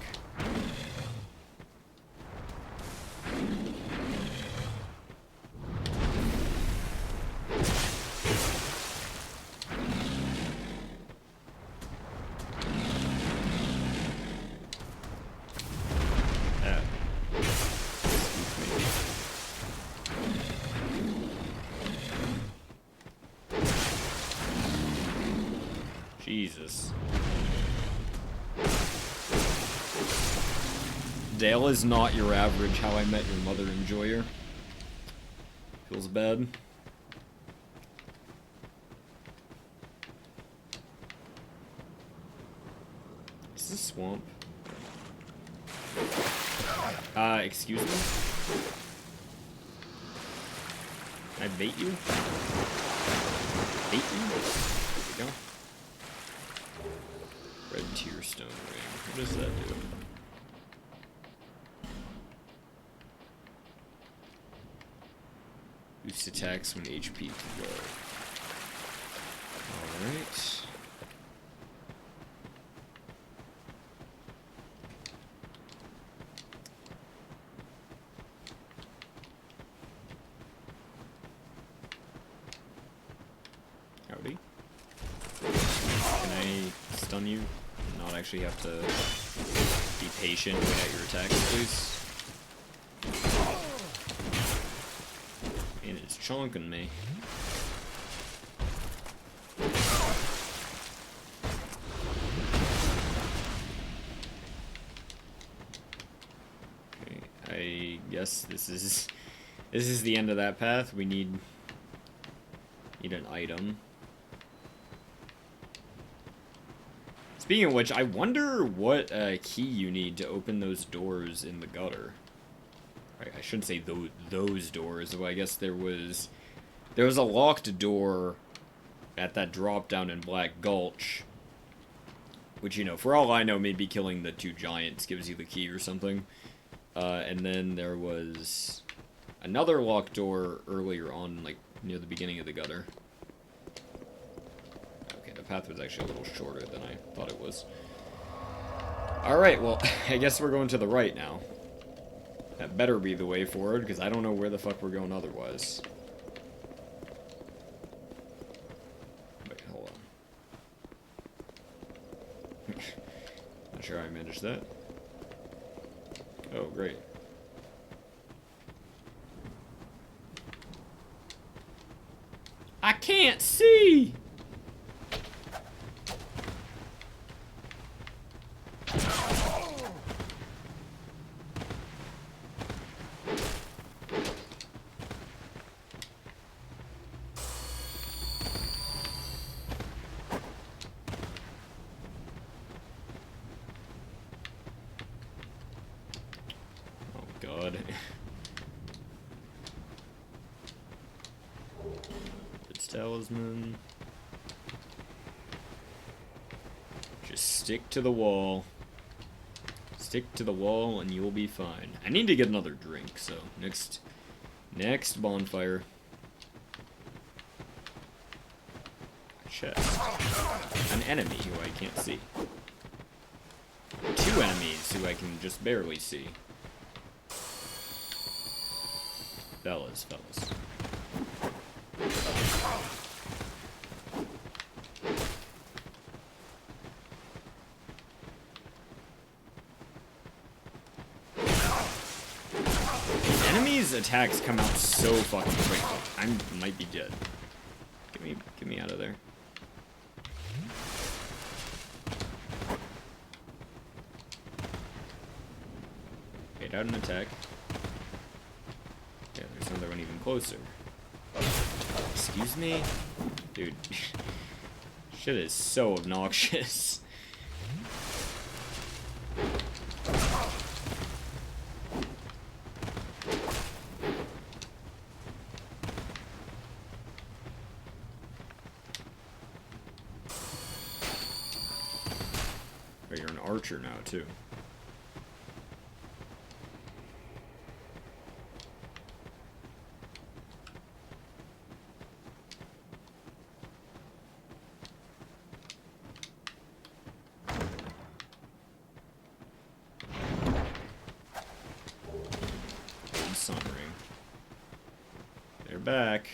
Jesus. Dale is not your average How I Met Your Mother enjoyer. Feels bad. Is this a swamp? Excuse me? Can I bait you? Bait you? There we go. Red Tearstone Ring. What does that do? Boost attacks when HP is low. Alright. Howdy. Can I stun you? Not actually have to be patient, wait out your attacks, please. And it's chonking me. Okay, I guess this is the end of that path. We need an item. Speaking of which, I wonder what key you need to open those doors in the gutter. I shouldn't say those doors, though I guess there was a locked door at that drop down in Black Gulch. Which, you know, for all I know, maybe killing the 2 giants gives you the key or something. And then there was another locked door earlier on, like, near the beginning of the gutter. Okay, the path was actually a little shorter than I thought it was. Alright, well, I guess we're going to the right now. That better be the way forward, because I don't know where the fuck we're going otherwise. Wait, hold on. Not sure how I managed that. Oh, great. I can't see! God. It's talisman. Just stick to the wall. Stick to the wall and you'll be fine. I need to get another drink, so next bonfire. Chest. An enemy who I can't see. 2 enemies who I can just barely see. Fellas. Enemies' attacks come out so fucking quickly. I might be dead. Get me out of there. Wait out an attack. Yeah, there's another one even closer. Excuse me? Dude. Shit is so obnoxious. Oh, you're an archer now, too. They're back.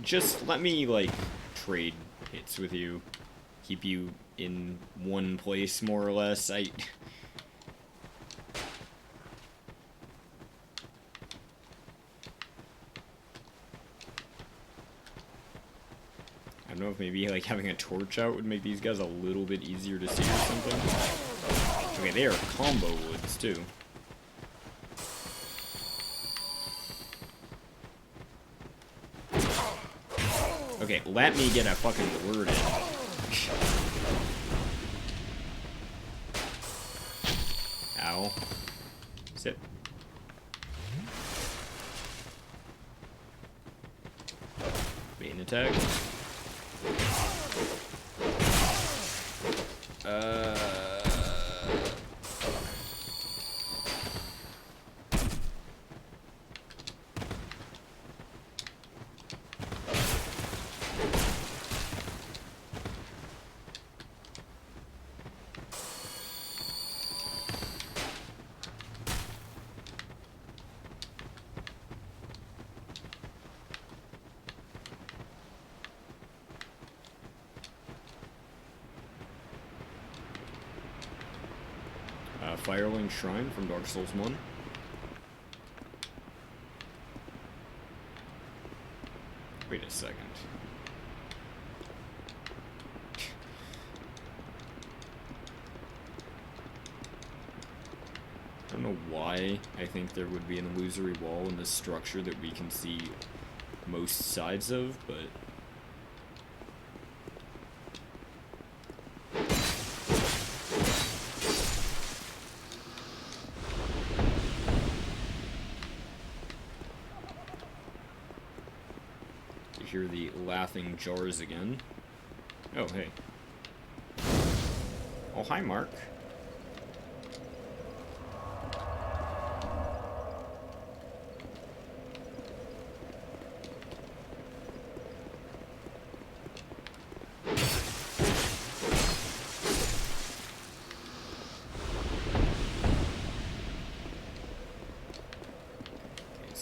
Just let me, like, trade hits with you. Keep you in one place, more or less. I don't know if maybe, like, having a torch out would make these guys a little bit easier to see or something. Okay, they are combo woods, too. Okay, let me get a fucking word in. Ow. Sit. Main attack. Firelink Shrine from Dark Souls 1. Wait a second. I don't know why I think there would be an illusory wall in this structure that we can see most sides of, but... You hear the laughing jars again. Oh, hey. Oh, hi, Mark.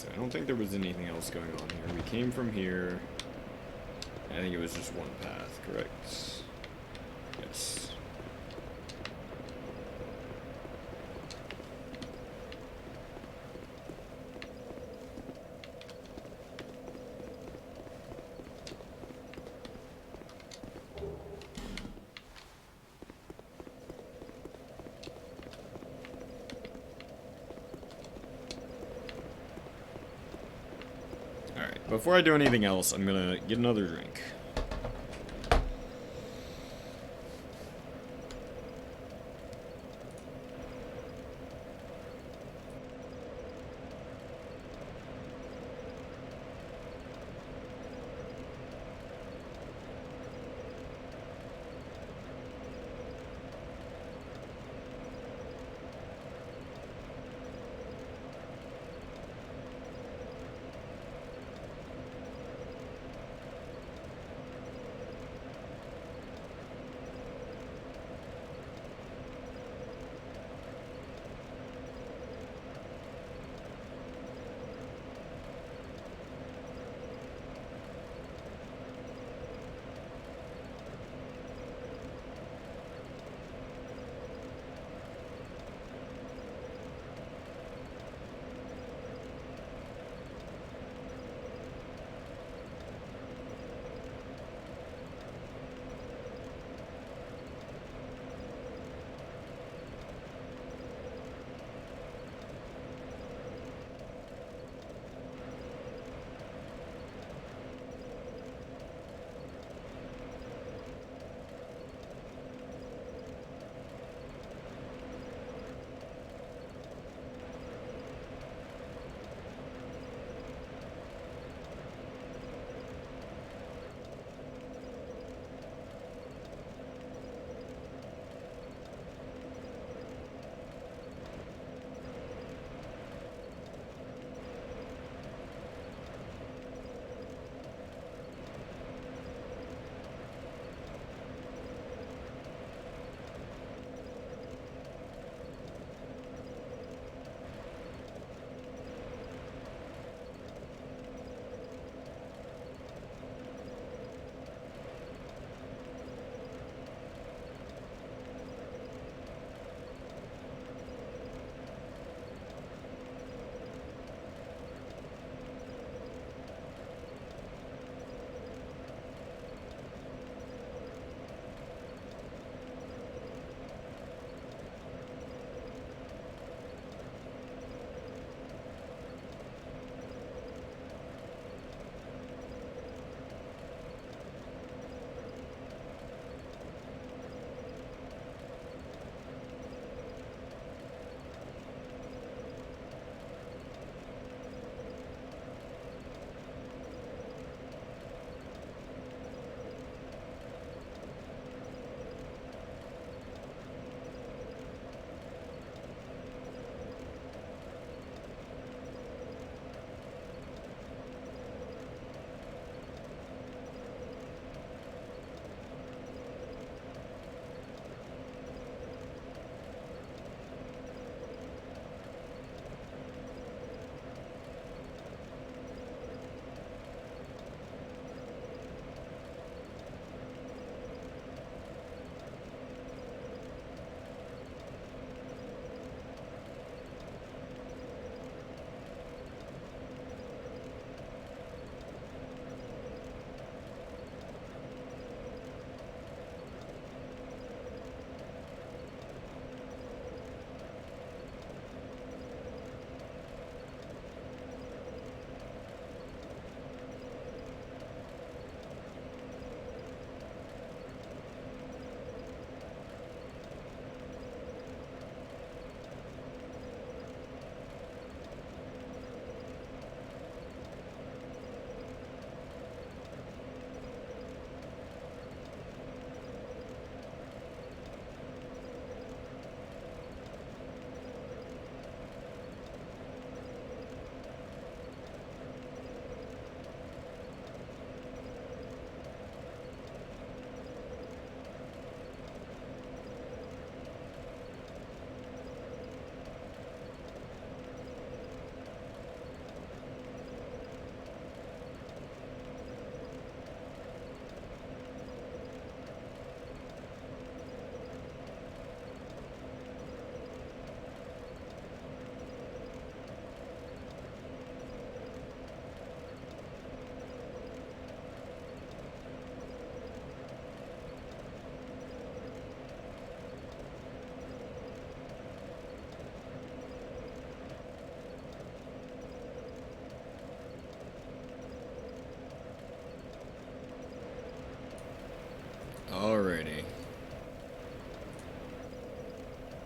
I don't think there was anything else going on here. We came from here. I think it was just one path, correct? Yes. Alright, before I do anything else, I'm gonna get another drink.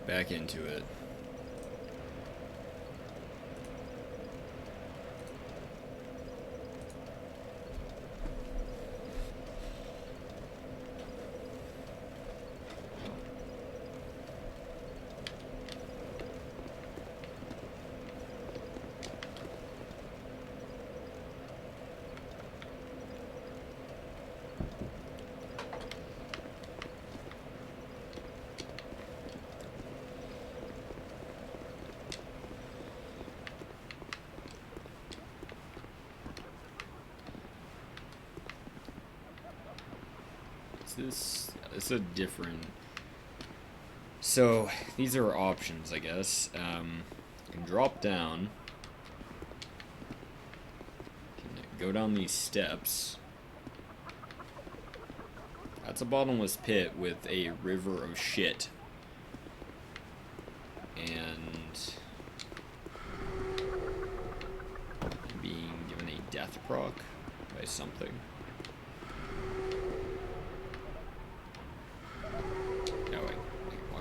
back into it. It's a different. So these are options, I guess. You can drop down. Can go down these steps. That's a bottomless pit with a river of shit. And being given a death proc by something.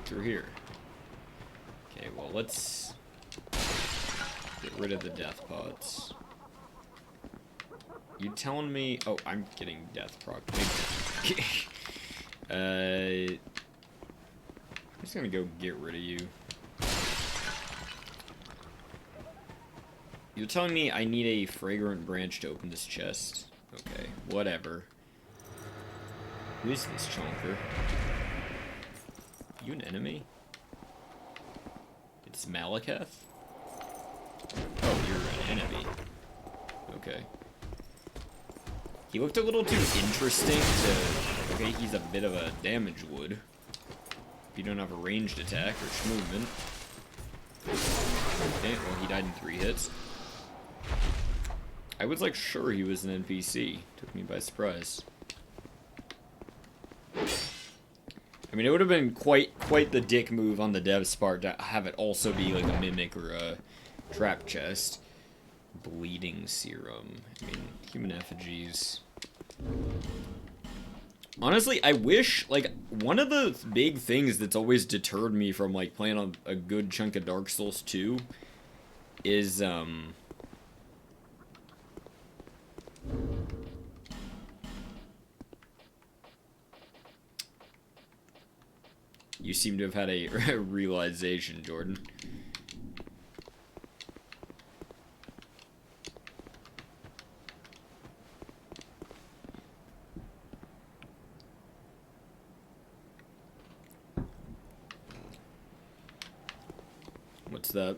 Through here. Okay, well, let's get rid of the death pots. You telling me? Oh, I'm getting death proc. I'm just gonna go get rid of you. You're telling me I need a fragrant branch to open this chest? Okay, whatever. Who is this chonker? You an enemy? It's Malekith? Oh, you're an enemy. Okay. He looked a little too interesting to... Okay, he's a bit of a damage wood. If you don't have a ranged attack or movement. Okay, well, he died in 3 hits. I was like sure he was an NPC. Took me by surprise. I mean, it would have been quite the dick move on the dev's part to have it also be like a mimic or a trap chest. Bleeding serum. I mean, human effigies. Honestly, I wish, like, one of the big things that's always deterred me from, like, playing on a good chunk of Dark Souls 2 is, you seem to have had a realization, Jordan. What's that?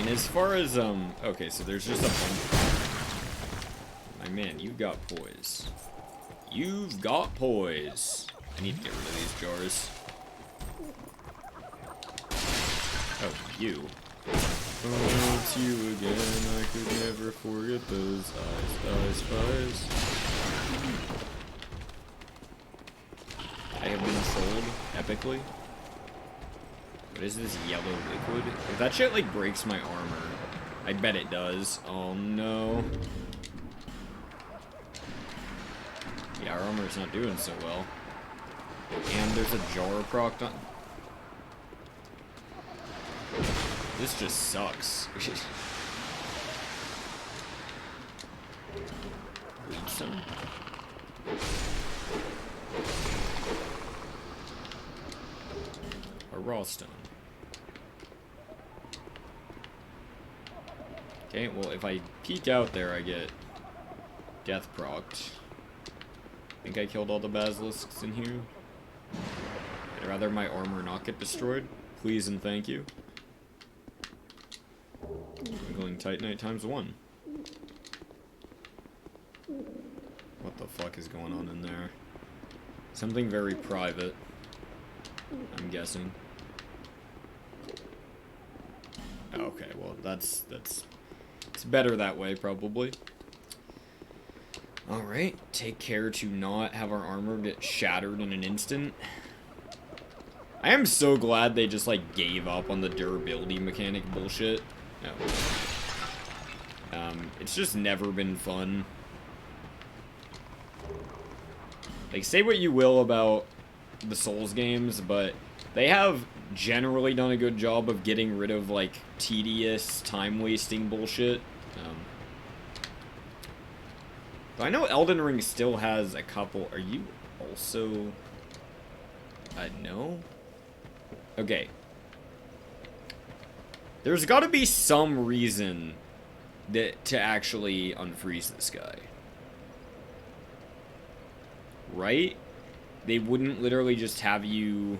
As far as, okay, so there's just a bunch. My man, you've got poise. You've got poise. I need to get rid of these jars. Oh, you. Oh, it's you again. I could never forget those eyes. I have been trolled epically. What is this yellow liquid? If that shit, like, breaks my armor, I bet it does. Oh, no. Yeah, our armor's not doing so well. And there's a jar procced on... This just sucks. Bleedstone? A raw stone. Okay, well, if I peek out there, I get death procced. I think I killed all the basilisks in here. I'd rather my armor not get destroyed. Please and thank you. I'm going Titanite times 1. What the fuck is going on in there? Something very private, I'm guessing. Okay, well, it's better that way, probably. Alright, take care to not have our armor get shattered in an instant. I am so glad they just, like, gave up on the durability mechanic bullshit. No. It's just never been fun. Like, say what you will about the Souls games, but they have generally done a good job of getting rid of, like, tedious, time-wasting bullshit. But I know Elden Ring still has a couple. Are you also... no? Okay. There's gotta be some reason that to actually unfreeze this guy. Right? They wouldn't literally just have you...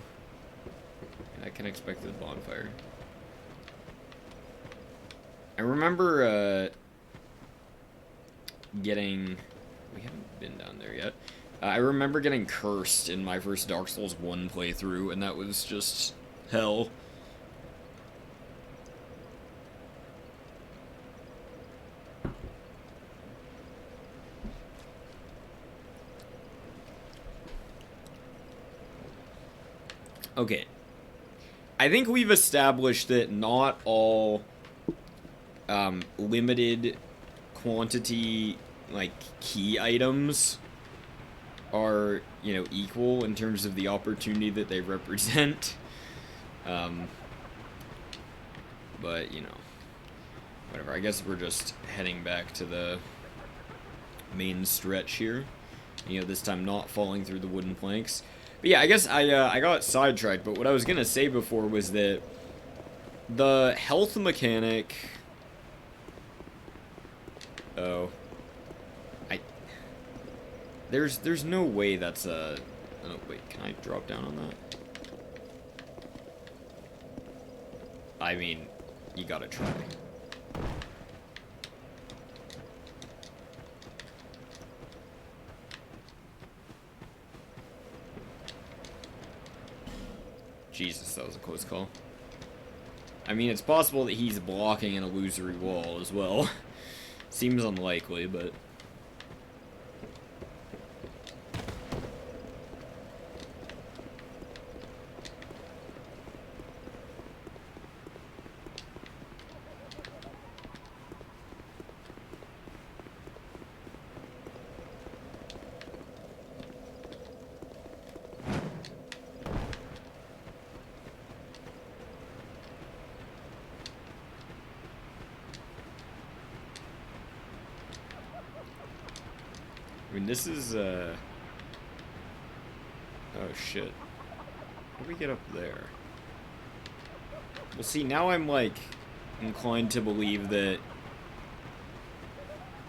I can expect the bonfire. I remember, getting... We haven't been down there yet. I remember getting cursed in my first Dark Souls 1 playthrough, and that was just hell. Okay. I think we've established that not all limited quantity, like, key items are, you know, equal in terms of the opportunity that they represent. But, you know, whatever. I guess we're just heading back to the main stretch here. You know, this time not falling through the wooden planks. But yeah, I guess I got sidetracked, but what I was gonna say before was that the health mechanic... Oh. There's no way that's a... Oh, wait, can I drop down on that? I mean, you gotta try. Jesus, that was a close call. I mean, it's possible that he's blocking an illusory wall as well. Seems unlikely, but... I mean, this is, oh, shit. How do we get up there? Well, see, now I'm, like, inclined to believe that...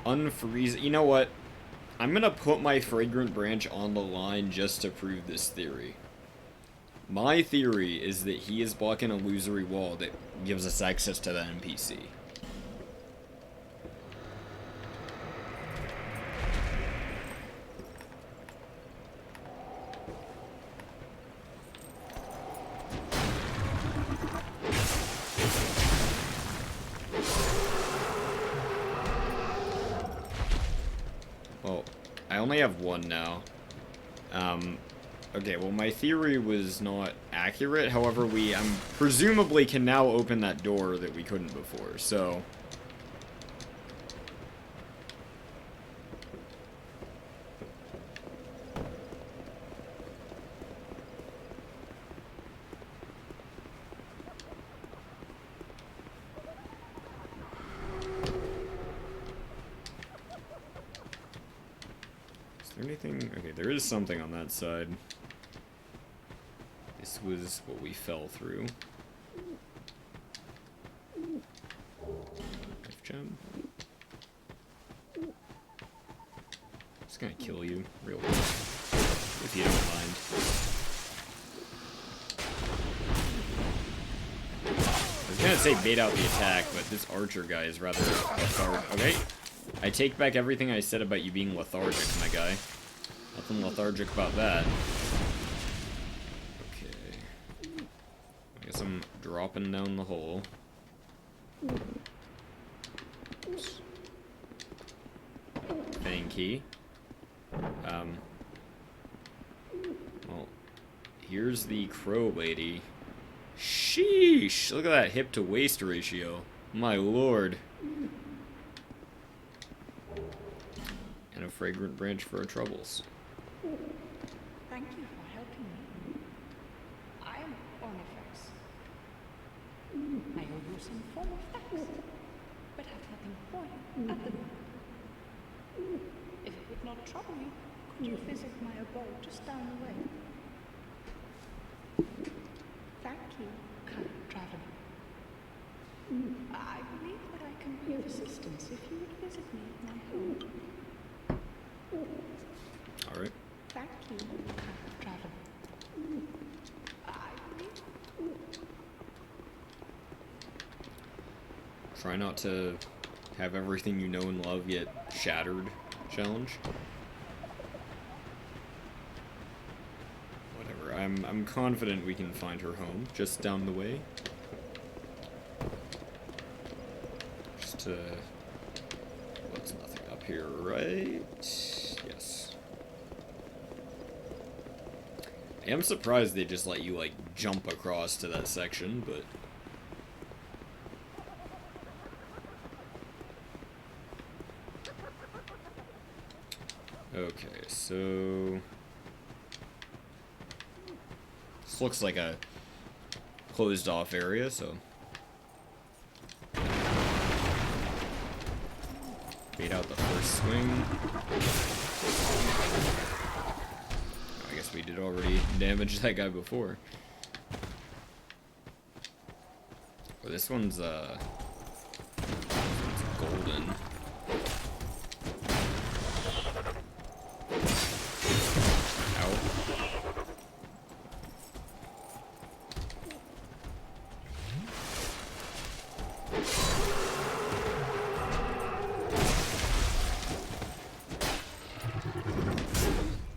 Unfreeze... You know what? I'm gonna put my Fragrant Branch on the line just to prove this theory. My theory is that he is blocking an illusory wall that gives us access to that NPC. I only have one now. Okay, well, my theory was not accurate. However, we presumably can now open that door that we couldn't before, so... Anything? Okay, there is something on that side. This was what we fell through. Life gem. Just gonna kill you real quick, if you don't mind. I was gonna say bait out the attack, but this archer guy is rather lethargic. Okay. I take back everything I said about you being lethargic, my guy. Nothing lethargic about that. Okay. I guess I'm dropping down the hole. Oops. Fang key. Well, here's the crow lady. Sheesh! Look at that hip to waist ratio. My lord. And a fragrant branch for our troubles. Thank you for helping me. I am Ornifex. I owe you some form of thanks, but have nothing for you at the moment. If it would not trouble you, could you visit my abode just down the way? Thank you, kind traveler. I believe that I can be of assistance if you would visit me at my home. Alright. Thank you, kind traveler. I believe. Try not to have everything you know and love get shattered challenge. Whatever. I'm confident we can find her home just down the way. Just there's nothing up here, right? Yes. I am surprised they just let you like jump across to that section, but okay, so this looks like a closed off area, so beat out the first swing. I guess we did already damage that guy before. Oh, this one's golden.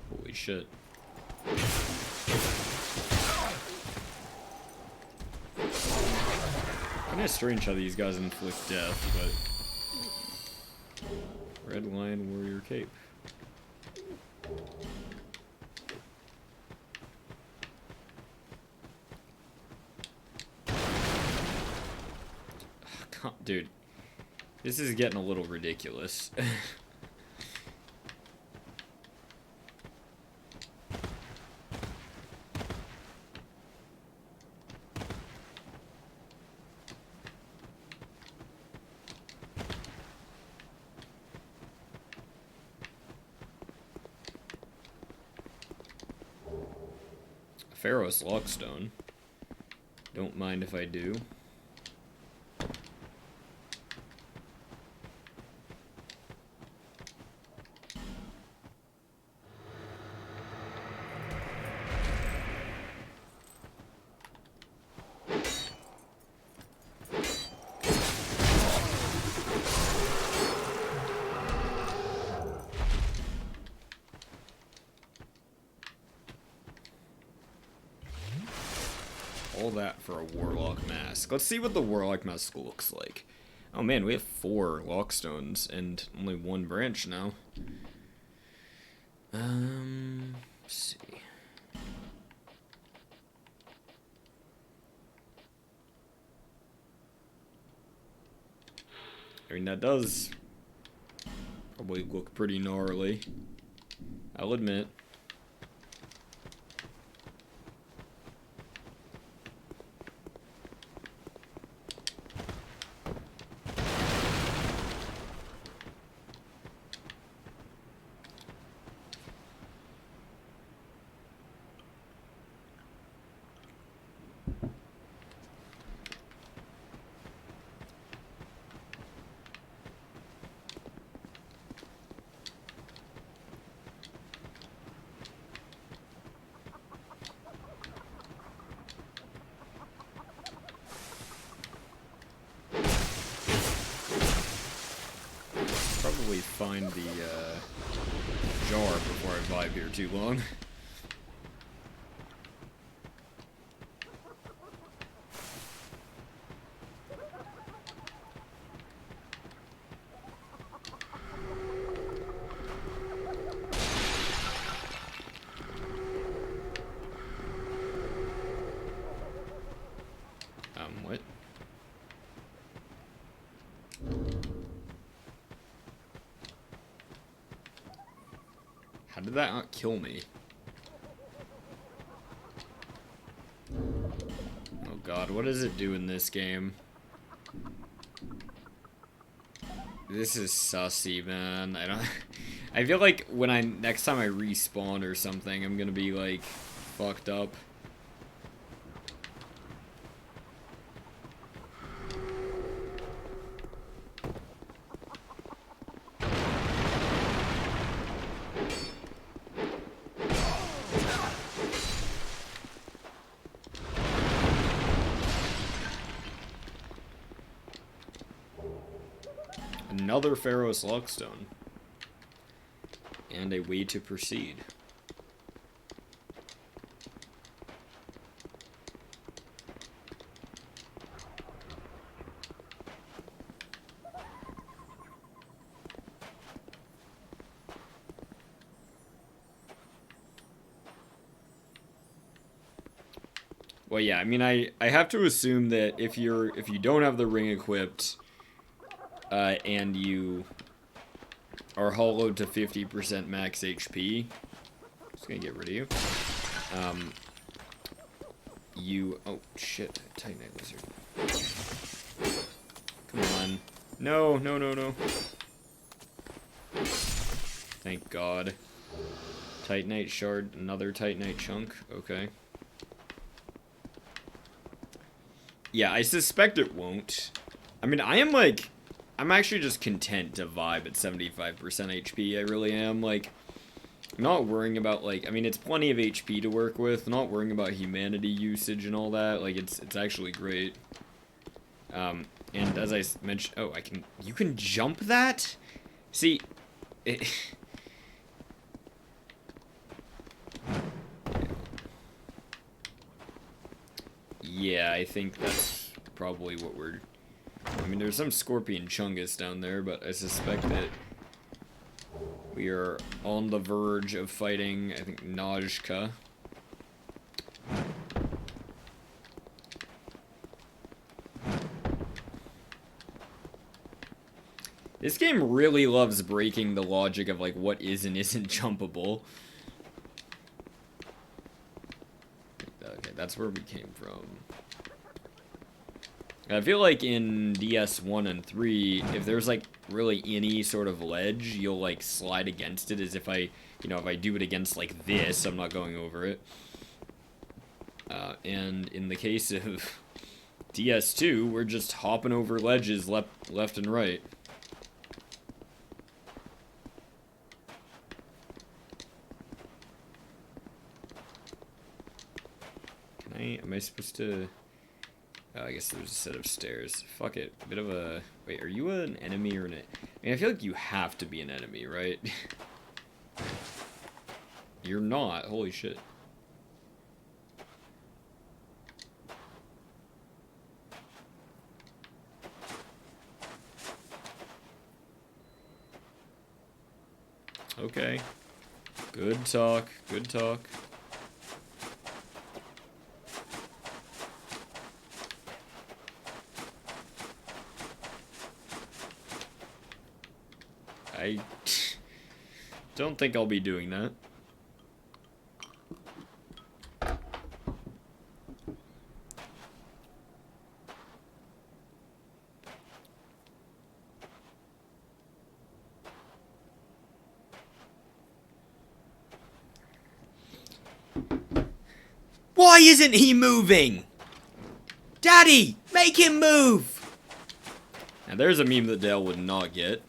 Holy shit. Kinda strange how these guys inflict death, but Red Lion Warrior Cape. Dude, this is getting a little ridiculous. Pharos Lockstone. Don't mind if I do. All that for a Warlock Mask. Let's see what the Warlock Mask looks like. Oh man, we have 4 Lockstones and only 1 branch now. Let's see. I mean, that does probably look pretty gnarly, I'll admit. Probably find the jar before I vibe here too long. What? How did that not kill me? Oh god, what does it do in this game? This is sussy, man. I feel like when next time I respawn or something, I'm gonna be like fucked up. Another Pharaoh's Lockstone. And a way to proceed. Well, yeah, I mean, I have to assume that if you don't have the ring equipped, and you are hollowed to 50% max HP, just gonna get rid of you. Oh shit, Titanite Lizard. Come on. No, no, no, no. Thank God. Titanite shard, another Titanite chunk, okay. Yeah, I suspect it won't. I mean, I'm actually just content to vibe at 75% HP, I really am, like, not worrying about, like, I mean, it's plenty of HP to work with, not worrying about humanity usage and all that, like, it's actually great. And as I mentioned, oh, you can jump that? See, yeah, I think that's probably what I mean, there's some Scorpion Chungus down there, but I suspect that we are on the verge of fighting, I think, Najka. This game really loves breaking the logic of, like, what is and isn't jumpable. Okay, that's where we came from. I feel like in DS1 and 3, if there's, like, really any sort of ledge, you'll, like, slide against it as if if I do it against, like, this, I'm not going over it. And in the case of DS2, we're just hopping over ledges left and right. Am I supposed to... Oh, I guess there's a set of stairs. Fuck it. Bit of a... Wait, are you an enemy or an... I mean, I feel like you have to be an enemy, right? You're not. Holy shit. Okay. Good talk. Good talk. I don't think I'll be doing that. Why isn't he moving? Daddy, make him move! Now there's a meme that Dale would not get.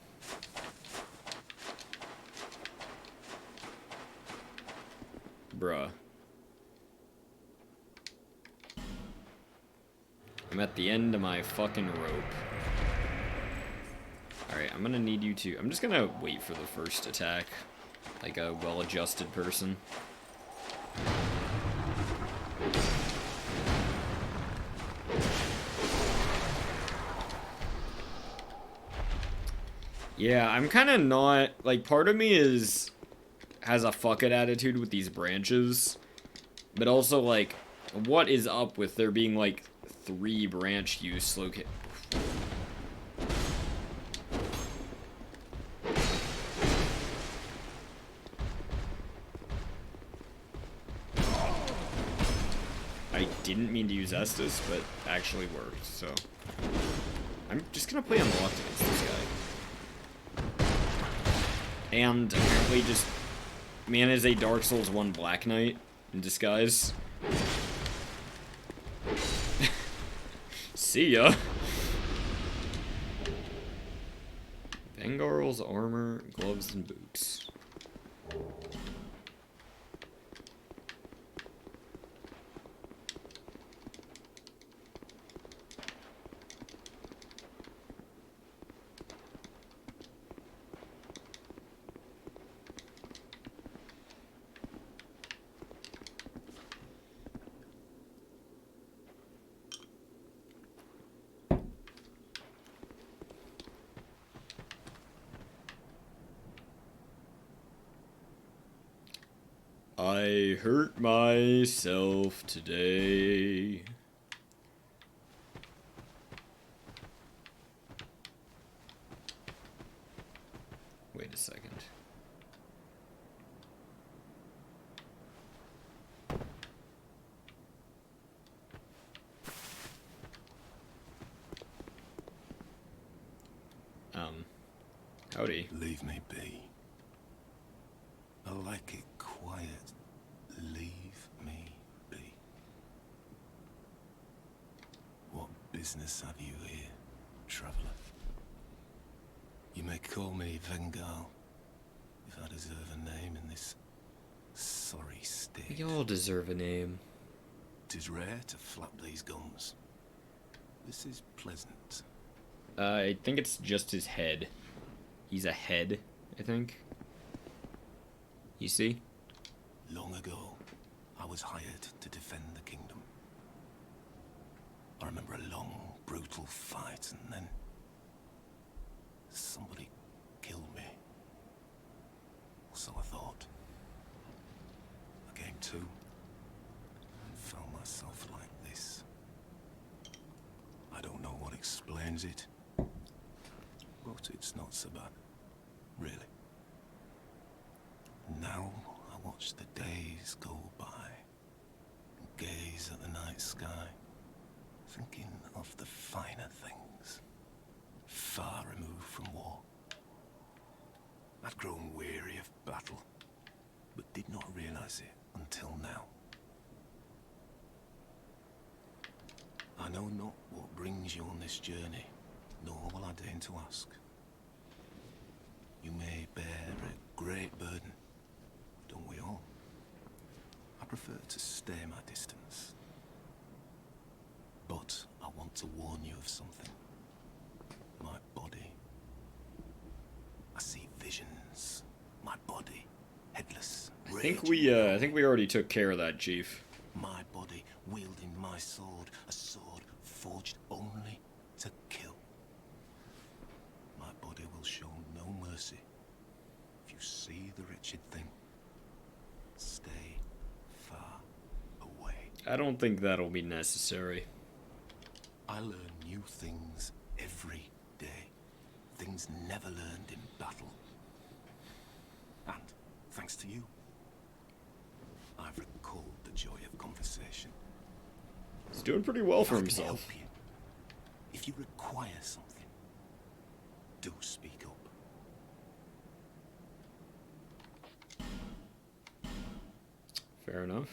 Bruh. I'm at the end of my fucking rope. Alright, I'm gonna need you to... I'm just gonna wait for the first attack. Like a well-adjusted person. Yeah, I'm kinda not... Like, part of me has a fuck it attitude with these branches, but also, like, what is up with there being, like, 3 branch use locations? didn't mean to use Estus, but actually worked, so... I'm just gonna play Unlocked against this guy. And apparently just... Man is a Dark Souls 1 Black Knight in disguise. See ya! Vangarl's armor, gloves, and boots. I hurt myself today. Wait a second. Howdy. Leave me be. I like it quiet. Leave me be. What business have you here, traveller? You may call me Vengal, if I deserve a name in this sorry state. We all deserve a name. 'Tis rare to flap these gums. This is pleasant. I think it's just his head. He's a head, I think. You see? Long ago, I was hired to defend the kingdom. I remember a long, brutal fight, and then somebody killed me. So I thought. I came to and found myself like this. I don't know what explains it, but it's not so bad, really. Now I watch the days go by and gaze at the night sky, thinking of the finer things, far removed from war. I'd grown weary of battle, but did not realize it until now. I know not what brings you on this journey, nor will I deign to ask. You may bear a great burden, don't we all? I prefer to stay my distance. But I want to warn you of something. My body. I see visions. My body, headless. I think we already took care of that, Chief. My body wielding my sword, a sword forged only to kill. My body will show no mercy. If you see the wretched thing, stay far away. I don't think that'll be necessary. I learn new things every day. Things never learned in battle. And, thanks to you, I've recalled the joy of conversation. He's doing pretty well for If I can himself. help you, if you require something, do speak up. Fair enough.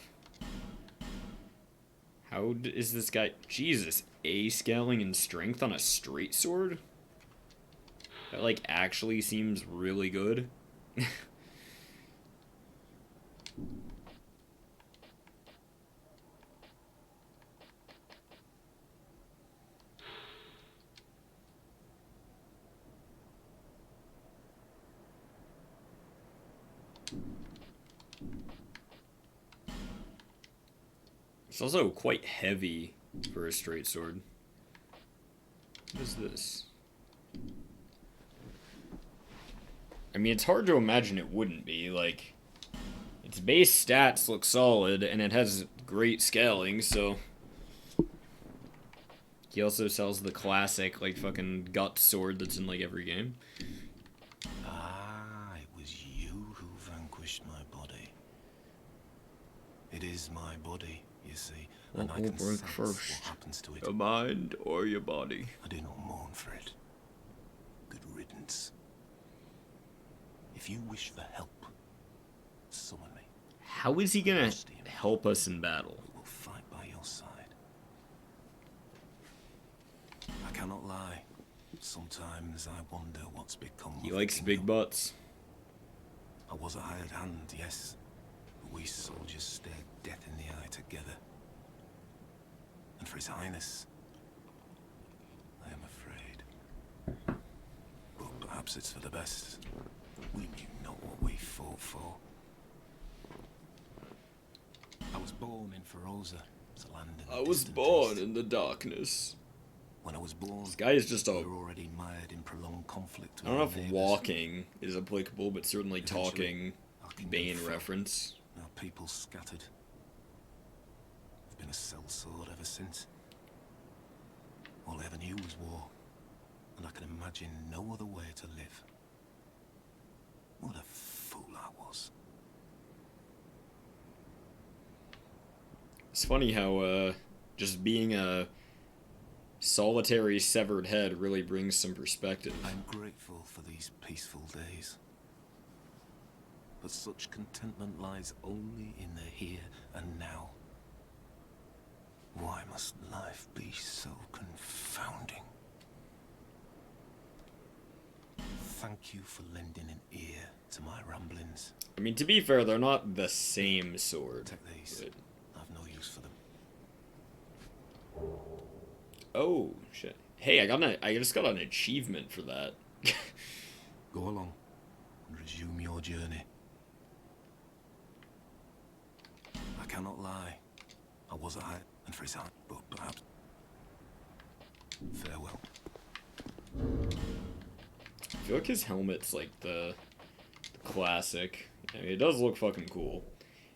How is this guy... Jesus, A scaling and strength on a straight sword? That, like, actually seems really good. It's also quite heavy for a straight sword. What is this? I mean, it's hard to imagine it wouldn't be. Like, its base stats look solid, and it has great scaling, so... He also sells the classic, like, fucking gut sword that's in, like, every game. Ah, it was you who vanquished my body. It is my body, you see. and What I will can break sense first? what happens to it. Your mind or your body? I do not mourn for it. Good riddance. If you wish for help, summon me. How is he gonna help us in battle? We will fight by your side. I cannot lie. Sometimes I wonder what's become He of the likes big kingdom. butts. I was a hired hand, yes, but we soldiers stared death in the eye together. And for His Highness, I am afraid. But perhaps it's for the best. We knew not what we fought for. I was born in Feroza, the land in the distant east. in the darkness. When I was born, This guy is just we a... were already mired in prolonged conflict I with don't know our if neighbors. walking is applicable, but certainly Eventually, talking, our kingdom Bane fell. reference. Our people scattered. I've been a sellsword ever since. All I ever knew was war, and I can imagine no other way to live. What a fool I was. It's funny how, just being a solitary severed head really brings some perspective. I'm grateful for these peaceful days. But such contentment lies only in the here and now. Why must life be so confounding? Thank you for lending an ear to my ramblings. I mean, to be fair, they're not the same sword. Take these. but- I've no use for them. Oh, shit. Hey, I just got an achievement for that. Go along and resume your journey. I cannot lie. I was a high and for His Highness, but perhaps. Farewell. I feel like his helmet's like the classic. I mean, it does look fucking cool.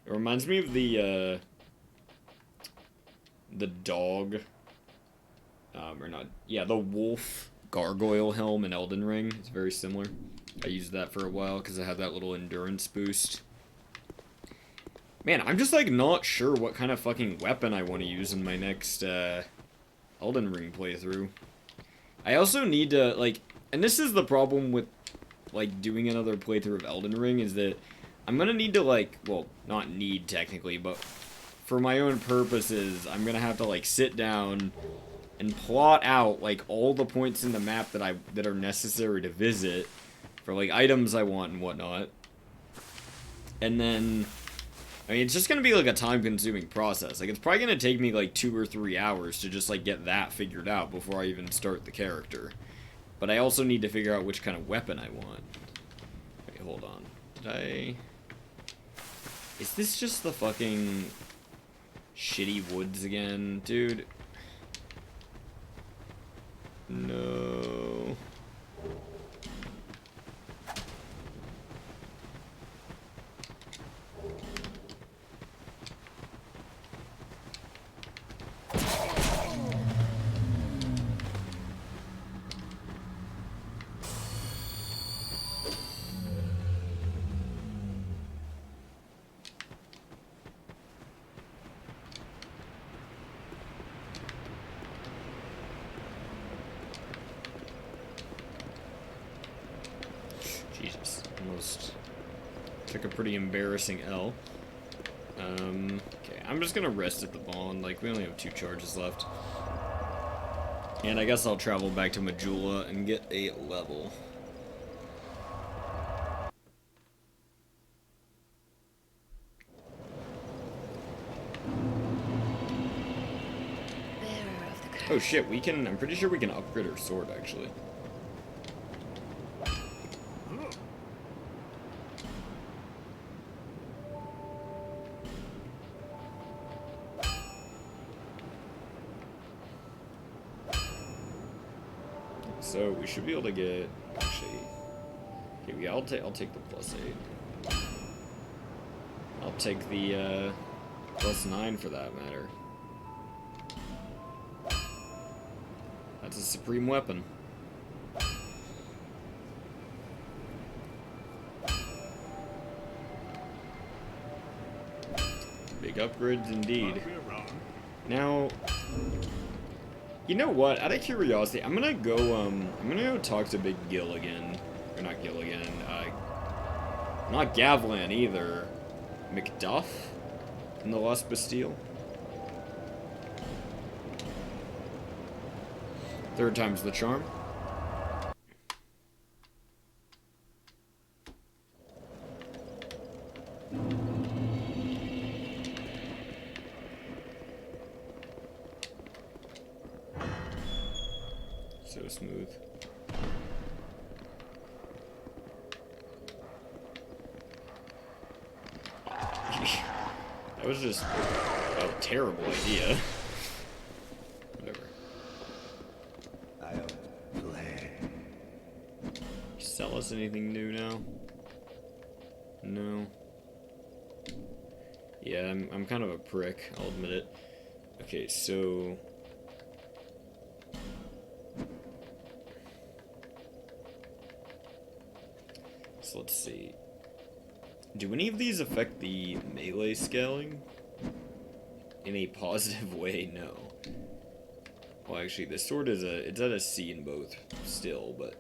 It reminds me of the dog, or not, yeah, the wolf gargoyle helm in Elden Ring. It's very similar. I used that for a while because I had that little endurance boost. Man, I'm just like not sure what kind of fucking weapon I want to use in my next Elden Ring playthrough. I also need to, like, and this is the problem with, like, doing another playthrough of Elden Ring, is that I'm gonna need to, like, well, not need technically, but for my own purposes, I'm gonna have to, like, sit down and plot out, like, all the points in the map that are necessary to visit for, like, items I want and whatnot. And then, I mean, it's just gonna be, like, a time-consuming process. Like, it's probably gonna take me, like, 2 or 3 hours to just, like, get that figured out before I even start the character. But I also need to figure out which kind of weapon I want. Wait, hold on. Did I... Is this just the fucking shitty woods again? Dude. No. Jesus, almost took a pretty embarrassing L. Okay, I'm just gonna rest at the Bond. Like, we only have 2 charges left. And I guess I'll travel back to Majula and get a level. Bearer of the curse. Oh shit, I'm pretty sure we can upgrade our sword, actually. So we should be able to get, actually, okay, yeah, I'll take the +8. I'll take the +9 for that matter. That's a supreme weapon. Big upgrades indeed. Now, you know what? Out of curiosity, I'm gonna go talk to Big Gil again. Or not Gil again. Not Gavlan either. Macduff in the Lost Bastille. Third time's the charm. So smooth. That was just a terrible idea. Whatever. I am glad. Sell us anything new now? No. Yeah, I'm kind of a prick, I'll admit it. Okay, so... So let's see. Do any of these affect the melee scaling? In a positive way, no. Well, actually, the sword is it's at a C in both still, but...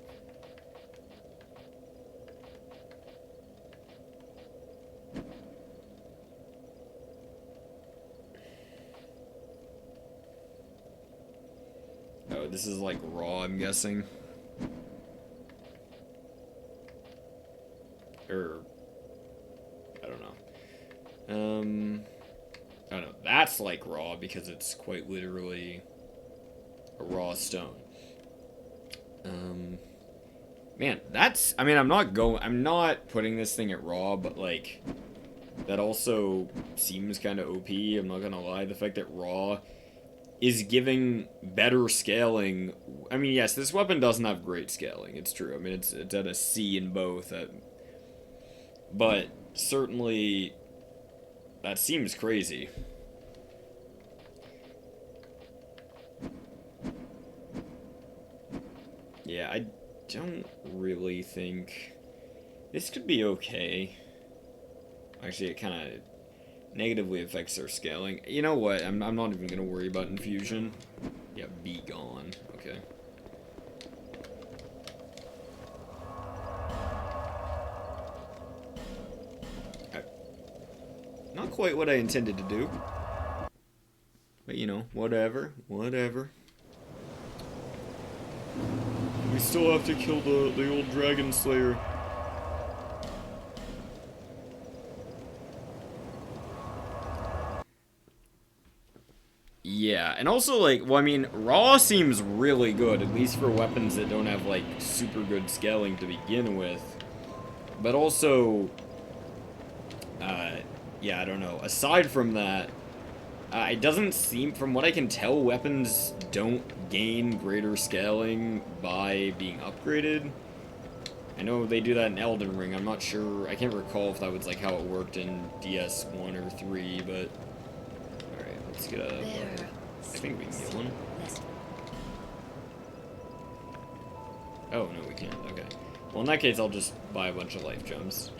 Oh, this is like raw, I'm guessing. Or... I don't know. I don't know. That's like raw because it's quite literally a raw stone. Man, that's... I mean, I'm not putting this thing at raw, but like... That also seems kind of OP, I'm not gonna lie. The fact that raw is giving better scaling... I mean, yes, this weapon doesn't have great scaling, it's true. I mean, it's at a C in both. But certainly, that seems crazy. Yeah, I don't really think... This could be okay. Actually, it kind of negatively affects their scaling. You know what? I'm not even going to worry about infusion. Yeah, be gone. Okay. Not quite what I intended to do. But, you know, whatever. Whatever. We still have to kill the old Dragon Slayer. Yeah, and also, like, well, I mean, raw seems really good, at least for weapons that don't have, like, super good scaling to begin with. But also, yeah, I don't know. Aside from that, it doesn't seem, from what I can tell, weapons don't gain greater scaling by being upgraded. I know they do that in Elden Ring. I'm not sure. I can't recall if that was, like, how it worked in DS1 or 3, but... Alright, let's get a... I think we can get one. Oh, no, we can't. Okay. Well, in that case, I'll just buy a bunch of life gems.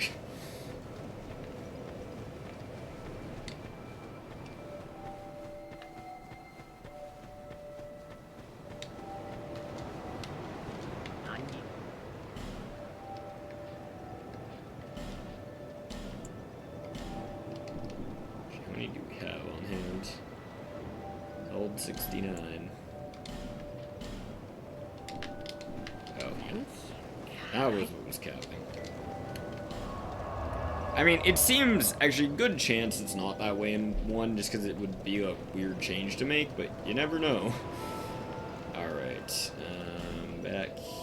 How many do we have on hand? Held 69. Oh. That was what was counting. I mean, it seems actually good chance it's not that way in 1, just because it would be a weird change to make, but you never know. Alright, back here.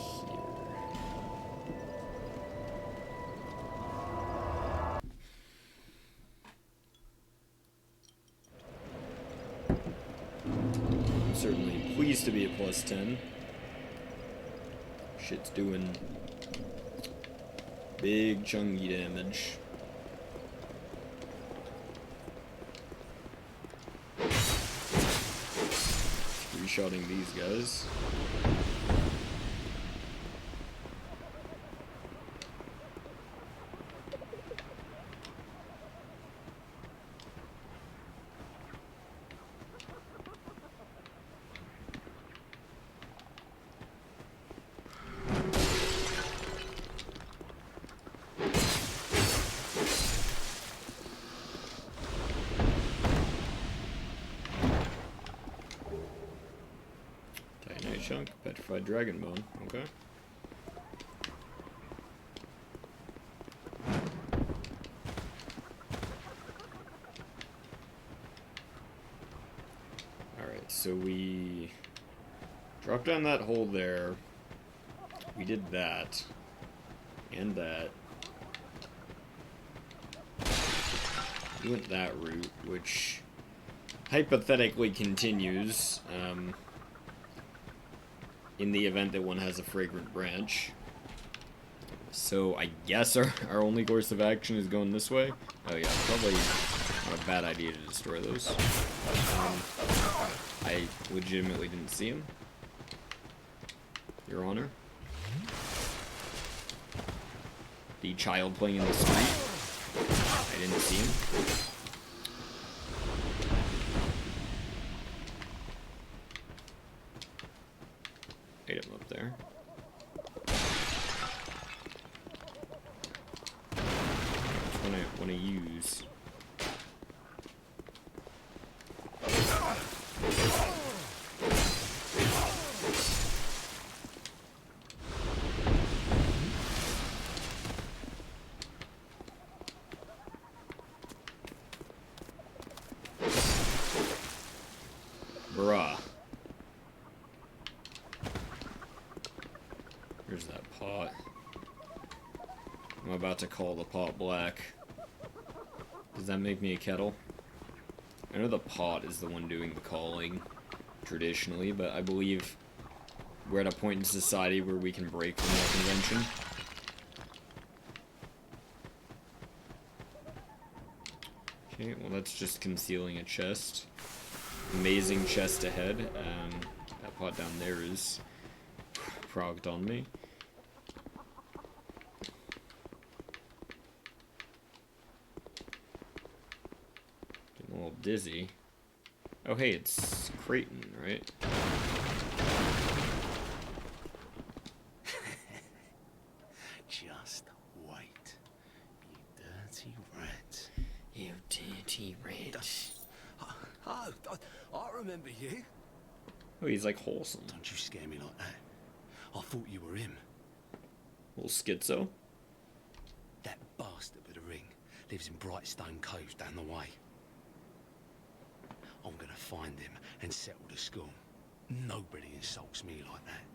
I'm certainly pleased to be at plus 10. Shit's doing big chunky damage. Three-shotting these guys. chunk. Petrified dragon bone. Okay. Alright, so we dropped down that hole there. We did that. And that. We went that route, which hypothetically continues, in the event that one has a fragrant branch. So I guess our only course of action is going this way. Oh yeah, probably not a bad idea to destroy those. I legitimately didn't see him, Your Honor. The child playing in the street. I didn't see him. Item up there. Which one I want to use? Bruh. Here's that pot. I'm about to call the pot black. Does that make me a kettle? I know the pot is the one doing the calling, traditionally, but I believe we're at a point in society where we can break from that convention. Okay, well that's just concealing a chest. Amazing chest ahead. That pot down there is progged on me. Getting a little dizzy. Oh hey, it's Creighton, right? Just wait, you dirty rat. You dirty rat. Oh, I remember you. Oh, he's like wholesome. Don't you scare me like that. I thought you were him. Little schizo. That bastard with the ring lives in Brightstone Cove down the way. I'm gonna find him and settle the score. Nobody insults me like that.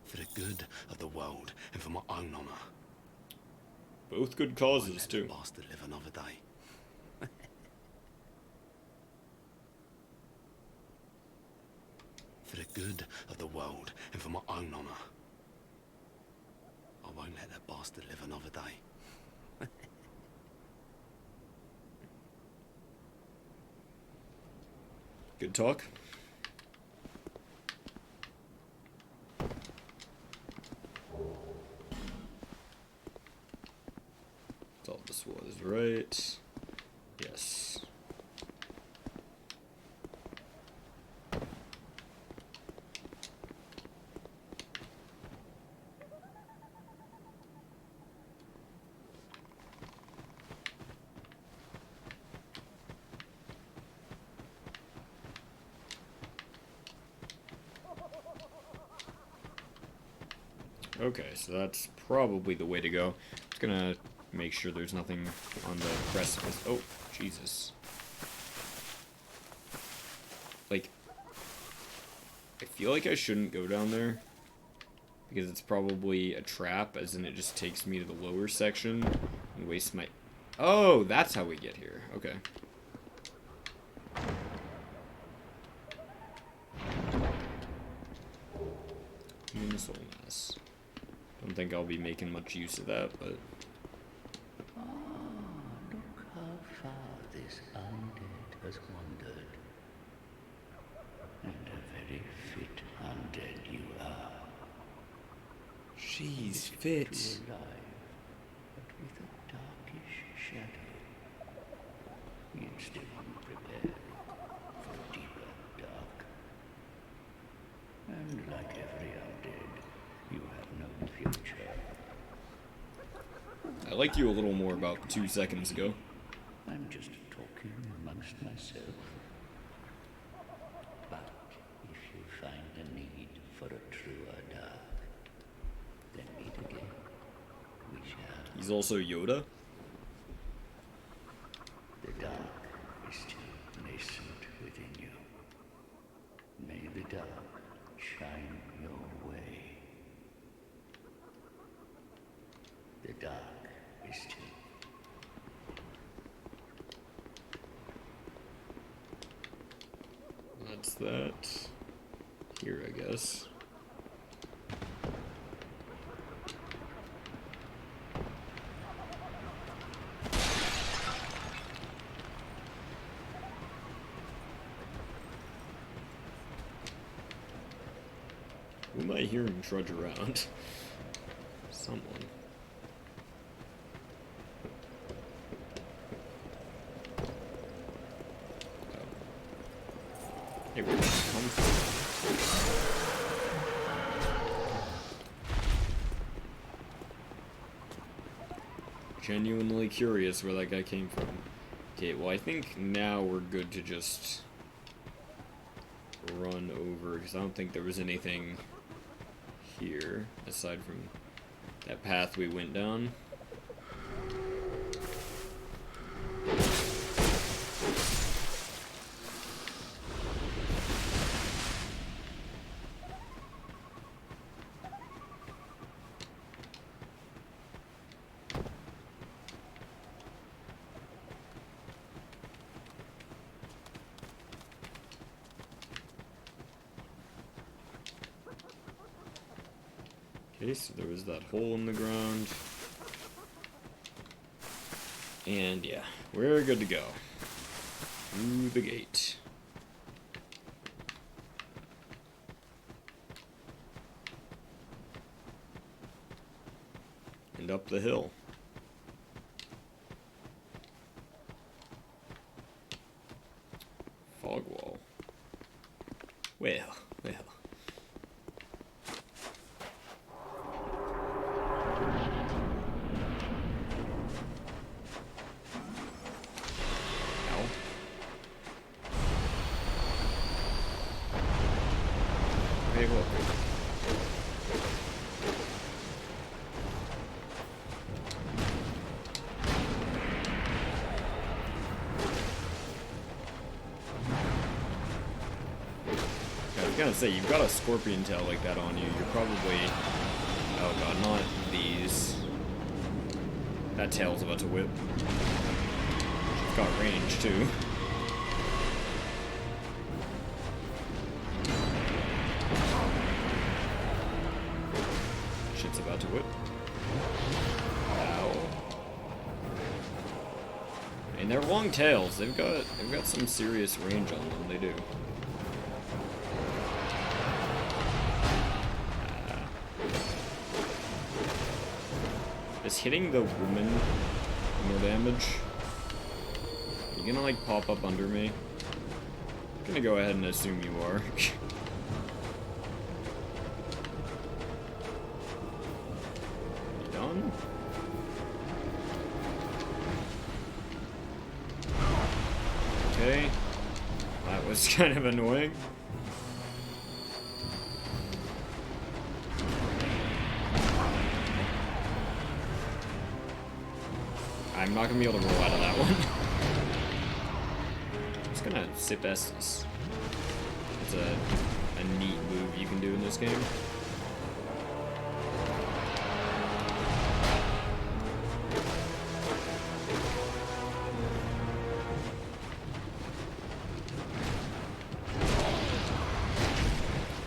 For the good of the world and for my own honour. Both good Won't causes, let too. the bastard live another day. For the good of the world and for my own honour. I won't let that bastard live another day. Good talk. Thought this was right. Yes. Okay, so that's probably the way to go. Just gonna make sure there's nothing on the precipice. Oh, Jesus. Like, I feel like I shouldn't go down there, because it's probably a trap, as in it just takes me to the lower section and wastes my... Oh, that's how we get here. Okay. Soul Mass. Don't think I'll be making much use of that, but... Ah, look how far this undead has wandered. And a very fit undead you are. She's fit. To alive, but with a darkish shadow. Yet still unprepared for deeper dark. And like every undead, you have no future. I liked you a little more about 2 seconds ago. I'm just talking amongst myself. But He's also Yoda. The dark is still nascent within you. May the dark shine your way. The dark is still. That's that. Here, I guess. Who am I hearing trudge around? Someone. Hey, where did that come from? Genuinely curious where that guy came from. Okay, well I think now we're good to just run over, because I don't think there was anything here, aside from that path we went down. Okay, so there was that hole in the ground. And yeah, we're good to go. Through the gate. And up the hill. Fog wall. Well. Hey, look. I was gonna say, you've got a scorpion tail like that on you. You're probably... Oh god, not these. That tail's about to whip. She's got range, too. Shit's about to whip. Ow. And they're long tails. They've got some serious range on them. They do. Is hitting the woman more damage? You gonna like pop up under me? I'm gonna go ahead and assume you are. You done? Okay. That was kind of annoying. I'm not gonna be able to roll out of that one. I'm just gonna sip Estus. It's a neat move you can do in this game.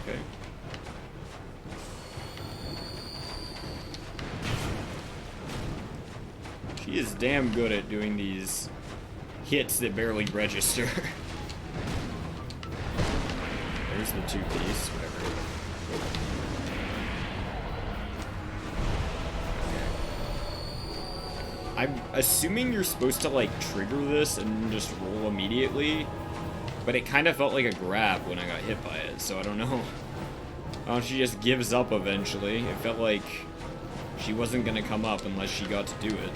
Okay. She is damn good at doing these hits that barely register. There's the two-piece, whatever. I'm assuming you're supposed to, like, trigger this and just roll immediately, but it kind of felt like a grab when I got hit by it, so I don't know. Oh, she just gives up eventually. It felt like she wasn't gonna come up unless she got to do it.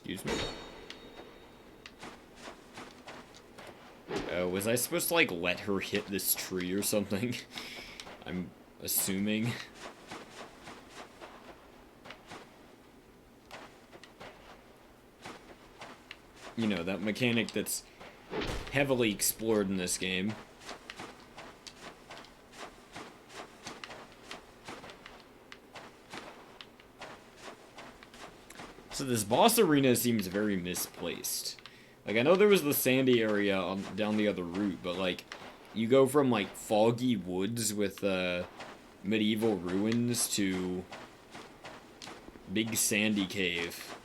Excuse me. Was I supposed to, like, let her hit this tree or something? I'm assuming. You know, that mechanic that's heavily explored in this game. So this boss arena seems very misplaced. Like, I know there was the sandy area down the other route, but, like, you go from, like, foggy woods with, medieval ruins to big sandy cave.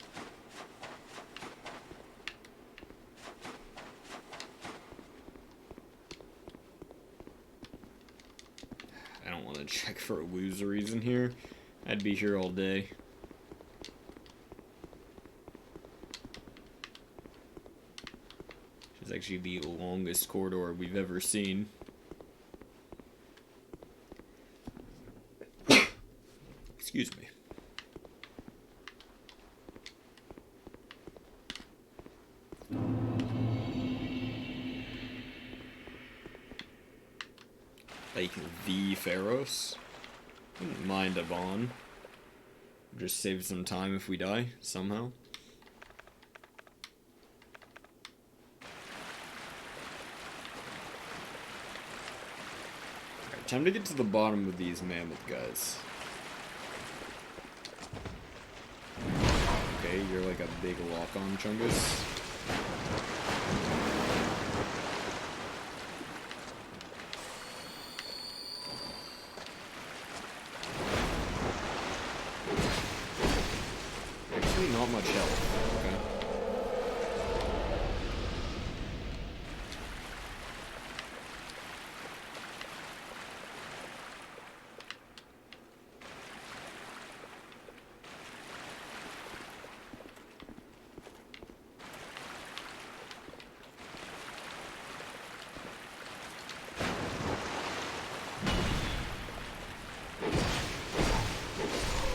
I don't want to check for illusories in here. I'd be here all day. It's actually the longest corridor we've ever seen. Excuse me. Like the Pharos. Wouldn't mind a Vaughn. Just save some time if we die, somehow. Alright, time to get to the bottom of these mammoth guys. Okay, you're like a big lock-on, Chungus. Actually, not much health. Okay.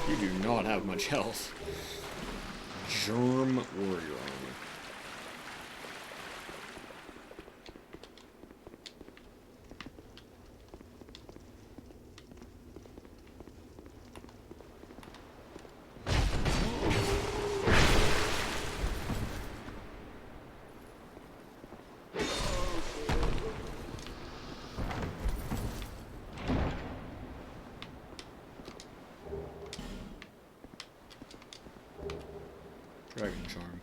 You do not have much health. Germ Warrior Armor. Dragon Charm.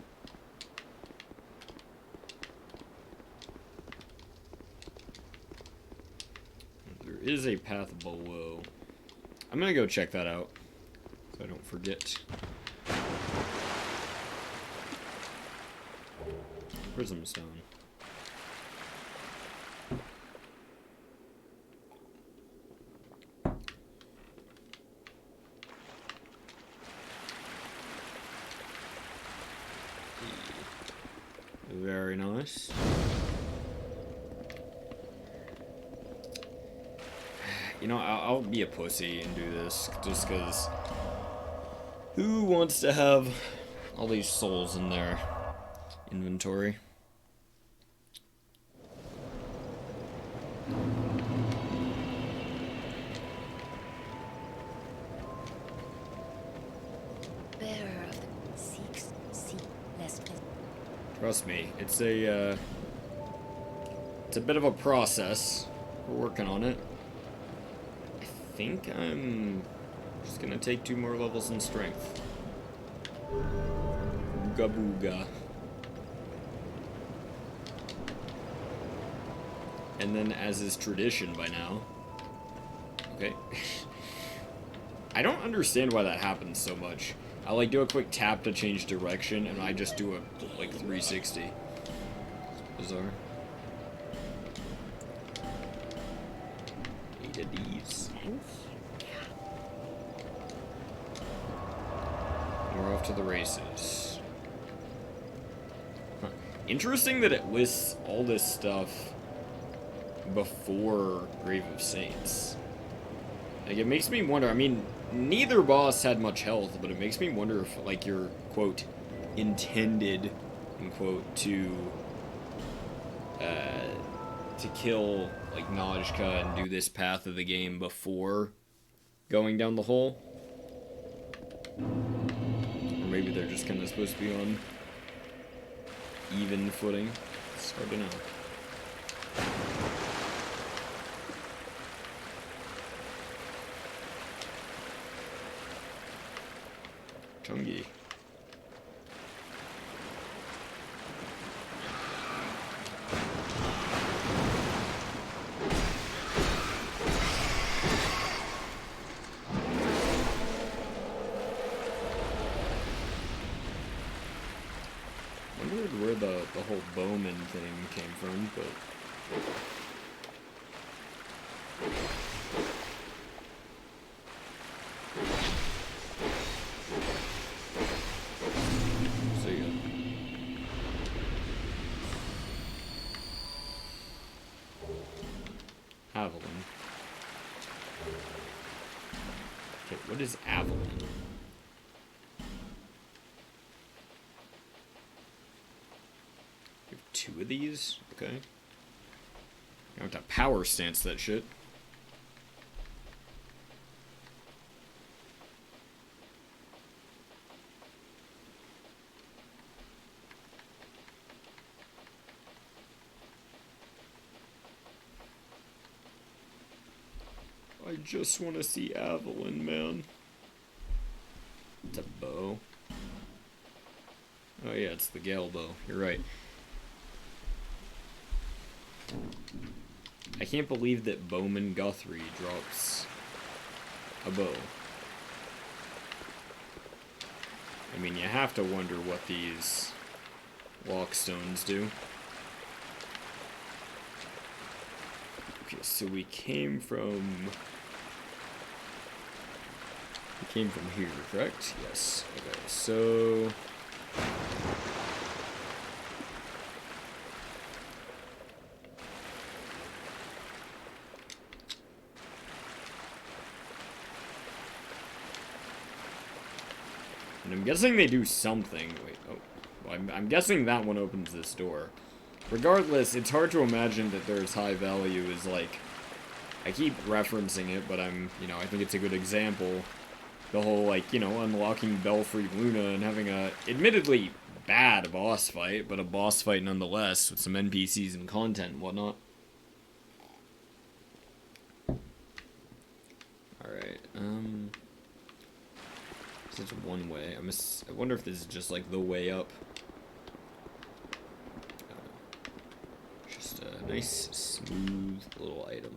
There is a path below. I'm gonna go check that out, so I don't forget. Prism Stone. Very nice. You know, I'll be a pussy and do this, just because who wants to have all these souls in their inventory? Bearer of the Sikhs, see less present. Trust me, it's a bit of a process. We're working on it. I think I'm just gonna take 2 more levels in strength. Ooga booga. And then, as is tradition by now. Okay. I don't understand why that happens so much. I like do a quick tap to change direction, and I just do a like 360. It's bizarre. 8 of these. We're off to the races. Huh. Interesting that it lists all this stuff before Grave of Saints. Like, it makes me wonder, I mean, neither boss had much health, but it makes me wonder if, like, your, quote, intended, in quote, to kill like Najka and do this path of the game before going down the hole. Or maybe they're just kind of supposed to be on even footing. It's hard to know. Chungi. Wondered where the whole Bowman thing came from, but so yeah. Avalon. Okay, what is Avalon? You have 2 of these? Okay. I have to power stance that shit. I just want to see Avalon, man. It's a bow. Oh yeah, it's the Gale bow. You're right. I can't believe that Bowman Guthrie drops a bow. I mean, you have to wonder what these lockstones do. Okay, so we came from here, correct? Yes. Okay, so and I'm guessing they do something. Wait, oh, well, I'm guessing that one opens this door. Regardless, it's hard to imagine that there's high value is like, I keep referencing it, but I think it's a good example. The whole, like, unlocking Belfry Luna and having a, admittedly, bad boss fight, but a boss fight nonetheless, with some NPCs and content and whatnot. Alright, this is one way. I wonder if this is just, like, the way up. Just a nice, smooth little item.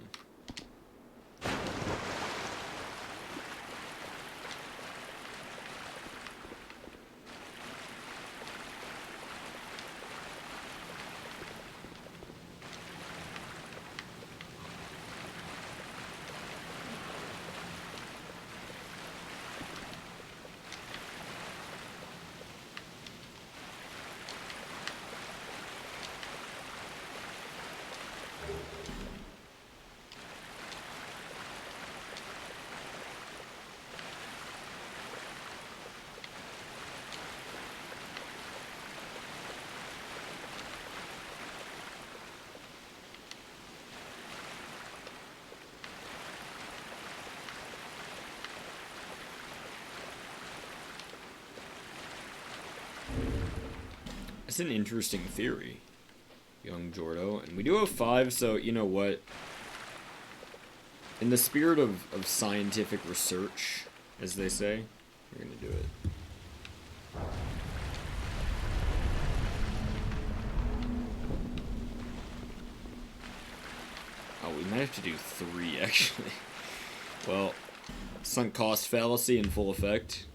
That's an interesting theory, young Jordo. And we do have 5, so you know what? In the spirit of scientific research, as they say, we're gonna do it. Oh, we might have to do 3, actually. Well, sunk cost fallacy in full effect.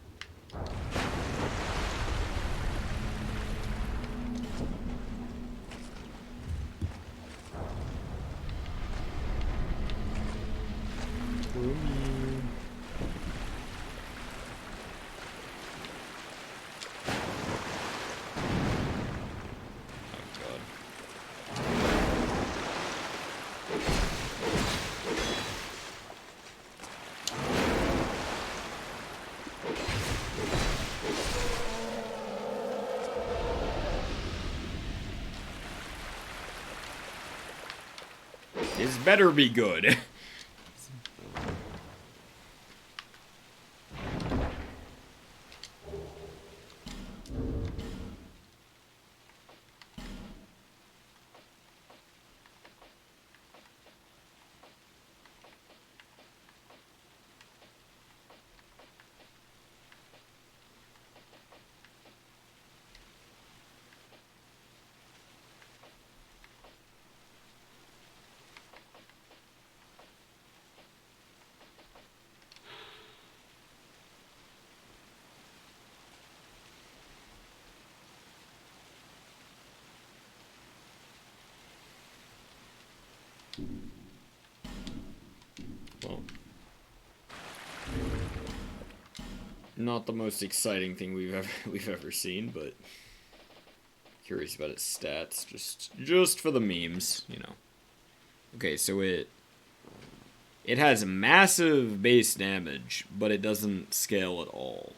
This better be good. Well, not the most exciting thing we've ever seen, but curious about its stats, just for the memes, you know. Okay, so it has massive base damage, but it doesn't scale at all.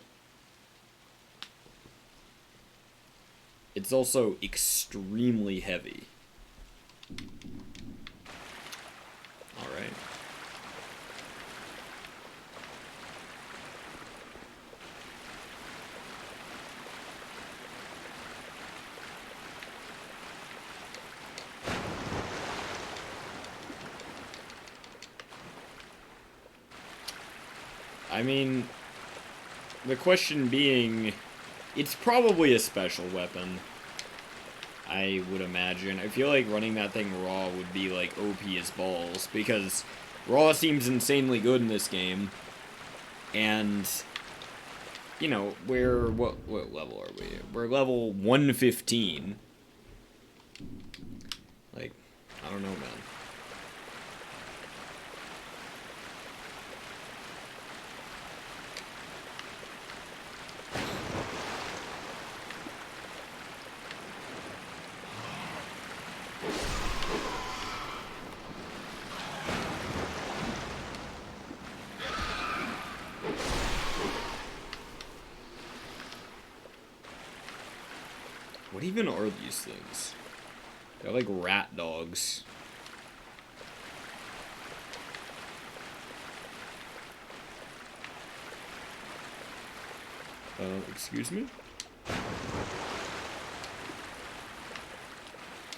It's also extremely heavy. Alright. I mean, the question being, it's probably a special weapon, I would imagine. I feel like running that thing raw would be like OP as balls, because raw seems insanely good in this game, and, you know, what level are we? We're level 115. Like, I don't know, man. What even are these things? They're like rat dogs. Excuse me?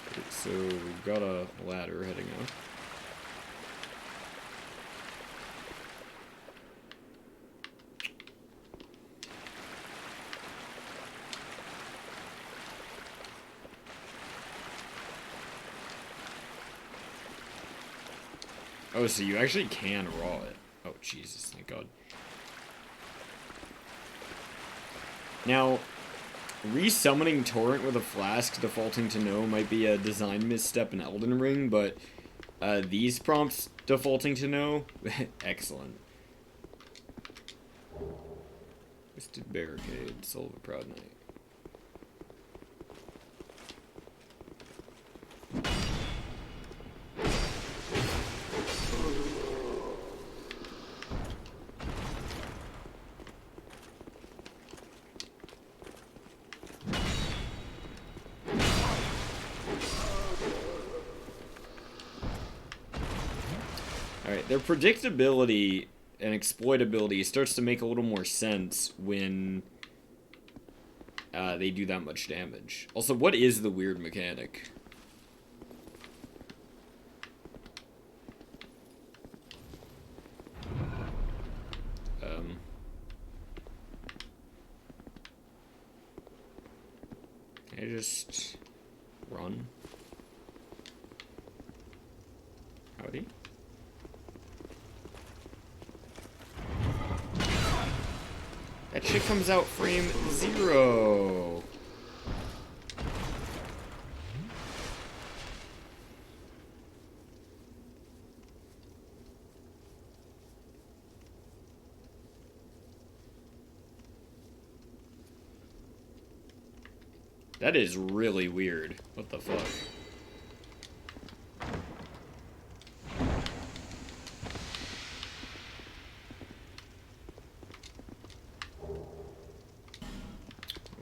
Okay, so we've got a ladder heading up. Oh, so you actually can raw it. Oh, Jesus, thank God. Now, resummoning Torrent with a flask defaulting to no might be a design misstep in Elden Ring, but these prompts defaulting to no, excellent. Twisted Barricade, Soul of a Proud Knight. Alright, their predictability and exploitability starts to make a little more sense when they do that much damage. Also, what is the weird mechanic? Can I just run? Howdy. That shit comes out frame 0. That is really weird. What the fuck?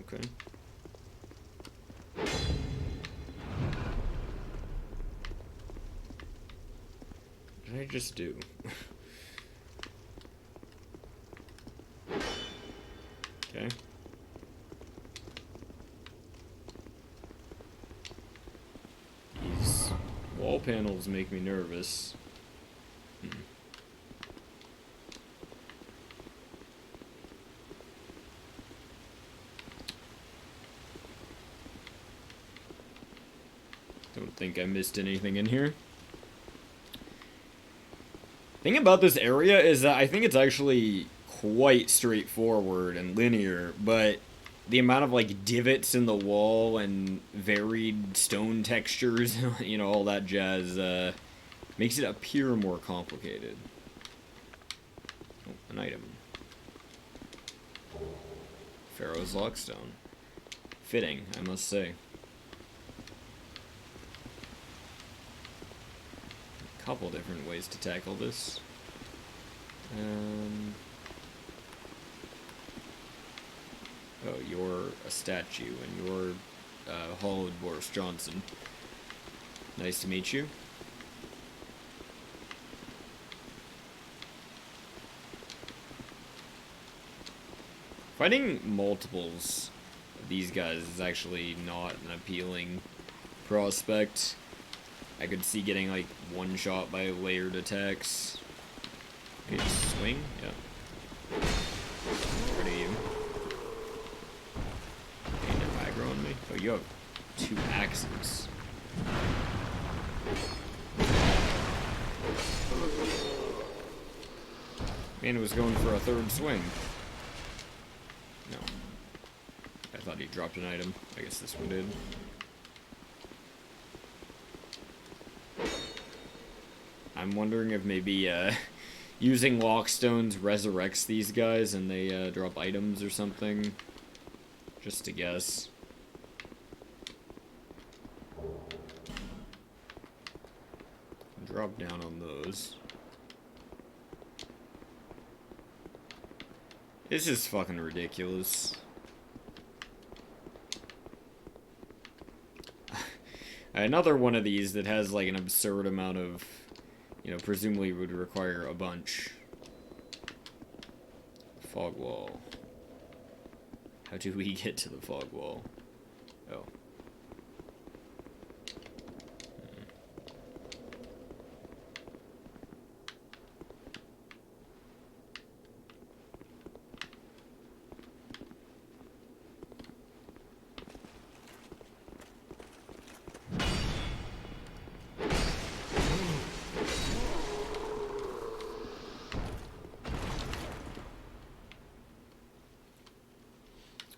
Okay. What did I just do? Okay. These wall panels make me nervous. Don't think I missed anything in here. Thing about this area is that I think it's actually quite straightforward and linear, but the amount of like divots in the wall and varied stone textures, you know, all that jazz, makes it appear more complicated. Oh, an item. Pharaoh's Lockstone. Fitting, I must say. Couple different ways to tackle this. Oh, you're a statue, and you're Hollowed Boris Johnson. Nice to meet you. Fighting multiples of these guys is actually not an appealing prospect. I could see getting like one shot by layered attacks. Okay, just swing, yeah. What are you? Okay, no aggro on me. Oh, you have 2 axes. Man was going for a 3rd swing. No. I thought he dropped an item. I guess this one did. I'm wondering if maybe using lockstones resurrects these guys and they drop items or something. Just to guess. Drop down on those. This is fucking ridiculous. Another one of these that has like an absurd amount of, you know, presumably would require a bunch. Fog wall. How do we get to the fog wall? Oh.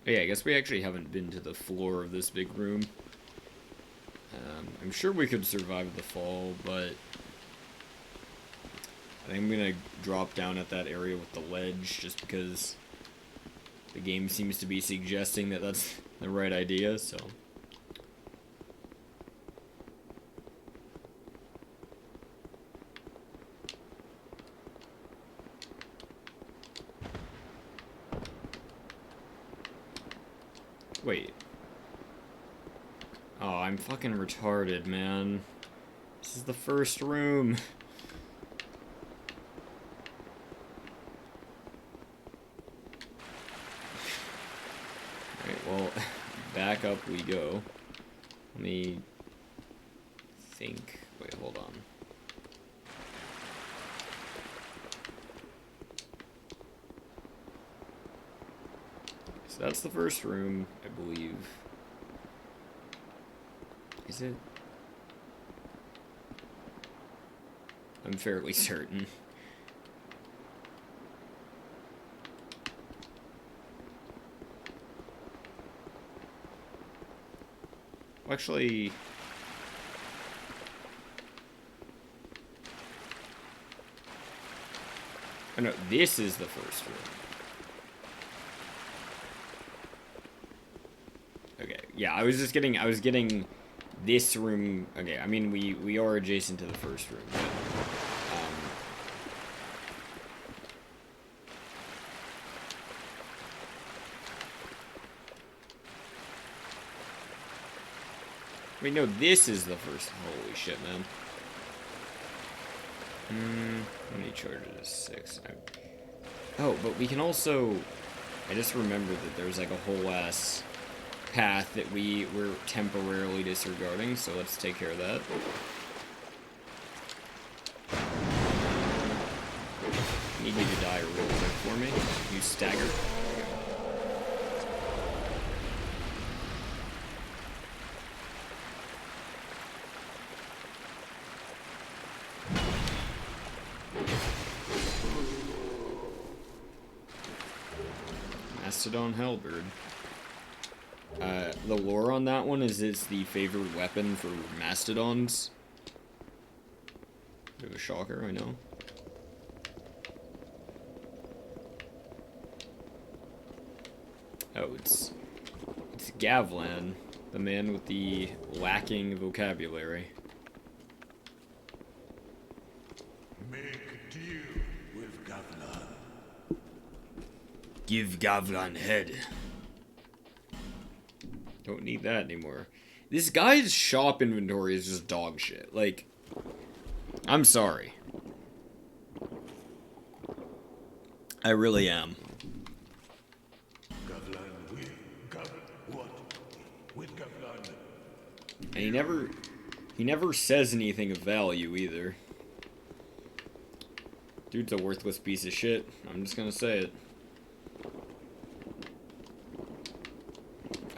Yeah, I guess we actually haven't been to the floor of this big room. I'm sure we could survive the fall, but I think I'm gonna drop down at that area with the ledge just because the game seems to be suggesting that that's the right idea, so. Wait. Oh, I'm fucking retarded, man. This is the first room. Alright, well, back up we go. Let me think. Wait, hold on. So that's the first room, I believe. Is it? I'm fairly certain. Actually, oh no, this is the first room. Okay, yeah, I was getting this room. Okay, I mean we are adjacent to the first room, but, wait, no, this is the first. Holy shit, man. How many charges? 6. Oh, but we can also... I just remembered that there's like a whole ass path that we were temporarily disregarding, so let's take care of that. Need you to die real quick for me. You stagger. Mastodon Halberd. The lore on that one is it's the favorite weapon for mastodons. Bit of a shocker, I know. Oh, it's Gavlan, the man with the lacking vocabulary. Make a deal with Gavlan. Give Gavlan head. Don't need that anymore. This guy's shop inventory is just dog shit. Like, I'm sorry. I really am. Gavlan with Gavlan. What? With Gavlan. And he never says anything of value either. Dude's a worthless piece of shit. I'm just gonna say it.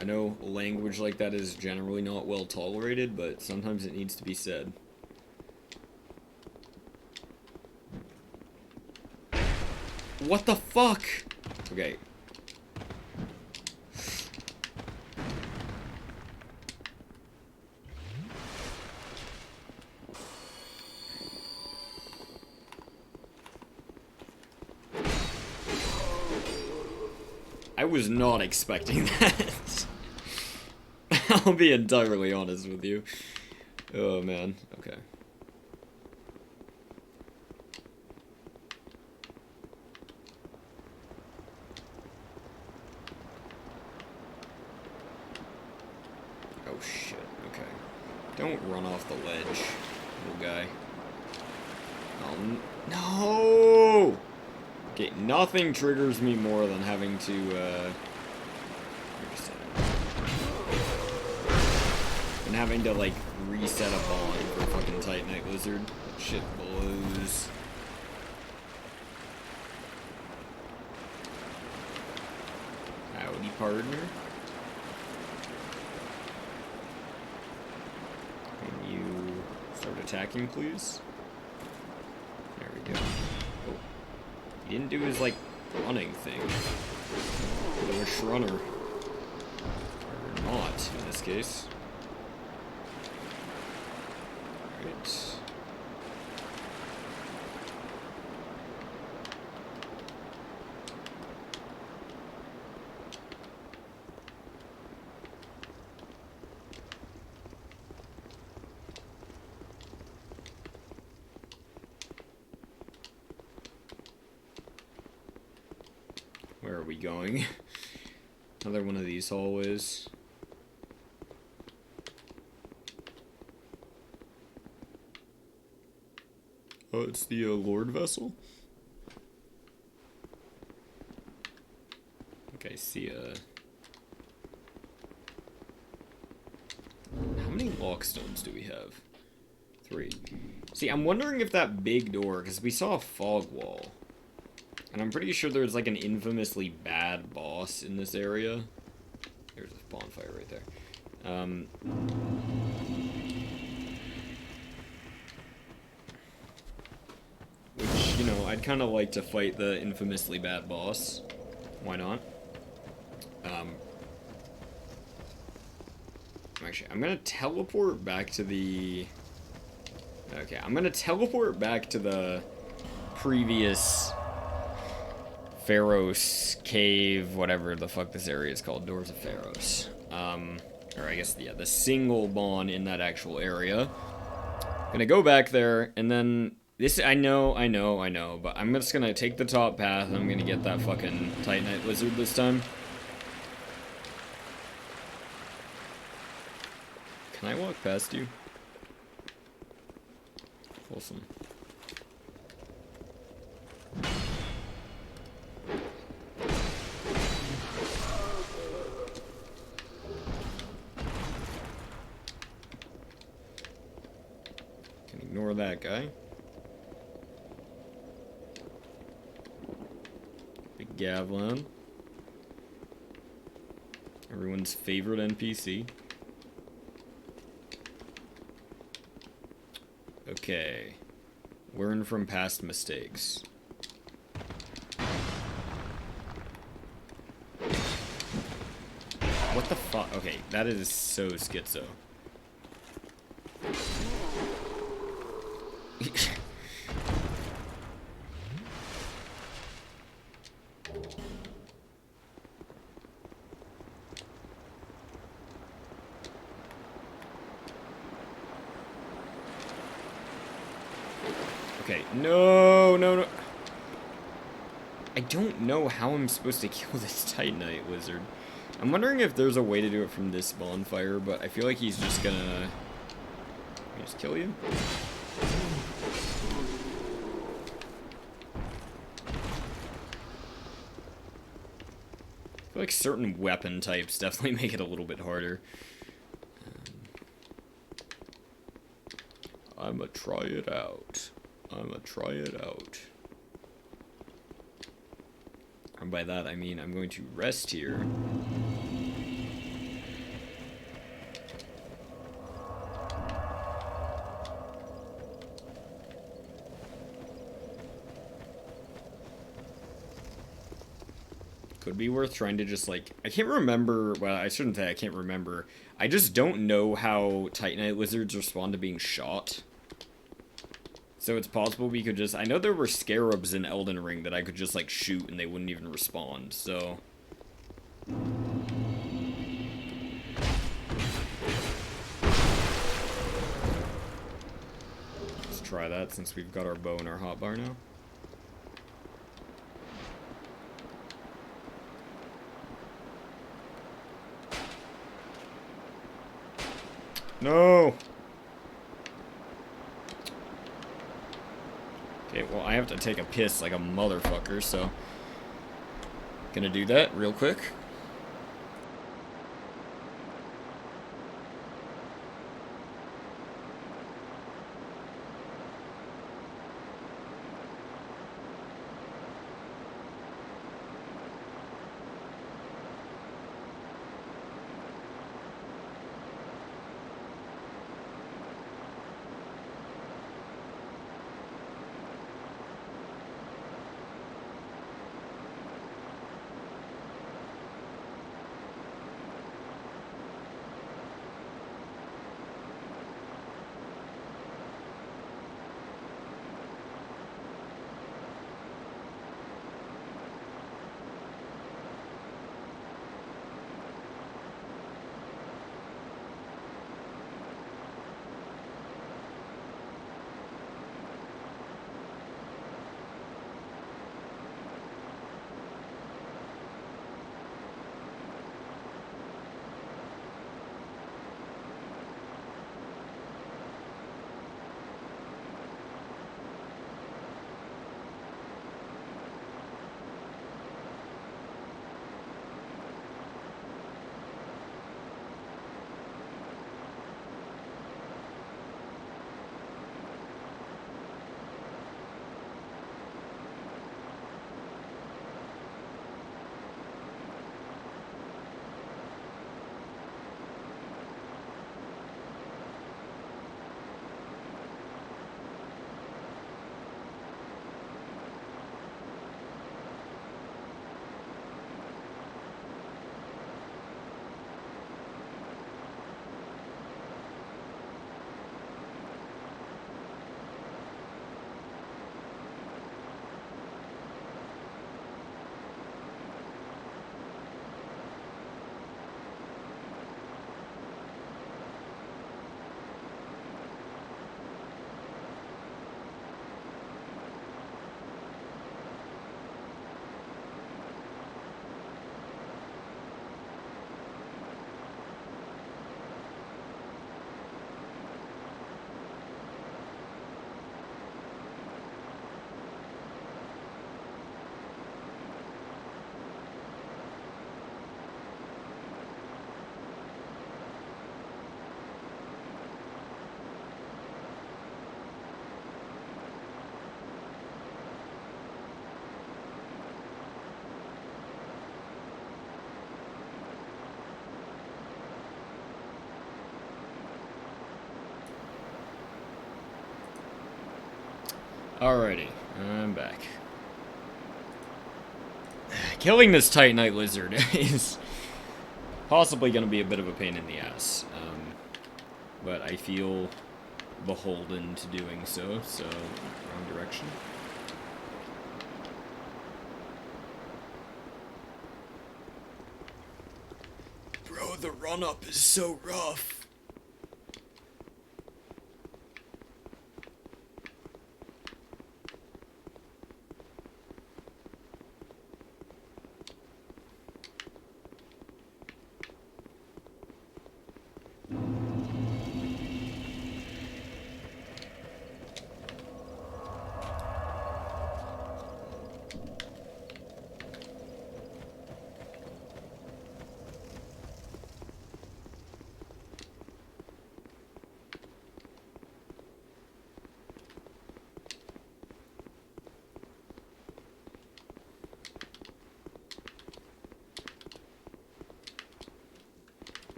I know language like that is generally not well tolerated, but sometimes it needs to be said. What the fuck? Okay. I was not expecting that. I'll be entirely honest with you. Oh man, okay. Oh shit, okay. Don't run off the ledge, little guy. Oh, no! Okay, nothing triggers me more than having to, and having to, like, reset a bond for fucking Titanite Lizard. Shit blows. Howdy, partner. Can you start attacking, please? There we go. Oh. He didn't do his, like, running thing. Or a Shrunner. Or not, in this case. Right. Where are we going? Another one of these hallways. Oh, it's the Lord vessel? Okay, see how many lockstones do we have? 3. See, I'm wondering if that big door, because we saw a fog wall. And I'm pretty sure there's like an infamously bad boss in this area. There's a bonfire right there. Which, you know, I'd kind of like to fight the infamously bad boss. Why not? Actually, I'm gonna teleport back to the... Okay, I'm gonna teleport back to the previous... Pharos Cave, whatever the fuck this area is called, Doors of Pharos. Or I guess, yeah, the single bond in that actual area. Gonna go back there, and then, this, I know, but I'm just gonna take the top path, and I'm gonna get that fucking Titanite Lizard this time. Can I walk past you? Awesome. Ignore that guy. Big Gavlan. Everyone's favorite NPC. Okay. Learn from past mistakes. What the fuck? Okay, that is so schizo. Okay, no. I don't know how I'm supposed to kill this Titanite wizard. I'm wondering if there's a way to do it from this bonfire, but I feel like he's just gonna... Can I just kill you? I feel like certain weapon types definitely make it a little bit harder. I'ma try it out. And by that I mean I'm going to rest here. Could be worth trying to just, like... I can't remember... Well, I shouldn't say I can't remember. I just don't know how Titanite lizards respond to being shot. So it's possible we could just... I know there were scarabs in Elden Ring that I could just, like, shoot and they wouldn't even respond, so... Let's try that since we've got our bow and our hotbar now. No! Okay, well, I have to take a piss like a motherfucker, so... Gonna do that real quick. Alrighty, I'm back. Killing this Titanite lizard is possibly going to be a bit of a pain in the ass. But I feel beholden to doing so, wrong direction. Bro, the run-up is so rough.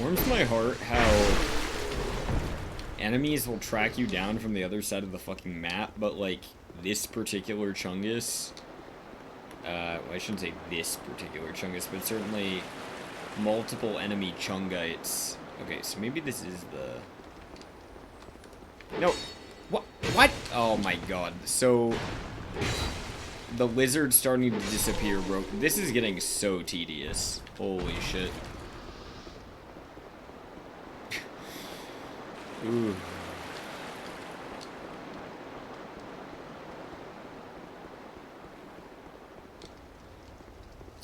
Warms my heart how enemies will track you down from the other side of the fucking map, but like this particular Chungus, well, I shouldn't say this particular Chungus, but certainly multiple enemy Chungites. Okay, so maybe this is the... No, what? Oh my god, so the lizard starting to disappear, bro. This is getting so tedious. Holy shit. Ooh.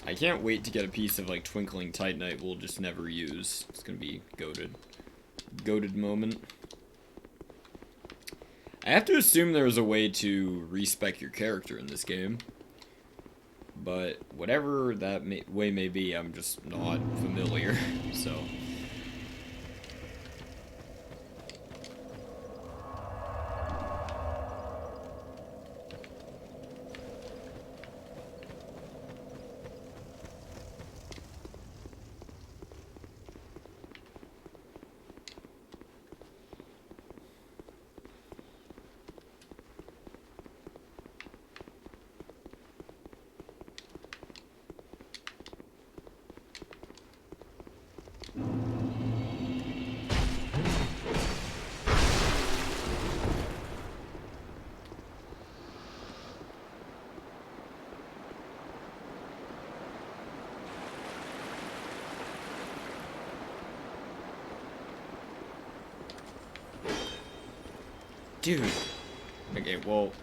I can't wait to get a piece of like Twinkling Titanite we'll just never use. It's gonna be goated. Goated moment. I have to assume there's a way to respec your character in this game. But whatever that way may be, I'm just not familiar, so... Dude. Okay, well,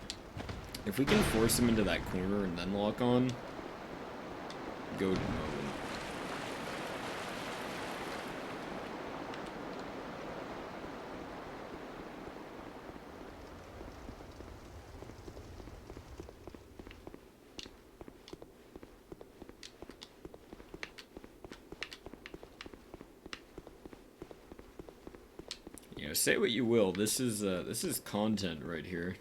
if we can force him into that corner and then lock on, go to moment. You know, say what you will. This is content right here.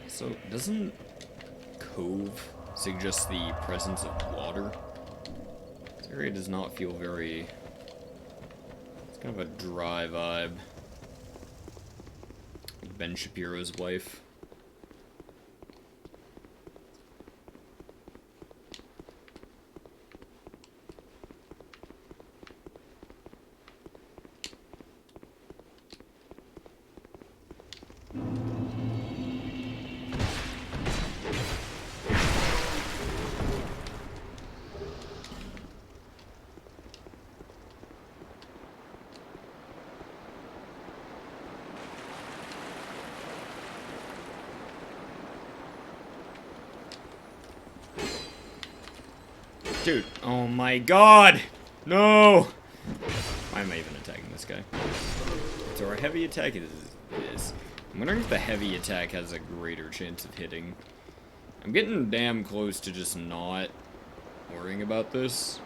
So, doesn't cove suggest the presence of water? This area does not feel very... It's kind of a dry vibe. Ben Shapiro's wife. Dude, oh my god! No! Why am I even attacking this guy? So our heavy attack is... I'm wondering if the heavy attack has a greater chance of hitting. I'm getting damn close to just not worrying about this.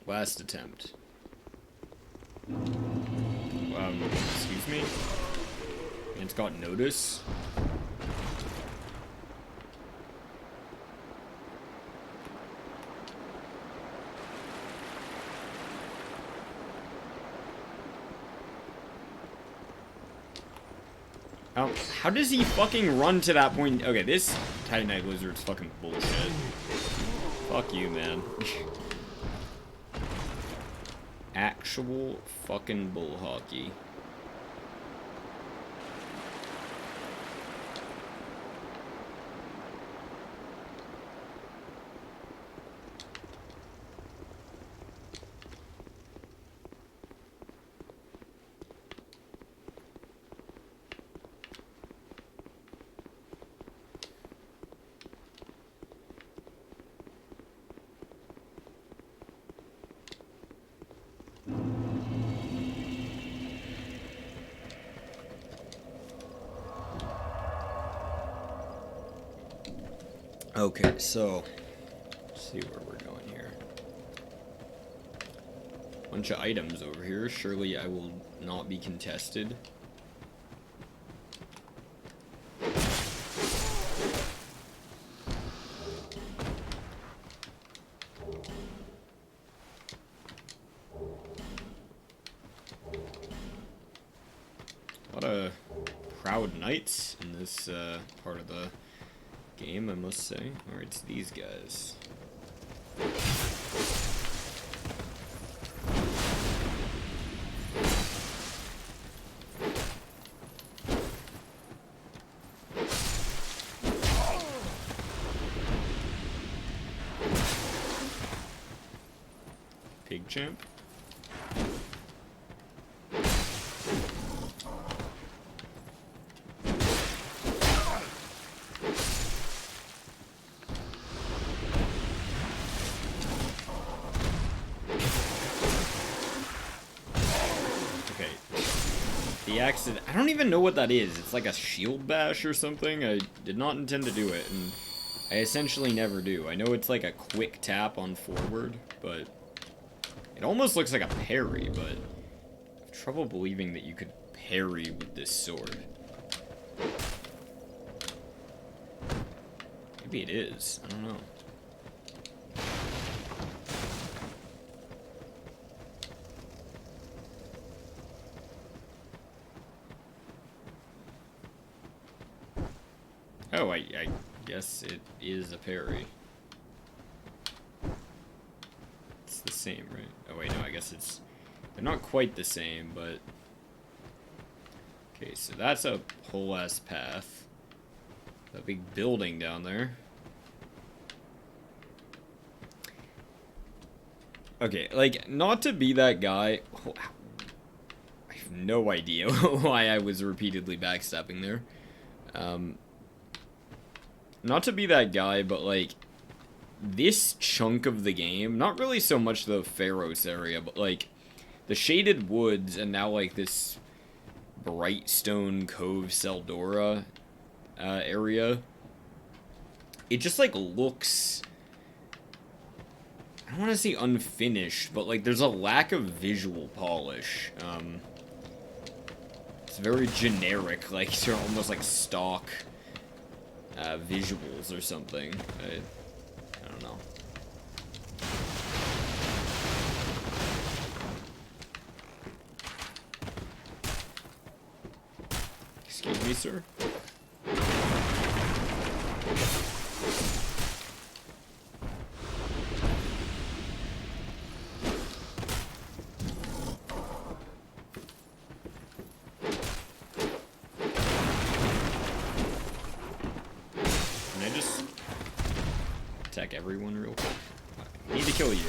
Last attempt. Excuse me? It's got notice. How does he fucking run to that point? Okay, this Titanite Lizard's fucking bullshit. Fuck you, man. Actual fucking bull hockey. Okay, so let's see where we're going here. Bunch of items over here. Surely I will not be contested. A lot of proud knights in this part of the game, I must say. Or it's these guys. Pig champ. The accident. I don't even know what that is. It's like a shield bash or something. I did not intend to do it, and I essentially never do. I know it's like a quick tap on forward, but it almost looks like a parry, but I have trouble believing that you could parry with this sword. Maybe it is. I don't know. Oh, I guess it is a parry. It's the same, right? Oh wait, no, I guess it's... They're not quite the same, but... Okay, so that's a whole ass path. That big building down there. Okay, like, not to be that guy... I have no idea why I was repeatedly backstepping there. Not to be that guy, but, like, this chunk of the game, not really so much the Pharos area, but, like, the Shaded Woods and now, like, this Brightstone Cove Seldora area, it just, like, looks... I don't want to say unfinished, but, like, there's a lack of visual polish. It's very generic, like, sort of almost like stock... visuals or something. I don't know. Excuse me, sir? Attack everyone real quick. I need to kill you.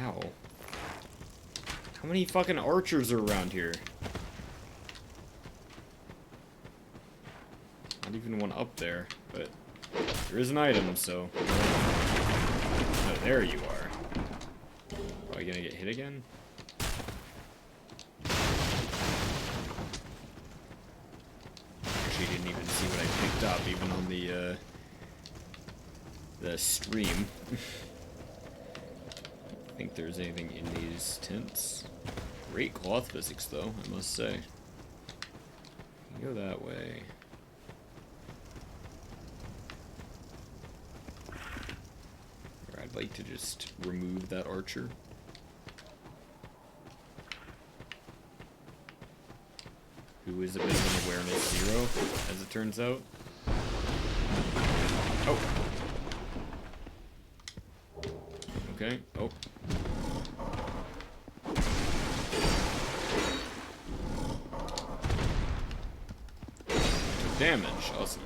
Ow. How many fucking archers are around here? up there, but there is an item, so... Oh, there you are. Are you gonna get hit again? Actually, didn't even see what I picked up, even on the stream. I think there's anything in these tents. Great cloth physics, though, I must say. Go that way. Or I'd like to just remove that archer. Who is a bit of an awareness zero, as it turns out. Oh! Okay, oh. Damage, awesome.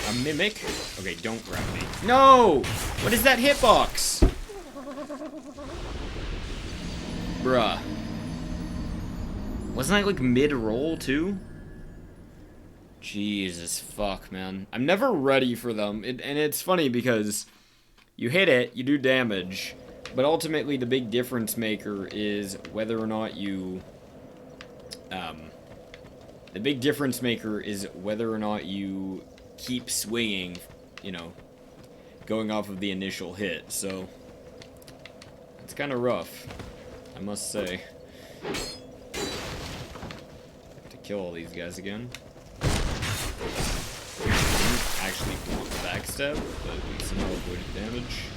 A mimic? Okay, don't grab me. No! What is that hitbox? Bruh. Wasn't I like mid-roll too? Jesus fuck, man. I'm never ready for them. And it's funny because you hit it, you do damage, but ultimately the big difference maker is whether or not you... the big difference maker is whether or not you keep swinging, you know, going off of the initial hit, so... It's kind of rough, I must say. Kill all these guys again. Actually want the backstab, but we somehow avoided damage.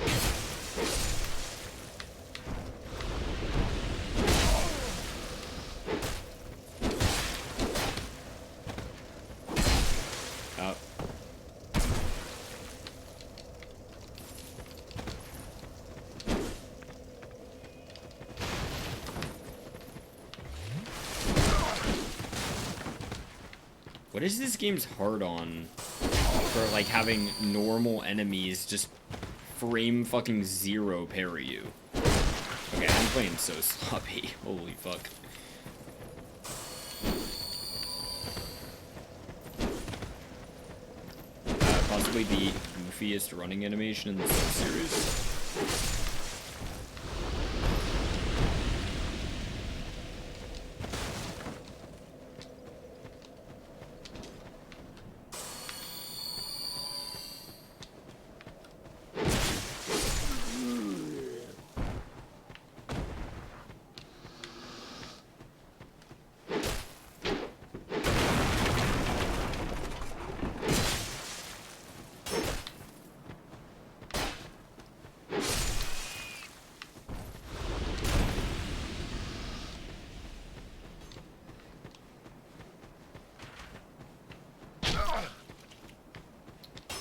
Out. What is this game's hard on for like having normal enemies just frame fucking zero parry you? Okay, I'm playing so sloppy. Holy fuck. Possibly the goofiest running animation in this series.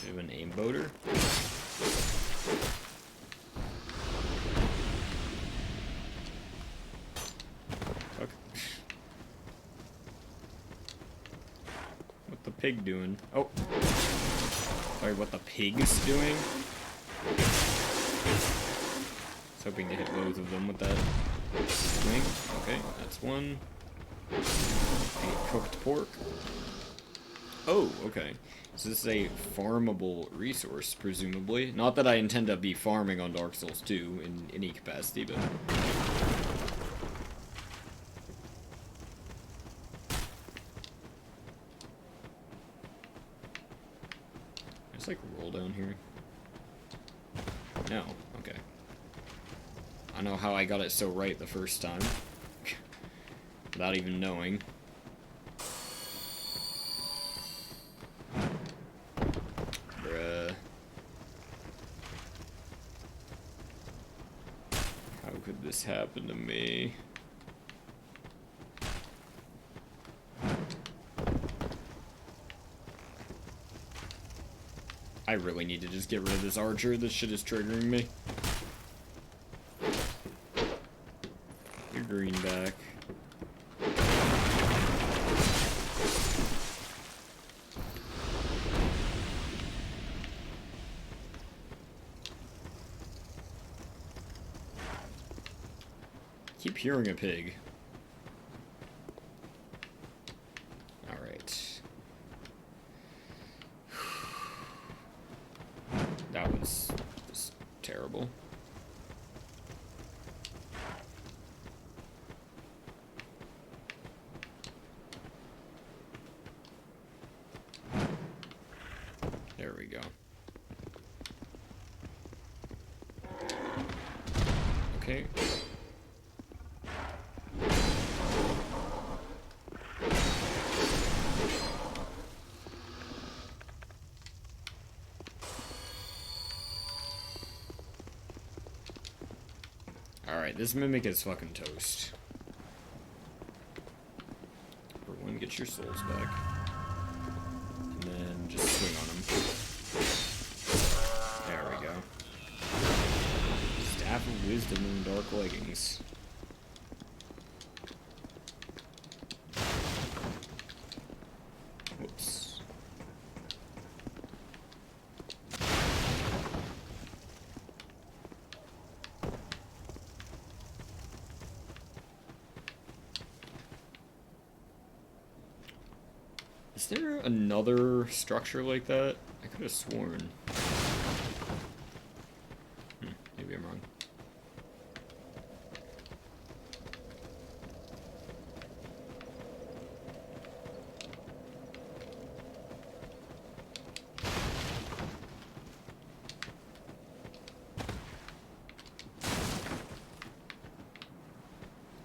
Bit of an aimboater. Fuck. What the pig doing? Oh. Sorry, what the pig's doing? I was hoping to hit both of them with that swing. Okay, that's one. And cooked pork. Oh, okay. So this is a farmable resource, presumably. Not that I intend to be farming on Dark Souls 2 in any capacity, but... Just like roll down here. No, okay. I don't know how I got it so right the first time. Without even knowing. Could this happen to me? I really need to just get rid of this archer. This shit is triggering me. Your greenback. keep hearing a pig. Alright. That was just terrible. There we go. Okay. Alright, this mimic is fucking toast. For one, get your souls back. And then just swing on him. There we go. Staff of Wisdom and Dark Leggings. Whoops. Is there another structure like that? I could have sworn. Maybe I'm wrong.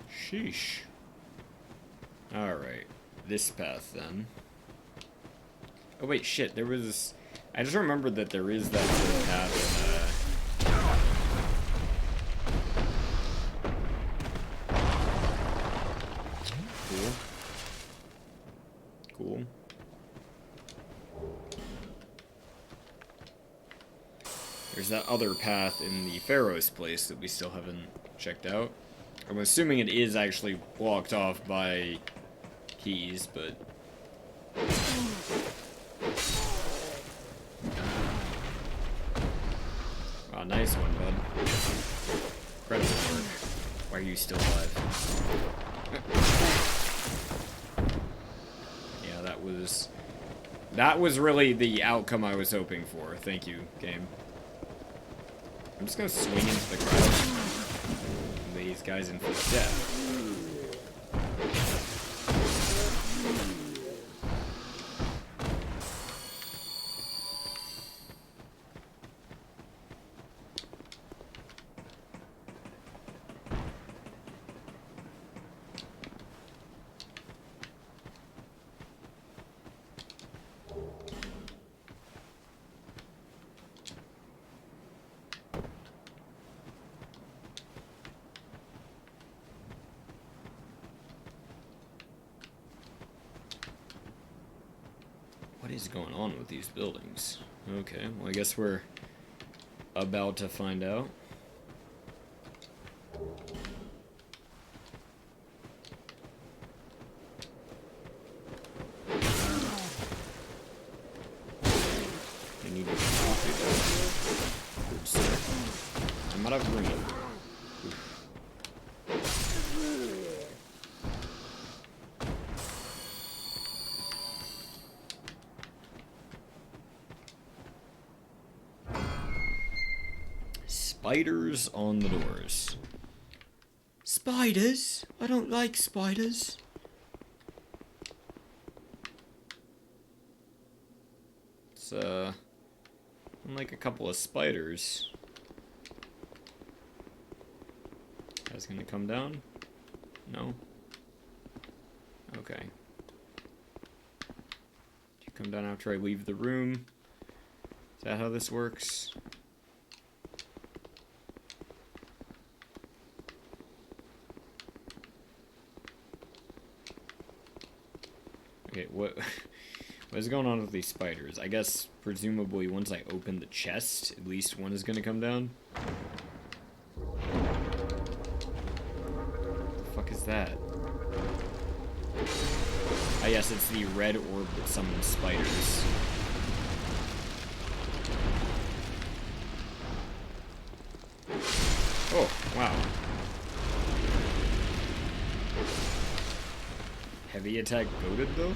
Sheesh. Alright. This path then. Oh wait, shit, there was... I just remembered that there is that sort of path in, Cool. There's that other path in the Pharaoh's place that we still haven't checked out. I'm assuming it is actually blocked off by keys, but... Oh, nice one, bud. Incredible work. Why are you still alive? Yeah, that was really the outcome I was hoping for. Thank you, game. I'm just gonna swing into the crowd. These guys in for death. What is going on with these buildings? Okay, well I guess we're about to find out. I need to copy that. Oops. I'm out of room. Spiders on the doors. Spiders? I don't like spiders. It's, like a couple of spiders. Guys gonna come down? No? Okay. You come down after I leave the room? Is that how this works? Okay, what is going on with these spiders? I guess, presumably, once I open the chest, at least one is gonna come down. What the fuck is that? Ah, yes, it's the red orb that summons spiders. Oh, wow. Heavy attack goaded though?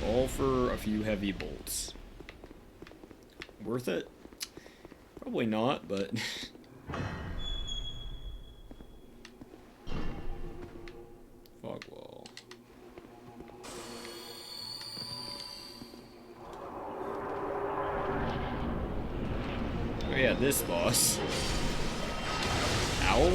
All for a few heavy bolts. Worth it? Probably not, but... Fog wall. Oh yeah, this boss. Owl?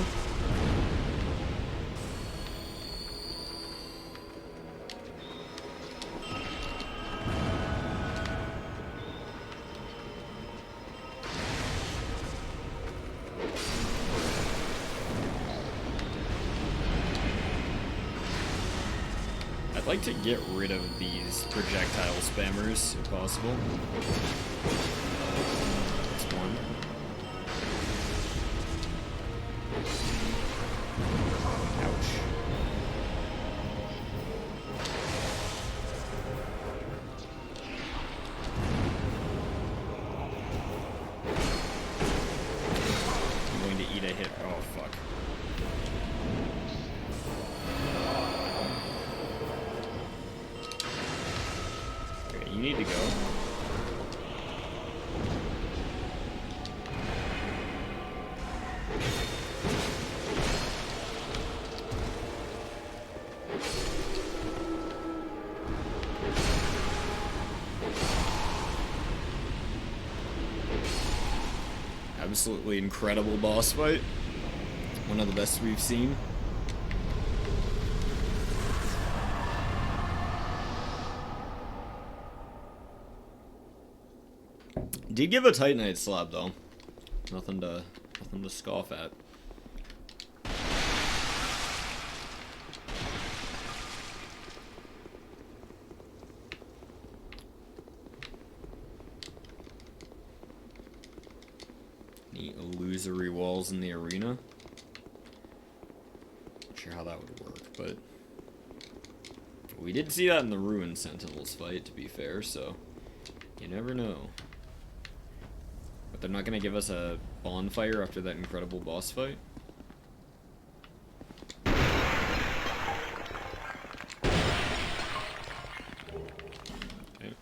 I'd like to get rid of these projectile spammers, if possible. That's one. Ouch. I'm going to eat a hit. Oh, fuck. You need to go. Absolutely incredible boss fight. One of the best we've seen. Did give a Titanite slab though. Nothing to scoff at. Any illusory walls in the arena? Not sure how that would work, but we did see that in the Ruined Sentinels fight, to be fair, so you never know. But they're not gonna give us a bonfire after that incredible boss fight? Okay.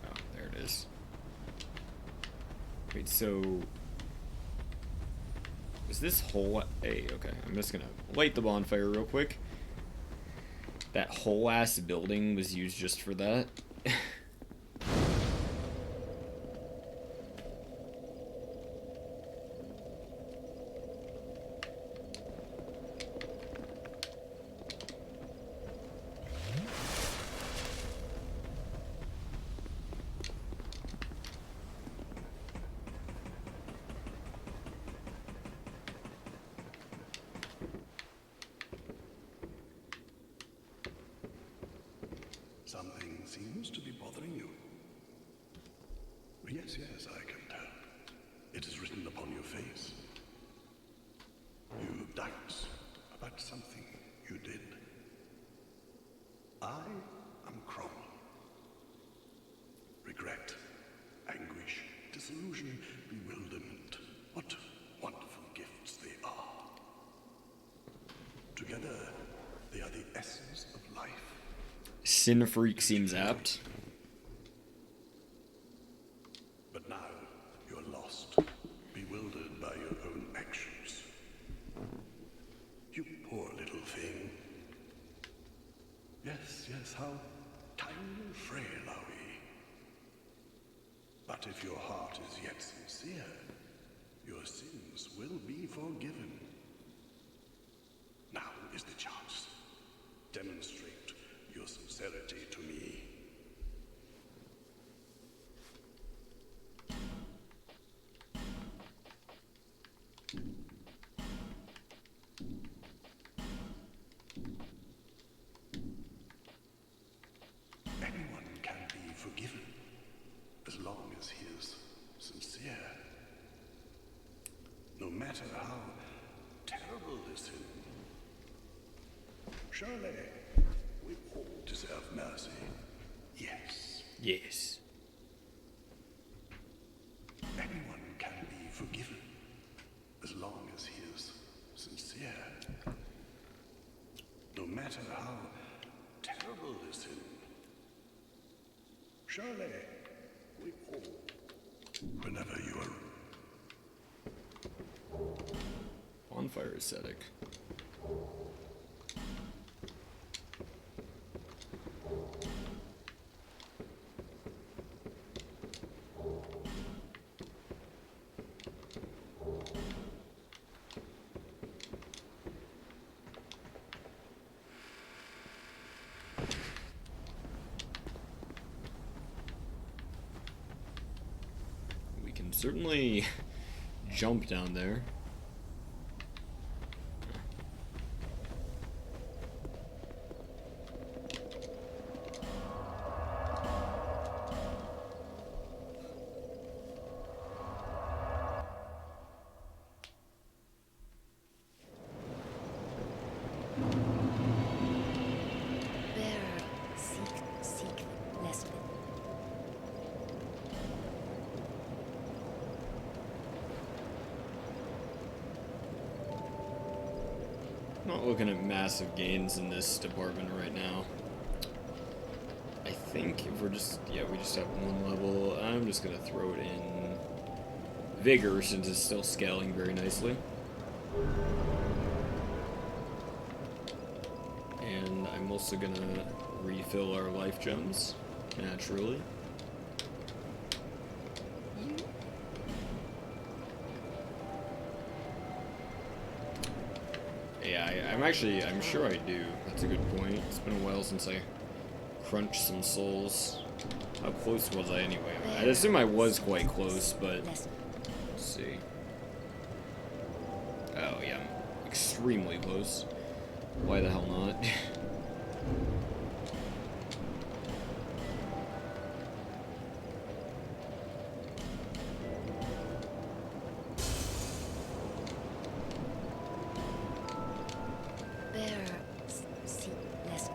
Oh, there it is. Wait, so... is this whole... hey, okay, I'm just gonna light the bonfire real quick. That whole ass building was used just for that. Something seems to be bothering you. Yes, yes, I can tell. It is written upon your face. You have doubts about something you did. I am Cromwell. Regret, anguish, disillusion, bewilderment. What wonderful gifts they are. Together, they are the essence of life. Sin Freak seems apt. But now you're lost, bewildered by your own actions. You poor little thing. Yes, yes, how tiny and frail are we. But if your heart is yet sincere, your sins will be forgiven. Now is the chance. Demonstrate your sincerity to me. Anyone can be forgiven as long as he is sincere. No matter how terrible the sin. Surely We all deserve mercy. Yes. Yes. Anyone can be forgiven, as long as he is sincere. No matter how terrible the sin. Surely, we all, whenever you are... Bonfire ascetic. We can certainly jump down there. Bearer, seek, Lesbeth. Not looking at massive gains in this department right now. I think if we're just, yeah, we just have one level. I'm just gonna throw it in Vigor since it's still scaling very nicely. And I'm also gonna refill our life gems, naturally. Yeah, I'm sure I do. That's a good point. It's been a while since I crunched some souls. How close was I anyway? I'd assume I was quite close, but let's see. Oh yeah, I'm extremely close. Why the hell not? Bearer, seek, Lesbeth.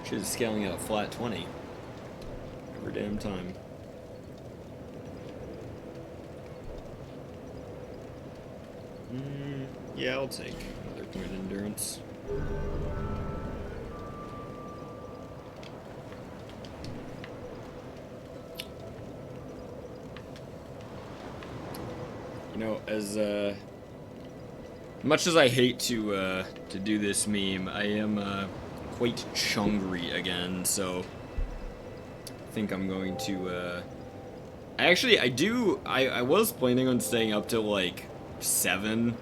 Shit is scaling at a flat 20. Every damn time. Yeah, I'll take another point of endurance. You know, as much as I hate to do this meme, I am quite chungry again, so I think I'm going to I was planning on staying up till like 7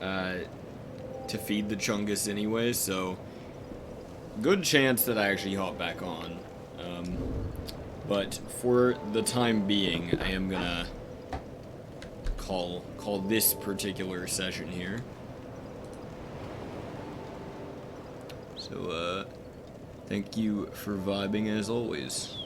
to feed the Chungus anyway, so good chance that I actually hop back on. But for the time being, I am gonna call this particular session here. So thank you for vibing as always.